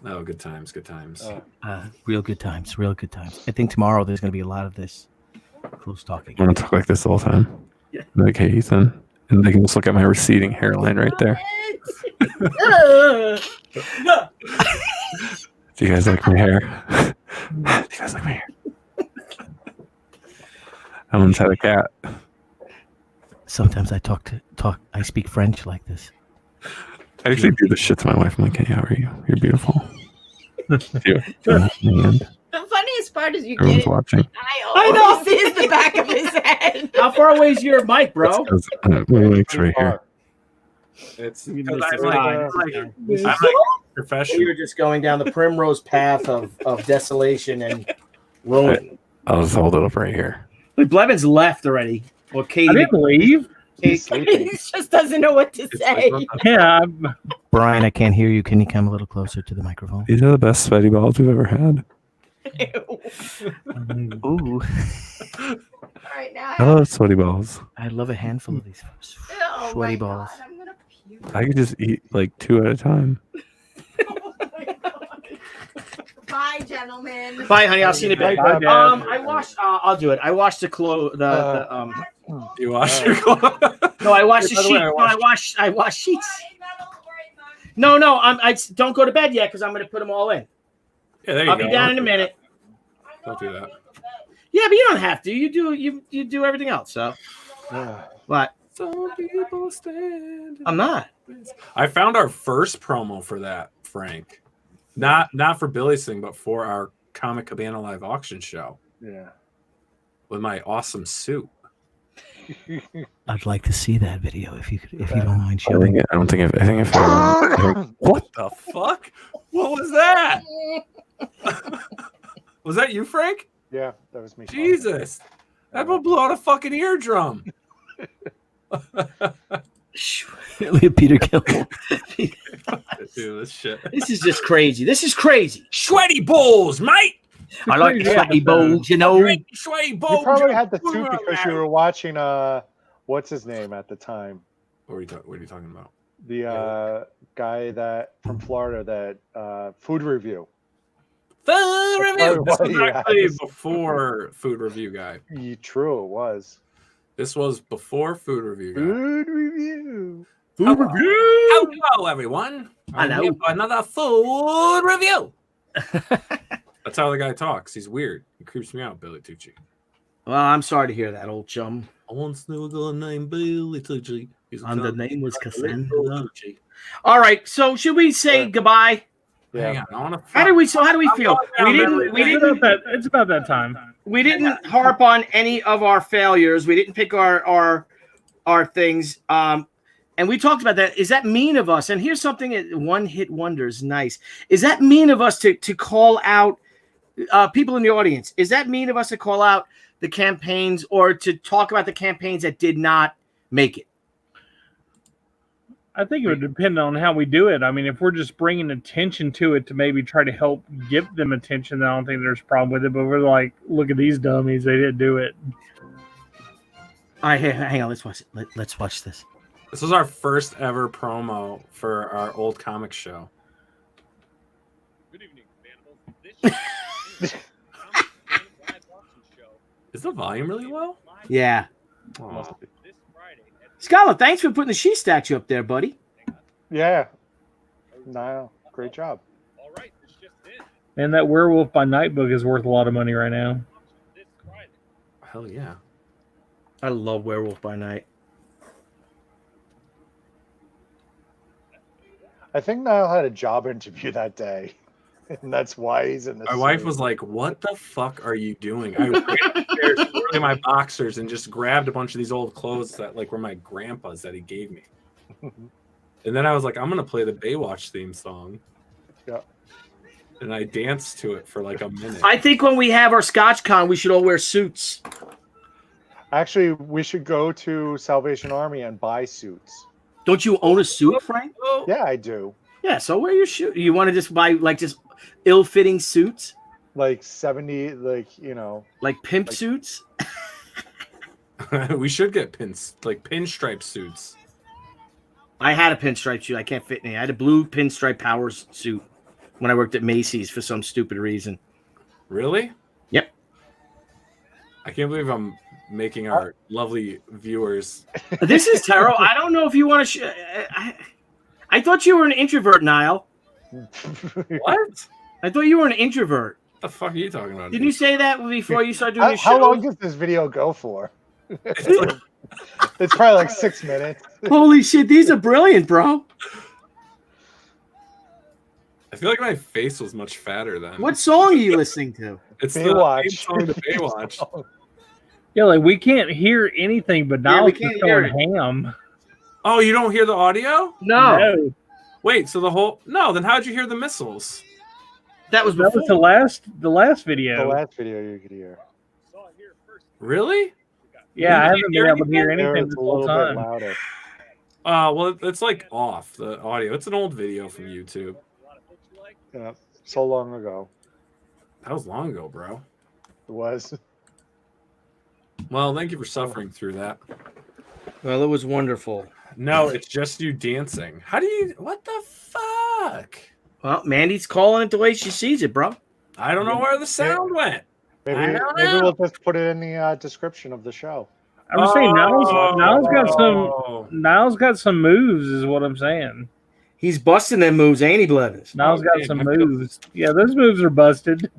Oh, good times. Good times. Real good times. I think tomorrow there's going to be a lot of this close talking. I'm gonna talk like this the whole time. Yeah. Like, hey, Ethan, and they can just look at my receding hairline right there. Ugh. Do you guys like my hair? Do you guys like my hair? I'm inside a cat. Sometimes I I speak French like this. I actually do this shit to my wife. I'm like, hey, how are you? You're beautiful. And The funniest part is you everyone's get it. watching. I know. Sees the back of his head. How far away is your mic, bro? My mic's right here. It's You because missed I'm it. like professional. You're just going down the primrose path of desolation and ruin. I'll just hold it up right here. Look, Blevins left already. Well, Katie. I didn't leave. he's He sleeping. just doesn't know what to say. Yeah, Brian, I can't hear you. Can you come a little closer to the microphone? These are the best sweaty balls we've ever had. Ooh, All right, now I love sweaty balls. I love a handful of these oh sweaty my balls. God, I'm gonna puke. I could just eat like 2 at a time. Oh my God. Bye, gentlemen. Bye, honey. I'll see you in a bit. Bye, Dad. I watched. I'll do it. I watched the You wash your clothes. No, I watched the By the sheet. way, No, I watched sheets. No, I don't go to bed yet because I'm going to put them all in. Yeah, there you I'll go. be down in a minute. Don't do that. Yeah, but you don't have to. You do everything else. So, Yeah. but Some people stand. I'm not. I found our first promo for that, Frank. Not for Billy's thing, but for our Comic Cabana live auction show Yeah. with my awesome suit. I'd like to see that video if you don't mind I showing. think if What the fuck? What was that? Was that you, Frank? Yeah, that was me. Jesus. That blew out a fucking eardrum. Peter Gill. Dude, this shit. This is just crazy. This is crazy. Sweaty balls, mate. I like the sweaty balls, you know. Drink sweaty balls. You probably had the two because you were watching what's his name at the time? What are you talking about? The guy that from Florida that food review. Food review. This was Yeah. actually before food review guy. True, it was. This was before food review guy. Food review. Food review. Hello, everyone. Hello. Here for another food review. That's how the guy talks. He's weird. He creeps me out, Billy Tucci. Well, I'm sorry to hear that, old chum. I once knew a girl named Billy Tucci. And the name was Cassandra. All right, so should we say goodbye? Hang on, I want to. How do we feel? It's about that time. We didn't harp on any of our failures. We didn't pick our things. And we talked about that. Is that mean of us? And here's something: one hit wonders. Nice. Is that mean of us to call out people in the audience? Is that mean of us to call out the campaigns or to talk about the campaigns that did not make it? I think it would depend on how we do it. I mean, if we're just bringing attention to it to maybe try to help give them attention, then I don't think there's a problem with it. But we're like, look at these dummies. They didn't do it. All right, hang on. Let's watch it. Let's watch this. This was our first ever promo for our old comic show. Good evening, Vandals. This show Is the volume really low? Yeah. Aw. this Friday at Scholar, thanks for putting the she statue up there, buddy. Yeah. Niall, great job. all right, it's just in. And that Werewolf by Night book is worth a lot of money right now. This Friday. Hell yeah. I love Werewolf by Night. I think Niall had a job interview that day, and that's why he's in this. My wife suit. was like, "What the fuck are you doing?" I ran upstairs, threw in my boxers, and just grabbed a bunch of these old clothes that like were my grandpa's that he gave me. And then I was like, "I'm gonna play the Baywatch theme song." Yeah. And I danced to it for like a minute. I think when we have our Scotch Con, we should all wear suits. Actually, we should go to Salvation Army and buy suits. Don't you own a suit, Frank? Yeah, I do. Yeah, so wear your suit. You want to just buy like just ill-fitting suits? Like 70, like, you know. Like pimp suits? We should get pinstripe suits. I had a pinstripe suit. I can't fit in it. I had a blue pinstripe Powers suit when I worked at Macy's for some stupid reason. Really? Yep. I can't believe I'm making our lovely viewers. This is terrible. I don't know if you want to. I thought you were an introvert, Niall. What? I thought you were an introvert. What the fuck are you talking about? Didn't you say that before you started doing your How show? long does this video go for? It's probably like 6 minutes. Holy shit, these are brilliant, bro. I feel like my face was much fatter then. What song are you listening to? It's Baywatch. the theme song to Baywatch. Yeah, like we can't hear anything, but now we it's can't going hear ham. Oh, you don't hear the audio? No. Wait, so the whole then how'd you hear the missiles? That was That was before. the last video. The last video you could hear. Saw it here first. Really? Yeah, I haven't been hear able to hear anything? There, anything it's this a whole little bit time. louder. Well, it's like off the audio. It's an old video from YouTube. A lot of books you like. Yeah, so long ago. That was long ago, bro. It was. Well, thank you for suffering through that. Well, it was wonderful. No, it's just you dancing. How do you? What the fuck? Well, Mandy's calling it the way she sees it, bro. I don't know where the sound went. I Maybe don't maybe know. we'll just put it in the description of the show. I was saying Oh. Niall's got some moves, is what I'm saying. He's busting them moves, ain't he, Blevins? Niall's got Okay, some I feel- moves. Yeah, those moves are busted.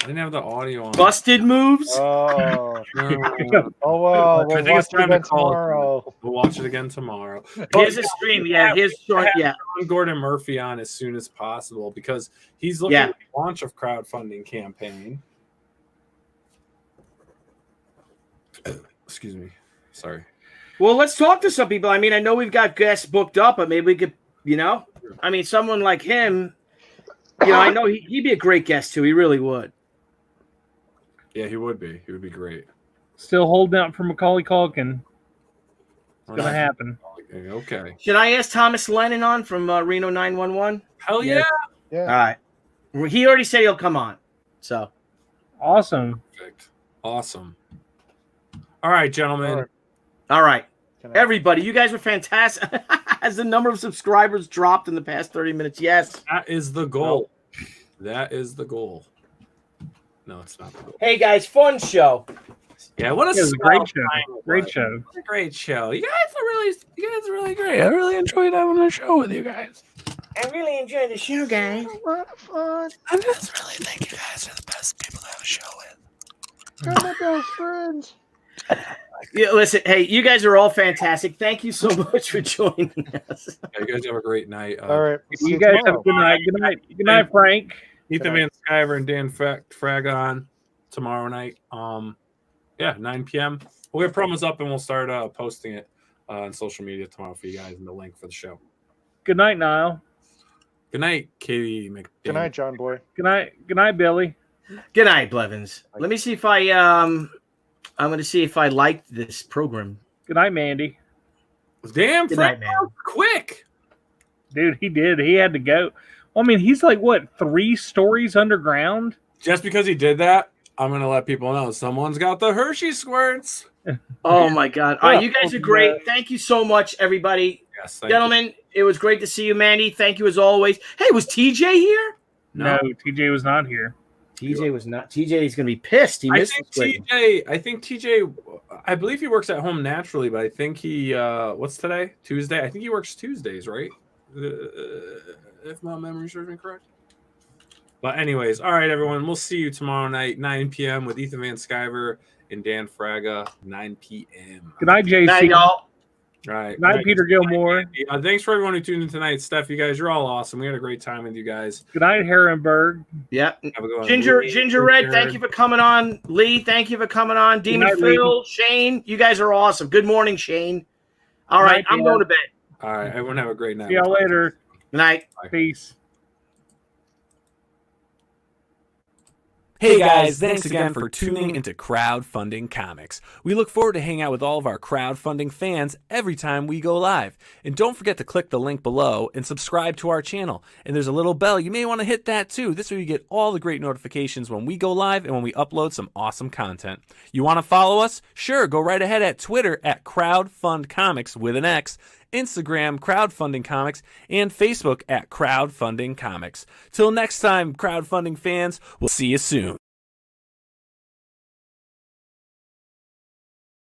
I didn't have the audio on. Busted moves? Oh, No. oh well, I we'll think watch it's it time to again call it. tomorrow. We'll watch it again tomorrow. Here's a stream. Yeah, here's short. Yeah. Gordon Murphy on as soon as possible because he's looking at the launch of crowdfunding campaign. Excuse me. Sorry. Well, let's talk to some people. I mean, I know we've got guests booked up, but maybe we could, I mean, someone like him, I know he'd be a great guest too. He really would. Yeah, he would be. He would be great. Still holding out for Macaulay Culkin. It's going to happen. Okay. Should I ask Thomas Lennon on from Reno 911? Hell yeah. All right. He already said he'll come on. So. Awesome. Perfect. Awesome. All right, gentlemen. All right. Everybody, you guys were fantastic. Has the number of subscribers dropped in the past 30 minutes? Yes. That is the goal. That is the goal. No, it's not the goal. Hey, guys, fun show. Yeah, what It was a great show. Great show. What a great show. You guys are really great. I really enjoyed having a show with you guys. I really enjoyed the show, guys. A lot of fun. I just really think you guys are the best people to have a show with. You're my best friends. Yeah, listen, hey, you guys are all fantastic. Thank you so much for joining us. Yeah, you guys have a great night. All right. see You guys have tomorrow. a good night. Good night. Good night, Frank. Ethan Van Sciver and Dan Frag on tomorrow night. 9 p.m. We'll get promos up and we'll start posting it on social media tomorrow for you guys and the link for the show. Good night, Niall. Good night, Katie McDaniel. Good night, John Boy. Good night. Good night, Billy. Good night, Blevins. Let me see if I'm going to see if I like this program. Good night, Mandy. Damn, Good Frank, night, man. quick. Dude, he did. He had to go. Well, I mean, he's like, what, 3 stories underground? Just because he did that, I'm going to let people know someone's got the Hershey squirts. Oh, my God. All right, you guys are great. Thank you so much, everybody. Yes, Gentlemen, it was great to see you, Mandy. Thank you as always. Hey, was TJ here? No, TJ was not here. TJ was not. TJ is going to be pissed. He missed I think TJ, I believe he works at home naturally, but I think he, what's today? Tuesday? I think he works Tuesdays, right? If my memory serves me correct. But anyways, all right, everyone. We'll see you tomorrow night, 9 p.m. with Ethan Van Sciver and Dan Fraga, 9 p.m. Good night, JC. Good night, y'all. All right. Good night, Peter Gilmore. Thanks for everyone who tuned in tonight. Steph, you guys, you're all awesome. We had a great time with you guys. Good night, Herrenberg. Yeah. Have a good one. Ginger Red, thank you for coming on. Lee, thank you for coming on. Demon night, Phil, Shane, you guys are awesome. Good morning, Shane. All right, I'm going to bed. All right, everyone have a great night. See y'all later. Good night. Peace. Hey guys, thanks again for tuning into Crowdfunding Comics. We look forward to hanging out with all of our crowdfunding fans every time we go live. And don't forget to click the link below and subscribe to our channel. And there's a little bell, you may want to hit that too. This way you get all the great notifications when we go live and when we upload some awesome content. You want to follow us? Sure, go right ahead at Twitter at CrowdFundComics with an X, Instagram Crowdfunding Comics, and Facebook at Crowdfunding Comics. Till next time, crowdfunding fans, we'll see you soon.